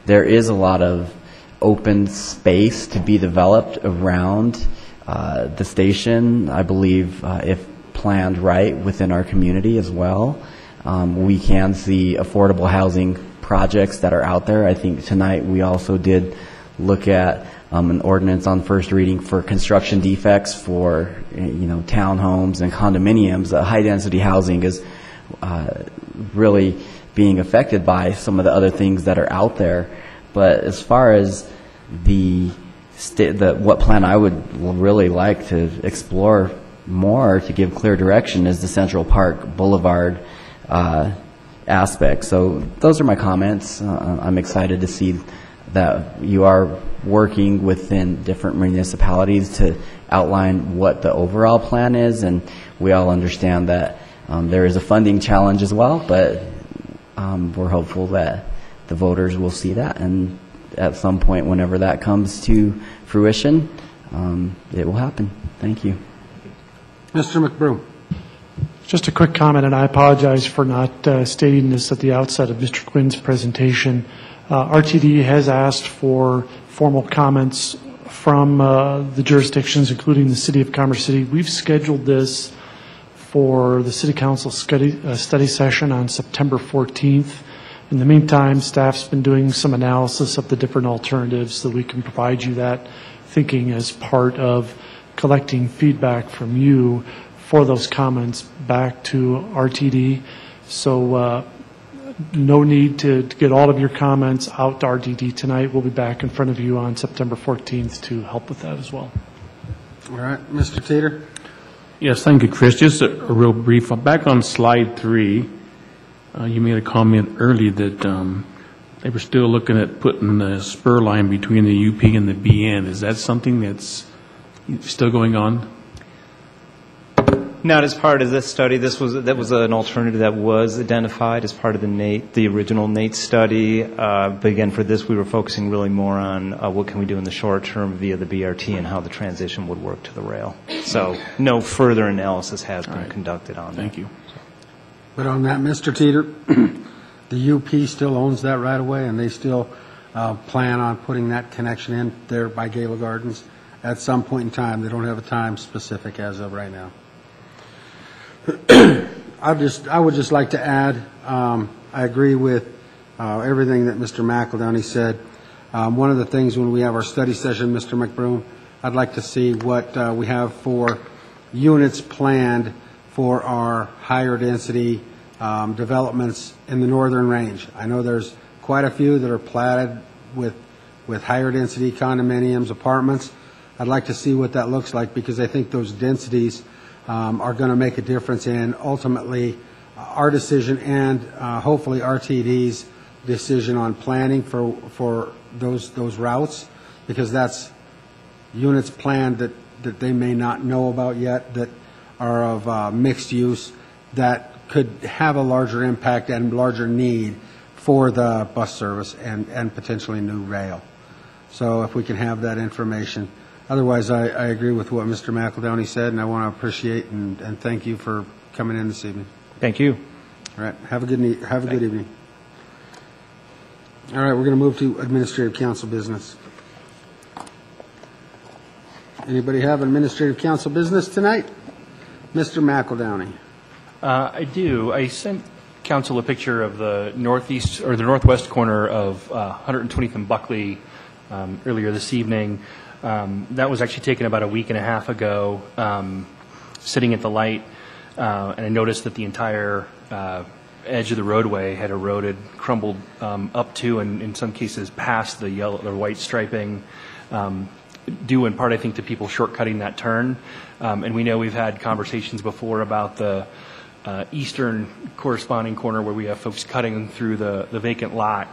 there is a lot of open space to be developed around the station. I believe if planned right within our community as well, we can see affordable housing projects that are out there. I think tonight we also did look at an ordinance on first reading for construction defects for townhomes and condominiums. High density housing is really being affected by some of the other things that are out there. But as far as what plan I would really like to explore more to give clear direction is the Central Park Boulevard aspect. So those are my comments. I'm excited to see that you are working within different municipalities to outline what the overall plan is, and we all understand that there is a funding challenge as well, but we're hopeful that the voters will see that, and at some point whenever that comes to fruition, it will happen. Thank you. Mr. McBroom. Just a quick comment, and I apologize for not stating this at the outset of Mr. Quinn's presentation. RTD has asked for formal comments from the jurisdictions, including the City of Commerce City. We've scheduled this for the City Council study session on September 14th. In the meantime, staff's been doing some analysis of the different alternatives so that we can provide you that thinking as part of collecting feedback from you for those comments back to RTD. So no need to get all of your comments out to RTD tonight. We'll be back in front of you on September 14th to help with that as well. All right, Mr. Teeter. Yes, thank you, Chris. Just a real brief. Back on slide 3, you made a comment earlier that they were still looking at putting the spur line between the UP and the BN. Is that something that's still going on? Not as part of this study. That was an alternative that was identified as part of the original NATE study. But again, for this, we were focusing really more on what can we do in the short term via the BRT and how the transition would work to the rail. So no further analysis has been conducted on that. Thank you. But on that, Mr. Teeter, the UP still owns that right away, and they still plan on putting that connection in there by Gala Gardens at some point in time. They don't have a time specific as of right now. I would just like to add, I agree with everything that Mr. McEldowney said. One of the things when we have our study session, Mr. McBroom, I'd like to see what we have for units planned for our higher density developments in the northern range. I know there's quite a few that are platted with higher density condominiums, apartments. I'd like to see what that looks like, because I think those densities are going to make a difference in ultimately our decision and hopefully RTD's decision on planning for those routes, because that's units planned that they may not know about yet that are of mixed use that could have a larger impact and larger need for the bus service and potentially new rail. So if we can have that information. Otherwise, I agree with what Mr. McEldowney said, and I want to appreciate and thank you for coming in this evening. Thank you. All right. Have a good evening. All right. We're going to move to Administrative Council business. Anybody have Administrative Council business tonight? Mr. McEldowney. I do. I sent Council a picture of the northeast or the northwest corner of 120th and Buckley earlier this evening. That was actually taken about a week and a half ago, sitting at the light, and I noticed that the entire edge of the roadway had eroded, crumbled up to, and in some cases past the yellow or white striping, due in part, I think, to people shortcutting that turn. And we know we've had conversations before about the eastern corresponding corner where we have folks cutting through the vacant lot.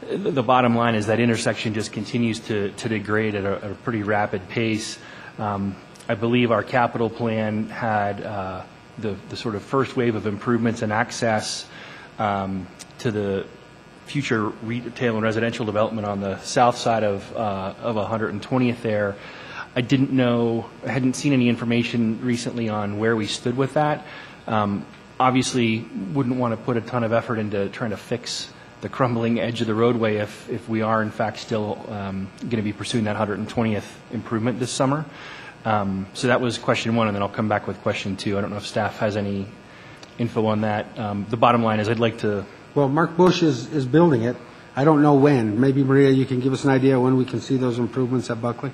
The bottom line is that intersection just continues to degrade at a pretty rapid pace. I believe our capital plan had the sort of first wave of improvements and access to the future retail and residential development on the south side of 120th there. I hadn't seen any information recently on where we stood with that. Obviously, wouldn't want to put a ton of effort into trying to fix the crumbling edge of the roadway if we are in fact still going to be pursuing that 120th improvement this summer. So that was question one, and then I'll come back with question two. I don't know if staff has any info on that. The bottom line is I'd like to... Well, Mark Bush is building it. I don't know when. Maybe, Maria, you can give us an idea when we can see those improvements at Buckley?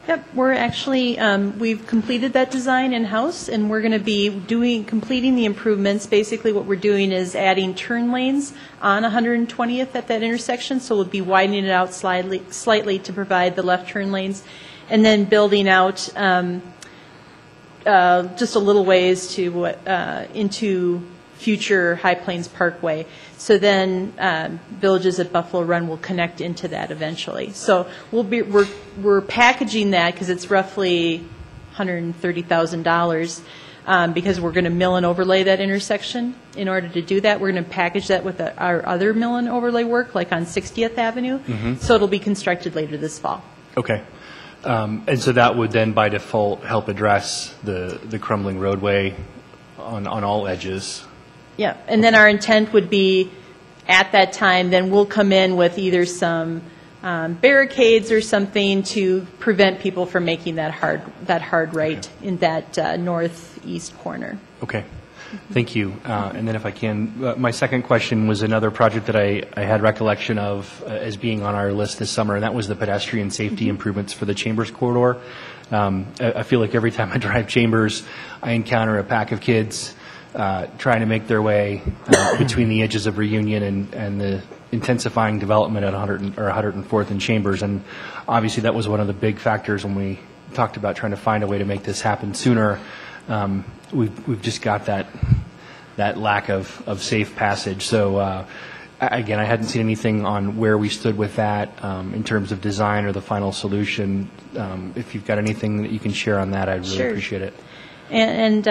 Yep, we're actually, we've completed that design in-house, and we're going to be completing the improvements. Basically what we're doing is adding turn lanes on 120th at that intersection, so we'll be widening it out slightly to provide the left turn lanes, and then building out just a little ways to into future High Plains Parkway. So then villages at Buffalo Run will connect into that eventually. So we're packaging that because it's roughly $130,000 because we're going to mill and overlay that intersection. In order to do that, we're going to package that with our other mill and overlay work, like on 60th Avenue. Mm-hmm. So it'll be constructed later this fall. Okay. And so that would then by default help address the crumbling roadway on all edges. Yeah, and then our intent would be, at that time, then we'll come in with either some barricades or something to prevent people from making that hard right in that northeast corner. Okay. Thank you. And then if I can, my second question was another project that I had recollection of as being on our list this summer, and that was the pedestrian safety improvements for the Chambers corridor. I feel like every time I drive Chambers, I encounter a pack of kids trying to make their way between the edges of Reunion and the intensifying development at 104th and Chambers. And obviously that was one of the big factors when we talked about trying to find a way to make this happen sooner. We've just got that lack of safe passage. So again, I hadn't seen anything on where we stood with that in terms of design or the final solution. If you've got anything that you can share on that, I'd really Sure. appreciate it. And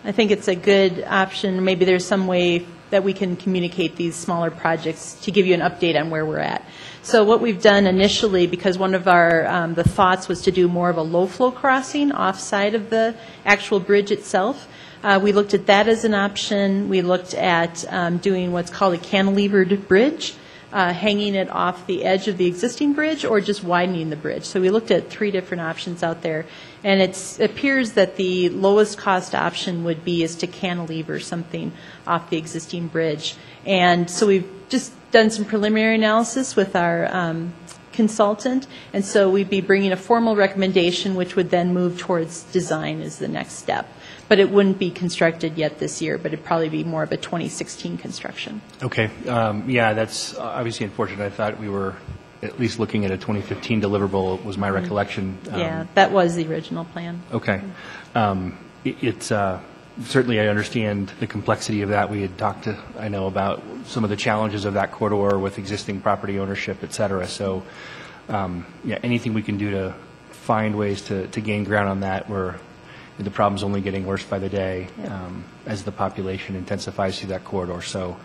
I think it's a good option. Maybe there's some way that we can communicate these smaller projects to give you an update on where we're at. So what we've done initially, because one of our the thoughts was to do more of a low-flow crossing offside of the actual bridge itself, we looked at that as an option. We looked at doing what's called a cantilevered bridge, hanging it off the edge of the existing bridge, or just widening the bridge. So we looked at 3 different options out there, and it appears that the lowest cost option would be is to cantilever something off the existing bridge. And so we've just done some preliminary analysis with our consultant, and so we'd be bringing a formal recommendation, which would then move towards design as the next step. But it wouldn't be constructed yet this year, but it'd probably be more of a 2016 construction. Okay. Yeah, that's obviously unfortunate. I thought we were at least looking at a 2015 deliverable, was my recollection. Yeah, that was the original plan. Okay. It's certainly I understand the complexity of that. We had talked to, I know, about some of the challenges of that corridor with existing property ownership, et cetera. So, yeah, anything we can do to find ways to gain ground on that, where the problem's only getting worse by the day as the population intensifies through that corridor. So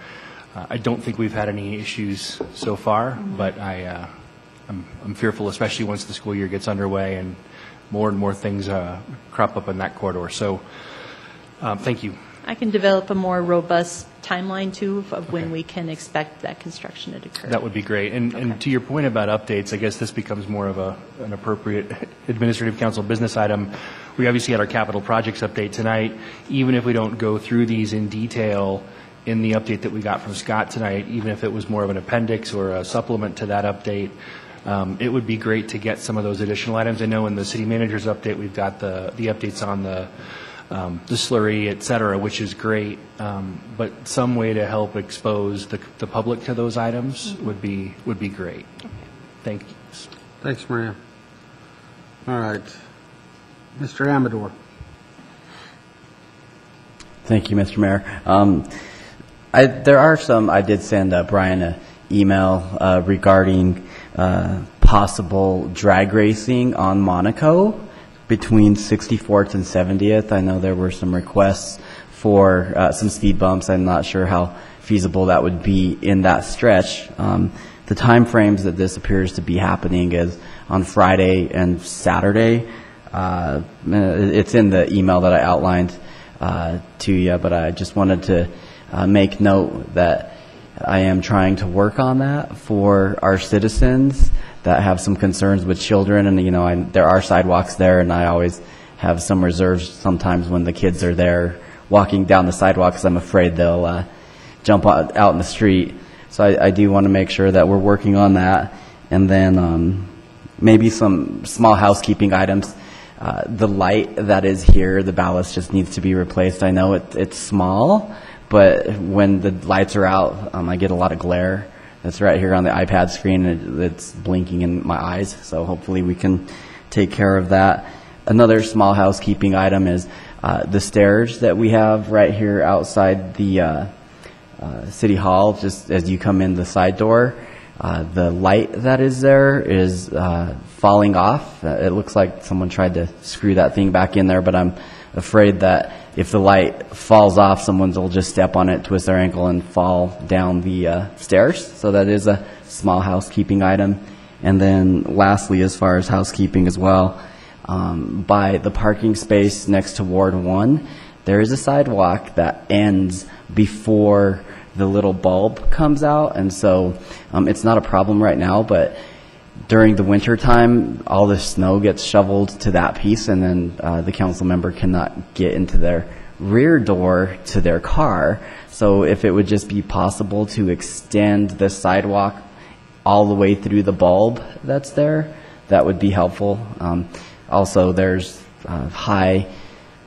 I don't think we've had any issues so far, but I'm fearful, especially once the school year gets underway and more things crop up in that corridor. So thank you. I can develop a more robust timeline, too, of when we can expect that construction to occur. That would be great. And to your point about updates, I guess this becomes more of an appropriate Administrative Council business item. We obviously had our capital projects update tonight. Even if we don't go through these in detail in the update that we got from Scott tonight, even if it was more of an appendix or a supplement to that update, it would be great to get some of those additional items. I know in the city manager's update we've got the updates on the slurry, et cetera, which is great, but some way to help expose the public to those items would be great. Thank you. Thanks, Maria. All right. Mr. Amador. Thank you, Mr. Mayor. There are some, I did send Brian an email regarding possible drag racing on Monaco between 64th and 70th. I know there were some requests for some speed bumps. I'm not sure how feasible that would be in that stretch. The time frames that this appears to be happening is on Friday and Saturday. It's in the email that I outlined to you, but I just wanted to make note that I am trying to work on that for our citizens that have some concerns with children, and there are sidewalks there, and I always have some reserves sometimes when the kids are there walking down the sidewalk, because I'm afraid they'll jump out in the street. So I do want to make sure that we're working on that, and then maybe some small housekeeping items. The light that is here, the ballast just needs to be replaced. I know it's small, but when the lights are out, I get a lot of glare. It's right here on the iPad screen, and it's blinking in my eyes, so hopefully we can take care of that. Another small housekeeping item is the stairs that we have right here outside the City Hall, just as you come in the side door. The light that is there is falling off. It looks like someone tried to screw that thing back in there, but I'm afraid that if the light falls off, someone will just step on it, twist their ankle, and fall down the stairs. So that is a small housekeeping item. And then lastly, as far as housekeeping as well, by the parking space next to Ward 1, there is a sidewalk that ends before the little bulb comes out, and so it's not a problem right now, but during the winter time, all the snow gets shoveled to that piece, and then the council member cannot get into their rear door to their car. So if it would just be possible to extend the sidewalk all the way through the bulb that's there, that would be helpful. Also, there's high,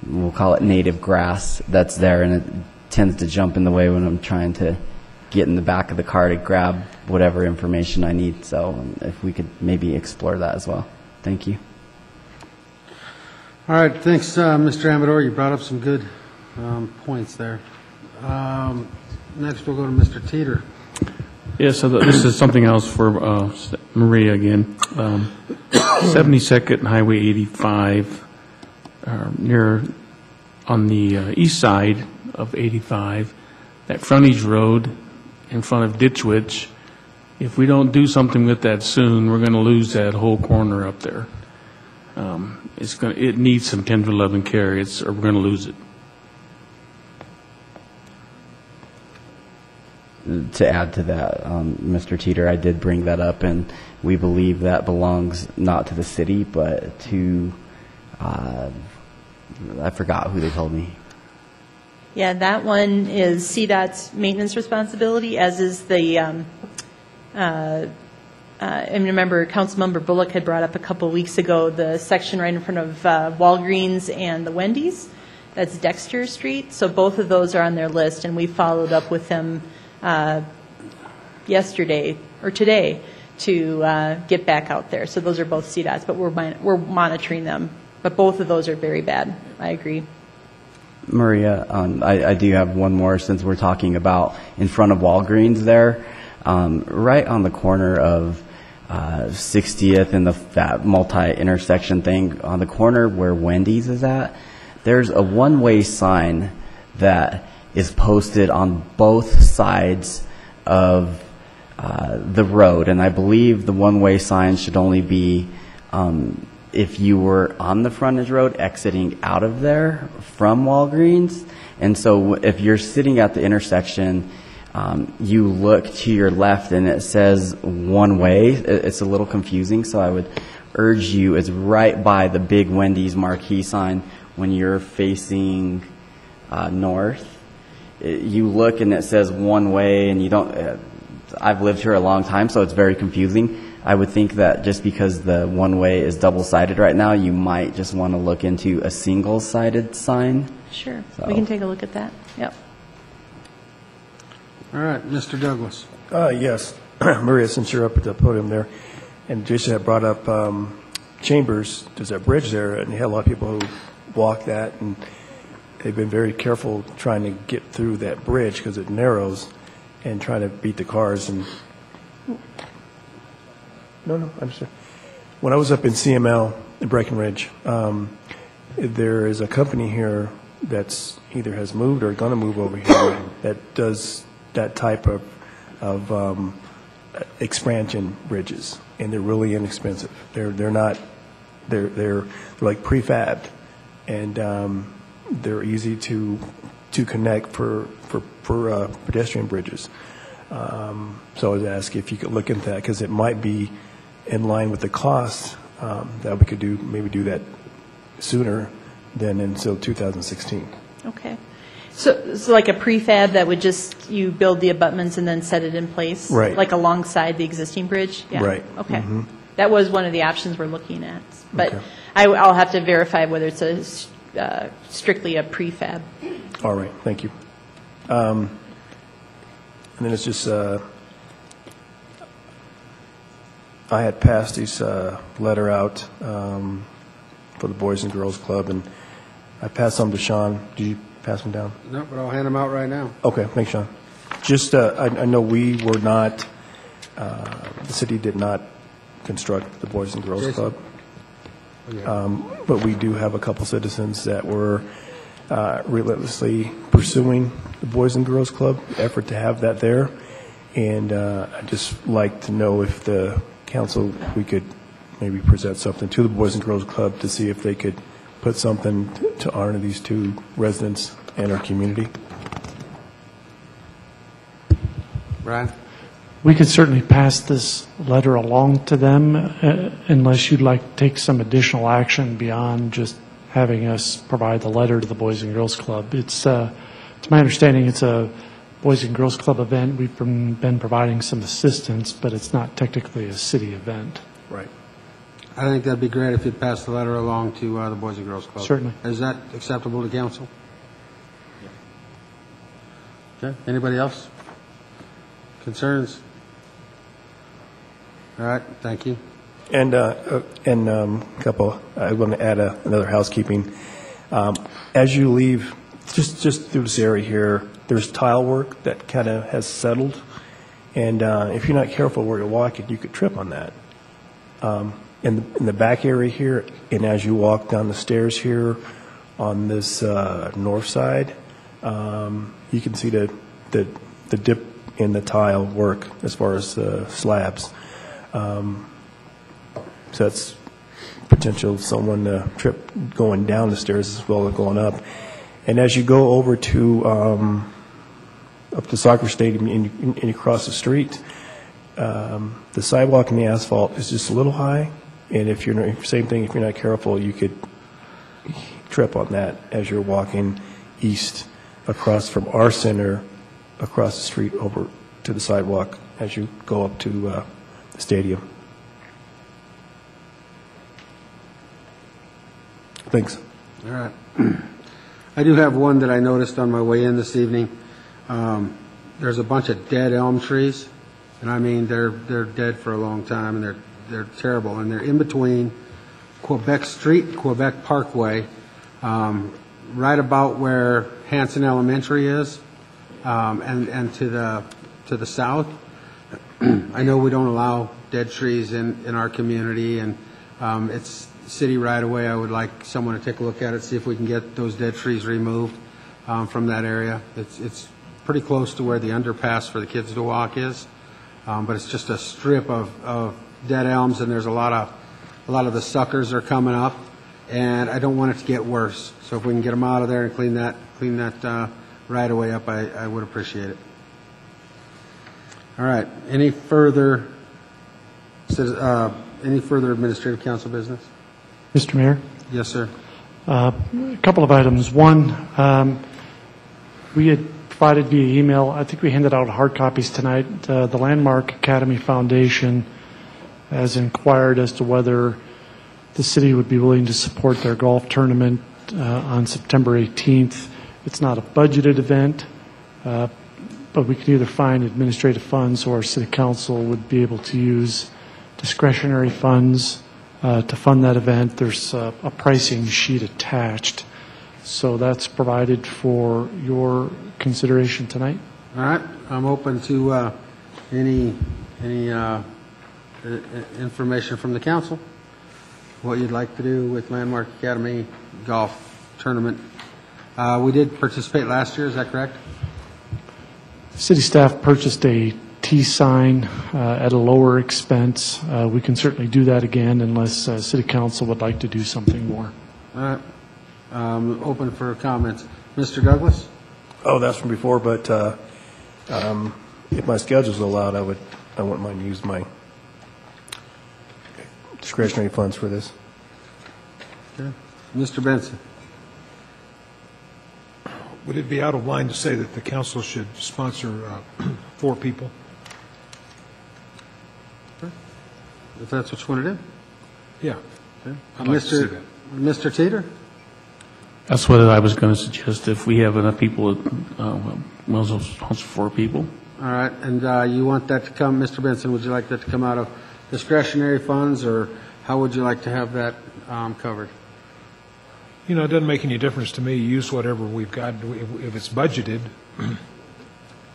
we'll call it native grass that's there, and it tends to jump in the way when I'm trying to get in the back of the car to grab whatever information I need. So if we could maybe explore that as well. Thank you. All right, thanks, Mr. Amador. You brought up some good points there. Next, we'll go to Mr. Teeter. Yeah, so this is something else for Maria again. 72nd and Highway 85, near on the east side of 85, that frontage road in front of Ditch Witch. If we don't do something with that soon, we're going to lose that whole corner up there. It needs some tender love and care, or we're going to lose it. To add to that, Mr. Teeter, I did bring that up, and we believe that belongs not to the city, but to, I forgot who they told me. Yeah, that one is CDOT's maintenance responsibility, as is the, and remember, Councilmember Bullock had brought up a couple weeks ago the section right in front of Walgreens and the Wendy's. That's Dexter Street. So both of those are on their list, and we followed up with them yesterday or today to get back out there. So those are both CDOTs, but we're monitoring them. But both of those are very bad. I agree. Maria, I do have one more since we're talking about in front of Walgreens there. Right on the corner of 60th and that multi-intersection thing, on the corner where Wendy's is at, there's a one-way sign that is posted on both sides of the road. And I believe the one-way sign should only be if you were on the frontage road exiting out of there from Walgreens. And so if you're sitting at the intersection, you look to your left and it says one way. It's a little confusing, so I would urge you, it's right by the big Wendy's marquee sign when you're facing north. You look and it says one way, and you don't, I've lived here a long time, so it's very confusing. I would think that just because the one way is double-sided right now, you might just want to look into a single-sided sign. Sure. So. We can take a look at that. Yep. All right, Mr. Douglas. Yes. Maria, since you're up at the podium there, and Jason had brought up Chambers, there's that bridge there, and you had a lot of people who walk that, and they've been very careful trying to get through that bridge because it narrows and trying to beat the cars. And No, I understand. When I was up in CML in Breckenridge, there is a company here that's either has moved or going to move over here that does that type of expansion bridges, and they're really inexpensive. They're like prefabbed, and they're easy to connect for pedestrian bridges. So I would ask if you could look into that, because it might be in line with the cost that we could do that sooner than until 2016. Okay. So like a prefab that would just, you build the abutments and then set it in place? Right. Like alongside the existing bridge? Yeah. Right. Okay. Mm-hmm. That was one of the options we're looking at. But Okay. I'll have to verify whether it's strictly a prefab. All right, thank you. And then it's just, I had passed this letter out for the Boys and Girls Club, and I passed some to Sean. Did you pass them down? No, but I'll hand them out right now. Okay, thanks, Sean. Just, I know we were not, the city did not construct the Boys and Girls Club. But we do have a couple citizens that were relentlessly pursuing the Boys and Girls Club, effort to have that there. And I'd just like to know if the council, we could maybe present something to the Boys and Girls Club to see if they could put something to honor these two residents and our community. Brian? We could certainly pass this letter along to them unless you'd like to take some additional action beyond just having us provide the letter to the Boys and Girls Club. It's to my understanding, it's a Boys and Girls Club event. We've been providing some assistance, but it's not technically a city event. Right. I think that'd be great if you'd pass the letter along to the Boys and Girls Club. Certainly. Is that acceptable to council? Okay. Anybody else? Concerns? All right. Thank you. And couple, I want to add another housekeeping. As you leave, just through this area here, there's tile work that kind of has settled, and if you're not careful where you're walking, you could trip on that. In the back area here, and as you walk down the stairs here on this north side, you can see the dip in the tile work as far as slabs. So that's potential someone to trip going down the stairs as well as going up. And as you go over to up the soccer stadium and you cross the street, the sidewalk and the asphalt is just a little high. And if you're same thing, if you're not careful, you could trip on that as you're walking east across from our center across the street over to the sidewalk as you go up to the stadium. Thanks. All right. I do have one that I noticed on my way in this evening. There's a bunch of dead elm trees, and I mean they're dead for a long time, and they're terrible, and they're in between Quebec Street and Quebec Parkway, right about where Hanson Elementary is, and to the south. I know we don't allow dead trees in our community, and it's city right away. I would like someone to take a look at it, see if we can get those dead trees removed from that area. It's pretty close to where the underpass for the kids to walk is, but it's just a strip of dead elms, and there's a lot of the suckers are coming up, and I don't want it to get worse. So if we can get them out of there and clean that right away up, I would appreciate it. All right. Any further administrative council business? Mr. Mayor? Yes, sir. A couple of items. One, we had provided via email, I think we handed out hard copies tonight, the Landmark Academy Foundation has inquired as to whether the city would be willing to support their golf tournament on September 18th. It's not a budgeted event, but we could either find administrative funds or city council would be able to use discretionary funds to fund that event. There's a pricing sheet attached, so that's provided for your consideration tonight. All right. I'm open to any information from the council, what you'd like to do with Landmark Academy Golf Tournament. We did participate last year, is that correct? City staff purchased a T sign at a lower expense. We can certainly do that again unless City Council would like to do something more. All right. Open for comments. Mr. Douglas? Oh, that's from before, but if my schedule's allowed, I wouldn't mind to use my discretionary funds for this. Okay. Mr. Benson? Would it be out of line to say that the council should sponsor 4 people? If that's what you want to do. Yeah. Okay. I'd like to see that. Mr. Teeter? That's what I was going to suggest. If we have enough people, we'll sponsor 4 people. All right. And you want that to come, Mr. Benson, would you like that to come out of discretionary funds, or how would you like to have that covered? You know, it doesn't make any difference to me. Use whatever we've got. If it's budgeted,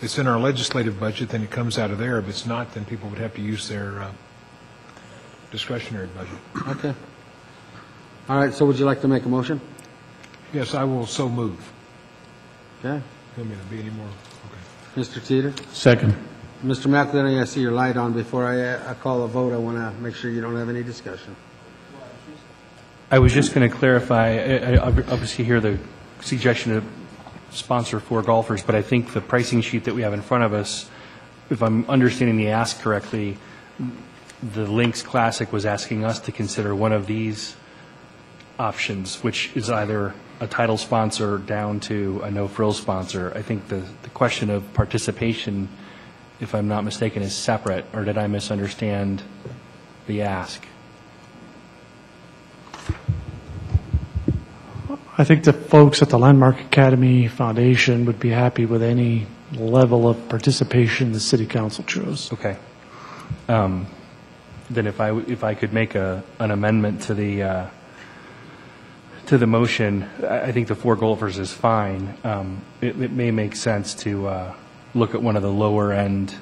it's in our legislative budget, then it comes out of there. If it's not, then people would have to use their discretionary budget. Okay. All right. So would you like to make a motion? Yes, I will so move. Okay. Don't mean to be any more. Okay. Mr. Teeter? Second. Mr. McElhenney, I see your light on. Before I call a vote, I want to make sure you don't have any discussion. I was just going to clarify, I obviously hear the suggestion to sponsor 4 golfers, but I think the pricing sheet that we have in front of us, if I'm understanding the ask correctly, the Lynx Classic was asking us to consider one of these options, which is either a title sponsor down to a no-frills sponsor. I think the question of participation, if I'm not mistaken, is separate, or did I misunderstand the ask? I think the folks at the Landmark Academy Foundation would be happy with any level of participation the city council chose. Okay. Then if I could make an amendment to the motion, I think the 4 golfers is fine. It may make sense to look at one of the lower end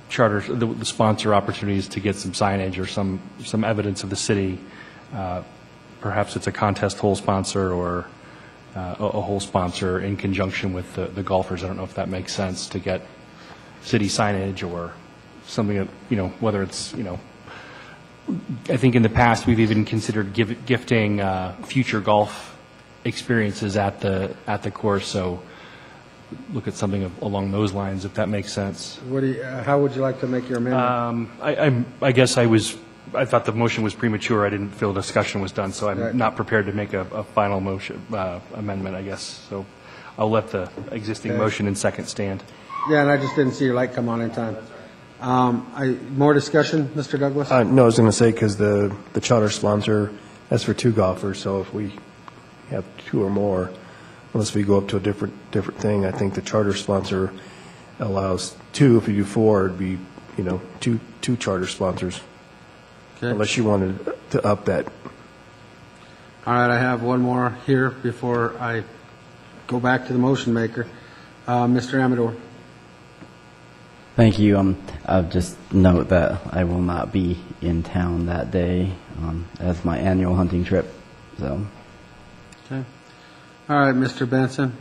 charter, the sponsor opportunities to get some signage or some evidence of the city. Perhaps it's a contest hole sponsor or a hole sponsor in conjunction with the golfers. I don't know if that makes sense to get city signage or something that, whether it's, I think in the past we've even considered gifting future golf experiences at the course. So look at something along those lines, if that makes sense. How would you like to make your amendment? I guess I thought the motion was premature. I didn't feel discussion was done, so I'm not prepared to make a final motion amendment, I guess. So I'll let the existing motion and second stand. Yeah, and I just didn't see your light come on in time. More discussion, Mr. Douglas? No, I was going to say, because the charter sponsor, that's for 2 golfers, so if we have 2 or more, unless we go up to a different thing, I think the charter sponsor allows 2. If you do 4, it'd be, two charter sponsors. Okay. Unless you wanted to up that. All right, I have one more here before I go back to the motion maker. Mr. Amador. Thank you. I'll just note that I will not be in town that day as my annual hunting trip. So. Okay. All right, Mr. Benson.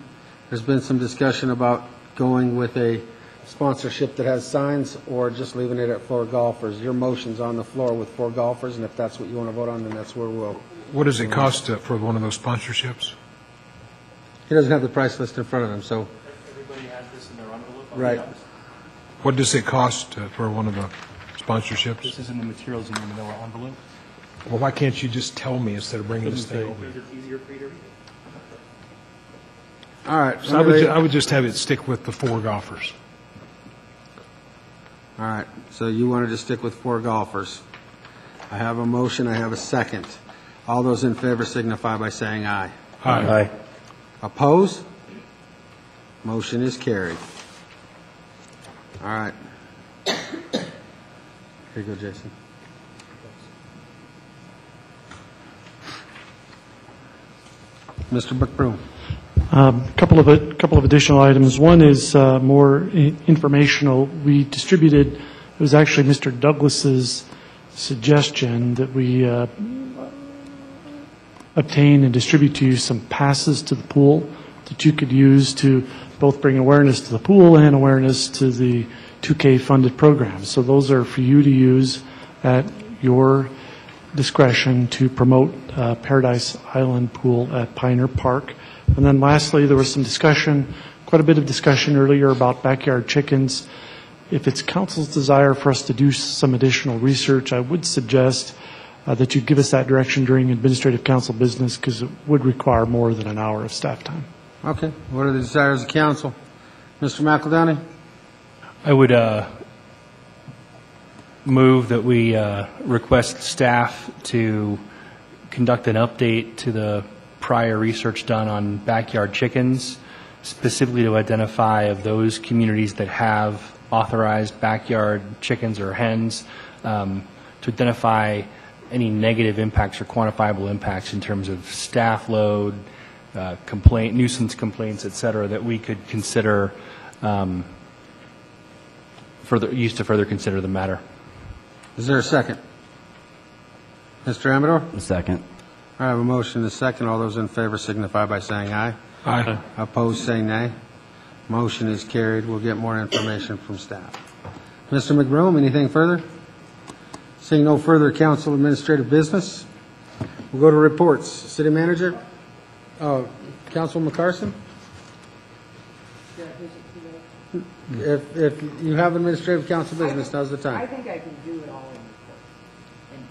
There's been some discussion about going with a sponsorship that has signs or just leaving it at 4 golfers. Your motion's on the floor with 4 golfers, and if that's what you want to vote on, then that's where we'll. What does it cost for one of those sponsorships? He doesn't have the price list in front of him, so. Everybody has this in their envelope. Right. What does it cost for one of the sponsorships? This is in the materials in the manila envelope. Well, why can't you just tell me instead of bringing this thing over? It's easier for you to read. All right. So I would just have it stick with the 4 golfers. All right. So you wanted to stick with 4 golfers. I have a motion. I have a second. All those in favor signify by saying aye. Aye. Aye. Opposed? Motion is carried. All right. Here you go, Jason. Mr. McBroom. A couple of additional items. One is more informational. We distributed, it was actually Mr. Douglas's suggestion that we obtain and distribute to you some passes to the pool that you could use to both bring awareness to the pool and awareness to the 2K funded programs. So those are for you to use at your discretion to promote Paradise Island Pool at Pioneer Park. And then lastly, there was some discussion, quite a bit of discussion earlier about backyard chickens. If it's council's desire for us to do some additional research, I would suggest that you give us that direction during administrative council business, because it would require more than an hour of staff time. Okay. What are the desires of the council? Mr. McEldowney? I would move that we request staff to conduct an update to the prior research done on backyard chickens, specifically to identify of those communities that have authorized backyard chickens or hens, to identify any negative impacts or quantifiable impacts in terms of staff load, nuisance complaints, et cetera, that we could consider further consider the matter. Is there a second? Mr. Amador? A second. I have a motion and a second. All those in favor signify by saying aye. Aye. Opposed, say nay. Motion is carried. We'll get more information from staff. Mr. McBroom, anything further? Seeing no further council administrative business, We'll go to reports. City Manager? Councilman Carson? If you have administrative council business, now's the I time. think I can do it all in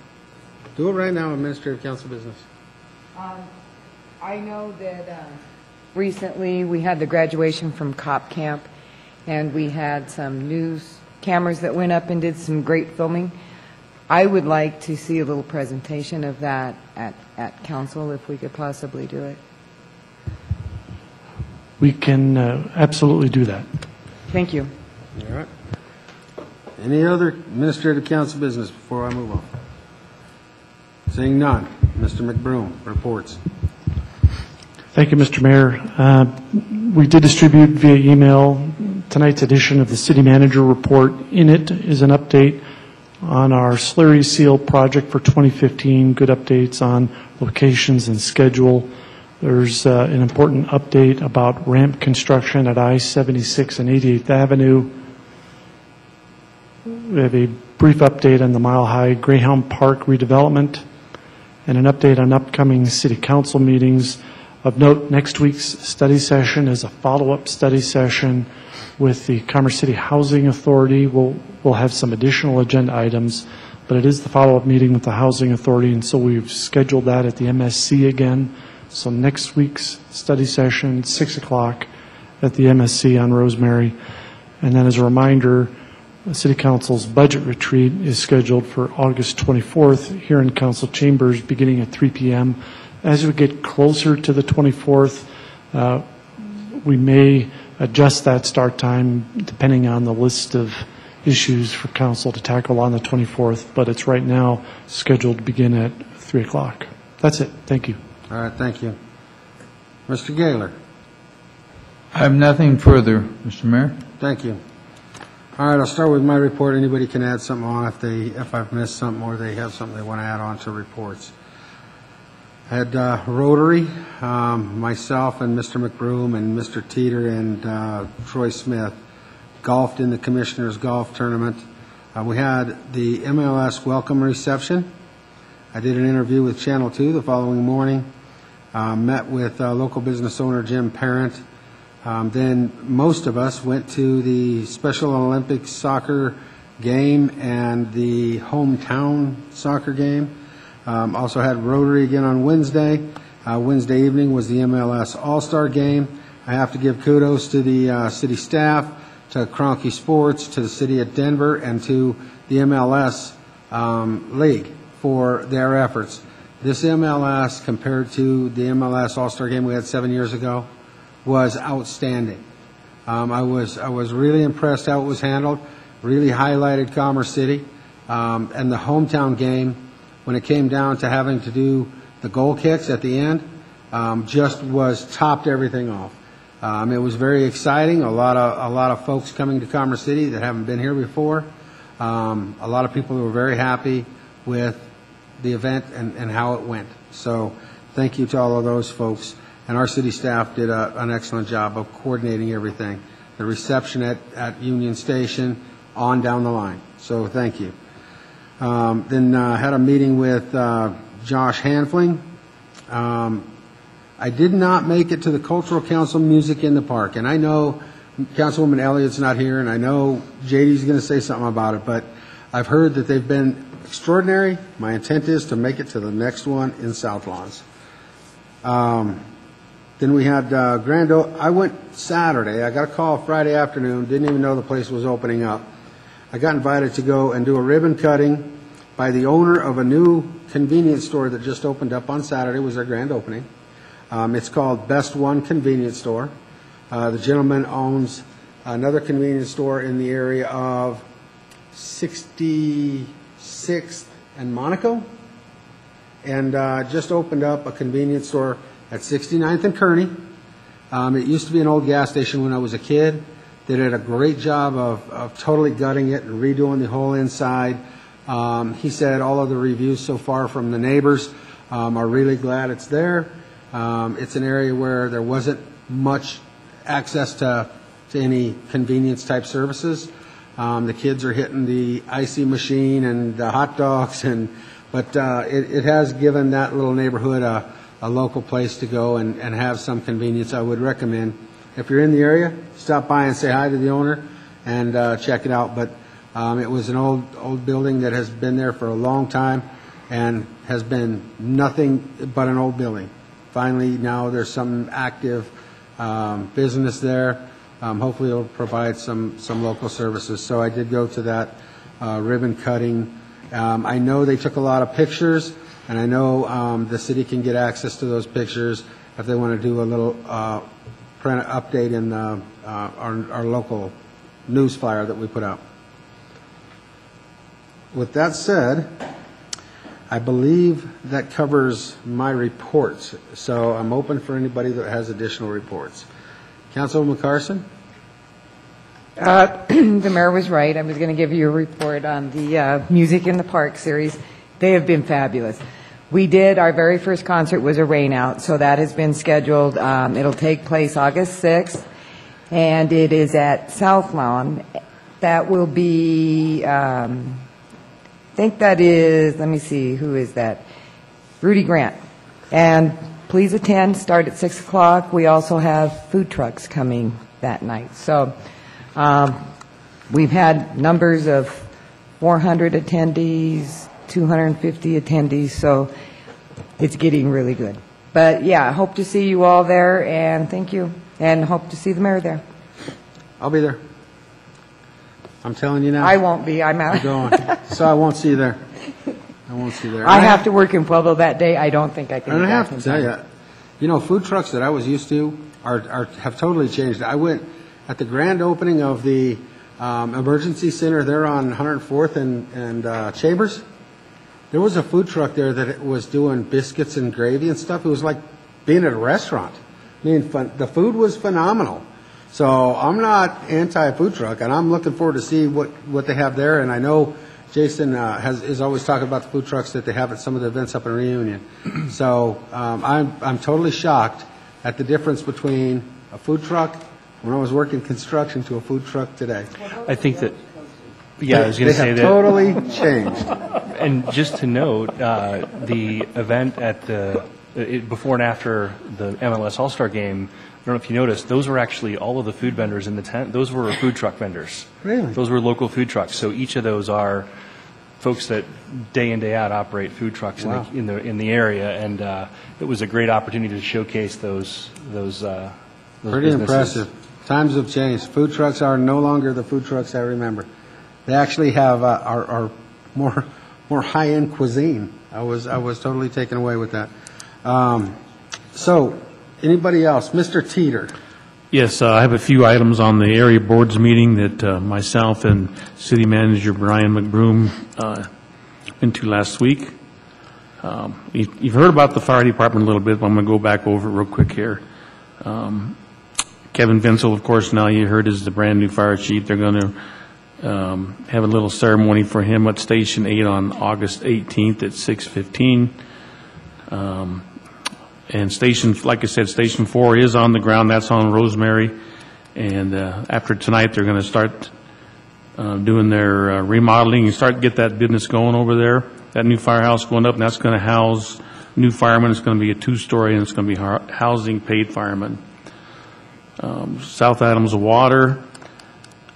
Do it right now, administrative council business. I know that recently we had the graduation from cop camp, and we had some news cameras that went up and did some great filming. I would like to see a little presentation of that at council, if we could possibly do it. We can absolutely do that. Thank you. All right. Any other administrative council business before I move on? Seeing none, Mr. McBroom, reports. Thank you, Mr. Mayor. We did distribute via email tonight's edition of the City Manager Report. In it is an update on our slurry seal project for 2015, good updates on locations and schedule. There's an important update about ramp construction at I-76 and 88th Avenue. We have a brief update on the Mile High Greyhound Park redevelopment and an update on upcoming city council meetings. Of note, next week's study session is a follow-up study session with the Commerce City Housing Authority. We'll have some additional agenda items, but it is the follow-up meeting with the Housing Authority, and so we've scheduled that at the MSC again. So next week's study session, 6 o'clock at the MSC on Rosemary. And then as a reminder, the City Council's budget retreat is scheduled for August 24th here in Council Chambers beginning at 3 p.m. As we get closer to the 24th, we may adjust that start time depending on the list of issues for Council to tackle on the 24th, but it's right now scheduled to begin at 3 o'clock. That's it. Thank you. All right, thank you. Mr. Gaylor? I have nothing further, Mr. Mayor. Thank you. All right, I'll start with my report. Anybody can add something on if I've missed something or they have something they want to add on to reports. I had Rotary, myself and Mr. McBroom and Mr. Teeter and Troy Smith golfed in the Commissioners Golf Tournament. We had the MLS welcome reception. I did an interview with Channel 2 the following morning, met with local business owner Jim Parent. Then most of us went to the Special Olympics soccer game and the hometown soccer game. Also had Rotary again on Wednesday. Wednesday evening was the MLS All-Star Game. I have to give kudos to the city staff, to Kroenke Sports, to the city of Denver, and to the MLS League for their efforts. This MLS, compared to the MLS All-Star Game we had 7 years ago, was outstanding. I was really impressed how it was handled, really highlighted Commerce City, and the hometown game, when it came down to having to do the goal kicks at the end, just topped everything off. It was very exciting. A lot of folks coming to Commerce City that haven't been here before. A lot of people who were very happy with the event and how it went. So thank you to all of those folks. And our city staff did an excellent job of coordinating everything. The reception at Union Station, on down the line. So thank you. Then had a meeting with Josh Hanfling. I did not make it to the Cultural Council Music in the Park. And I know Councilwoman Elliott's not here, and I know JD's going to say something about it, but I've heard that they've been extraordinary. My intent is to make it to the next one in South Lawns. Then we had I went Saturday. I got a call Friday afternoon. Didn't even know the place was opening up. I got invited to go and do a ribbon cutting by the owner of a new convenience store that just opened up on Saturday. It was their grand opening. It's called Best One Convenience Store. The gentleman owns another convenience store in the area of 66th and Monaco, and just opened up a convenience store at 69th and Kearney. It used to be an old gas station when I was a kid. They did a great job of totally gutting it and redoing the whole inside. He said all of the reviews so far from the neighbors are really glad it's there. It's an area where there wasn't much access to any convenience type services. The kids are hitting the icy machine and the hot dogs and But it has given that little neighborhood a local place to go and have some convenience. I would recommend, if you're in the area, stop by and say hi to the owner and check it out. But it was an old building that has been there for a long time and has been nothing but an old building. Finally, now there's some active business there. Hopefully it'll provide some local services. So I did go to that ribbon cutting. I know they took a lot of pictures, and I know the city can get access to those pictures if they want to do a little print update in our local news flyer that we put out. With that said, I believe that covers my reports. So I'm open for anybody that has additional reports. Councilwoman Carson? The mayor was right. I was going to give you a report on the Music in the Park series. They have been fabulous. We did, our very first concert was a rain out, so that has been scheduled. It'll take place August 6th, and it is at South Lawn. That will be, I think that is, let me see, who is that? Rudy Grant. And please attend, start at 6 o'clock. We also have food trucks coming that night. So we've had numbers of 400 attendees, 250 attendees, so it's getting really good. But yeah, I hope to see you all there, and thank you, and hope to see the mayor there. I'll be there. I'm telling you now. I won't be. I'm out. You're going. So I won't see you there. I won't see you there. I have to work in Pueblo that day. I don't think I can. And I have to tell you, food trucks that I was used to have totally changed. I went at the grand opening of the emergency center there on 104th and Chambers. There was a food truck there that was doing biscuits and gravy and stuff. It was like being at a restaurant. I mean, the food was phenomenal. So I'm not anti-food truck, and I'm looking forward to see what they have there. And I know Jason is always talking about the food trucks that they have at some of the events up in Reunion. So I'm totally shocked at the difference between a food truck when I was working construction to a food truck today. I think that, yeah, I was going to say that. They have totally changed. And just to note, the event at before and after the MLS All-Star Game, I don't know if you noticed, those were actually all of the food vendors in the tent. Those were food truck vendors. Really? Those were local food trucks. So each of those are folks that day in, day out operate food trucks in the area, and it was a great opportunity to showcase those Pretty businesses. impressive. Times have changed. Food trucks are no longer the food trucks I remember. They actually have are more high-end cuisine. I was totally taken away with that. So, anybody else? Mr. Teeter. Yes, I have a few items on the area boards meeting that myself and City Manager Brian McBroom went to last week. You've heard about the fire department a little bit, but I'm going to go back over it real quick here. Kevin Vincel, of course, now you heard is the brand new fire chief. They're going to have a little ceremony for him at Station 8 on August 18th at 6:15. And Station, like I said, Station 4 is on the ground. That's on Rosemary. And after tonight, they're going to start doing their remodeling and start to get that business going over there. That new firehouse going up, and that's going to house new firemen. It's going to be a 2-story, and it's going to be housing paid firemen. South Adams Water,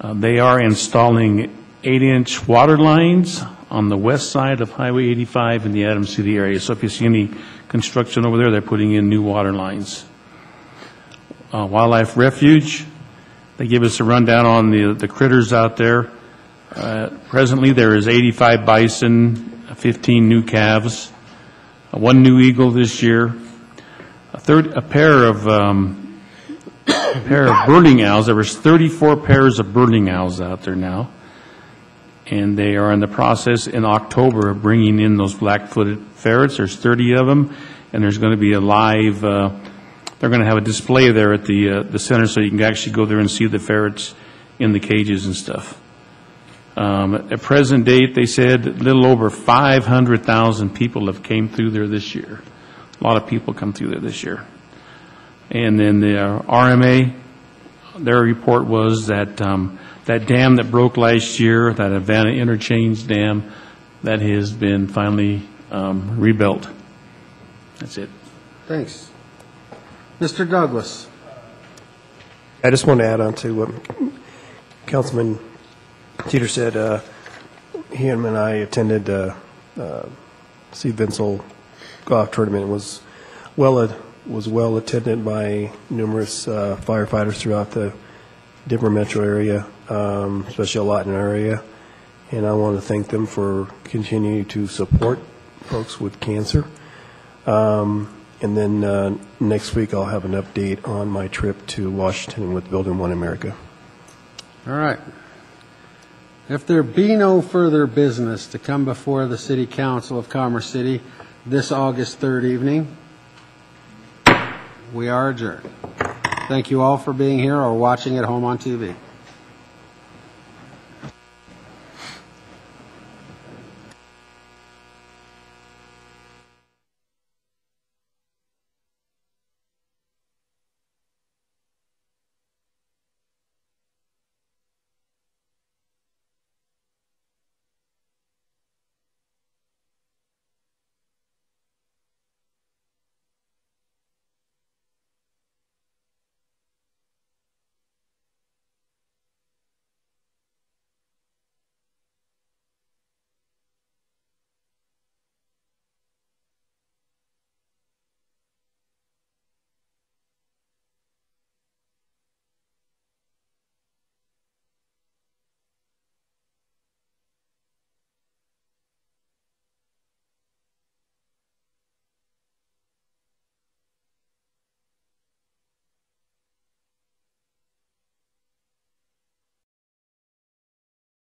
they are installing 8-inch water lines on the west side of Highway 85 in the Adams City area. So if you see any construction over there, they're putting in new water lines. Wildlife Refuge, they give us a rundown on the critters out there. Presently, there is 85 bison, 15 new calves, 1 new eagle this year, a pair of birding owls. There was 34 pairs of birding owls out there now, and they are in the process in October of bringing in those black-footed ferrets. There's 30 of them, and there's going to be a live, they're going to have a display there at the center so you can actually go there and see the ferrets in the cages and stuff. At present date, they said a little over 500,000 people have came through there this year. A lot of people come through there this year. And then the RMA, their report was that that dam that broke last year, that Havana Interchange Dam, that has been finally rebuilt. That's it. Thanks. Mr. Douglas. I just want to add on to what Councilman Teeter said. Him and I attended Steve Vinsel golf tournament. It was well attended by numerous firefighters throughout the Denver metro area, especially a lot in our area. And I want to thank them for continuing to support folks with cancer. And then next week I'll have an update on my trip to Washington with Building One America. All right. If there be no further business to come before the City Council of Commerce City this August 3rd evening, we are adjourned. Thank you all for being here or watching at home on TV.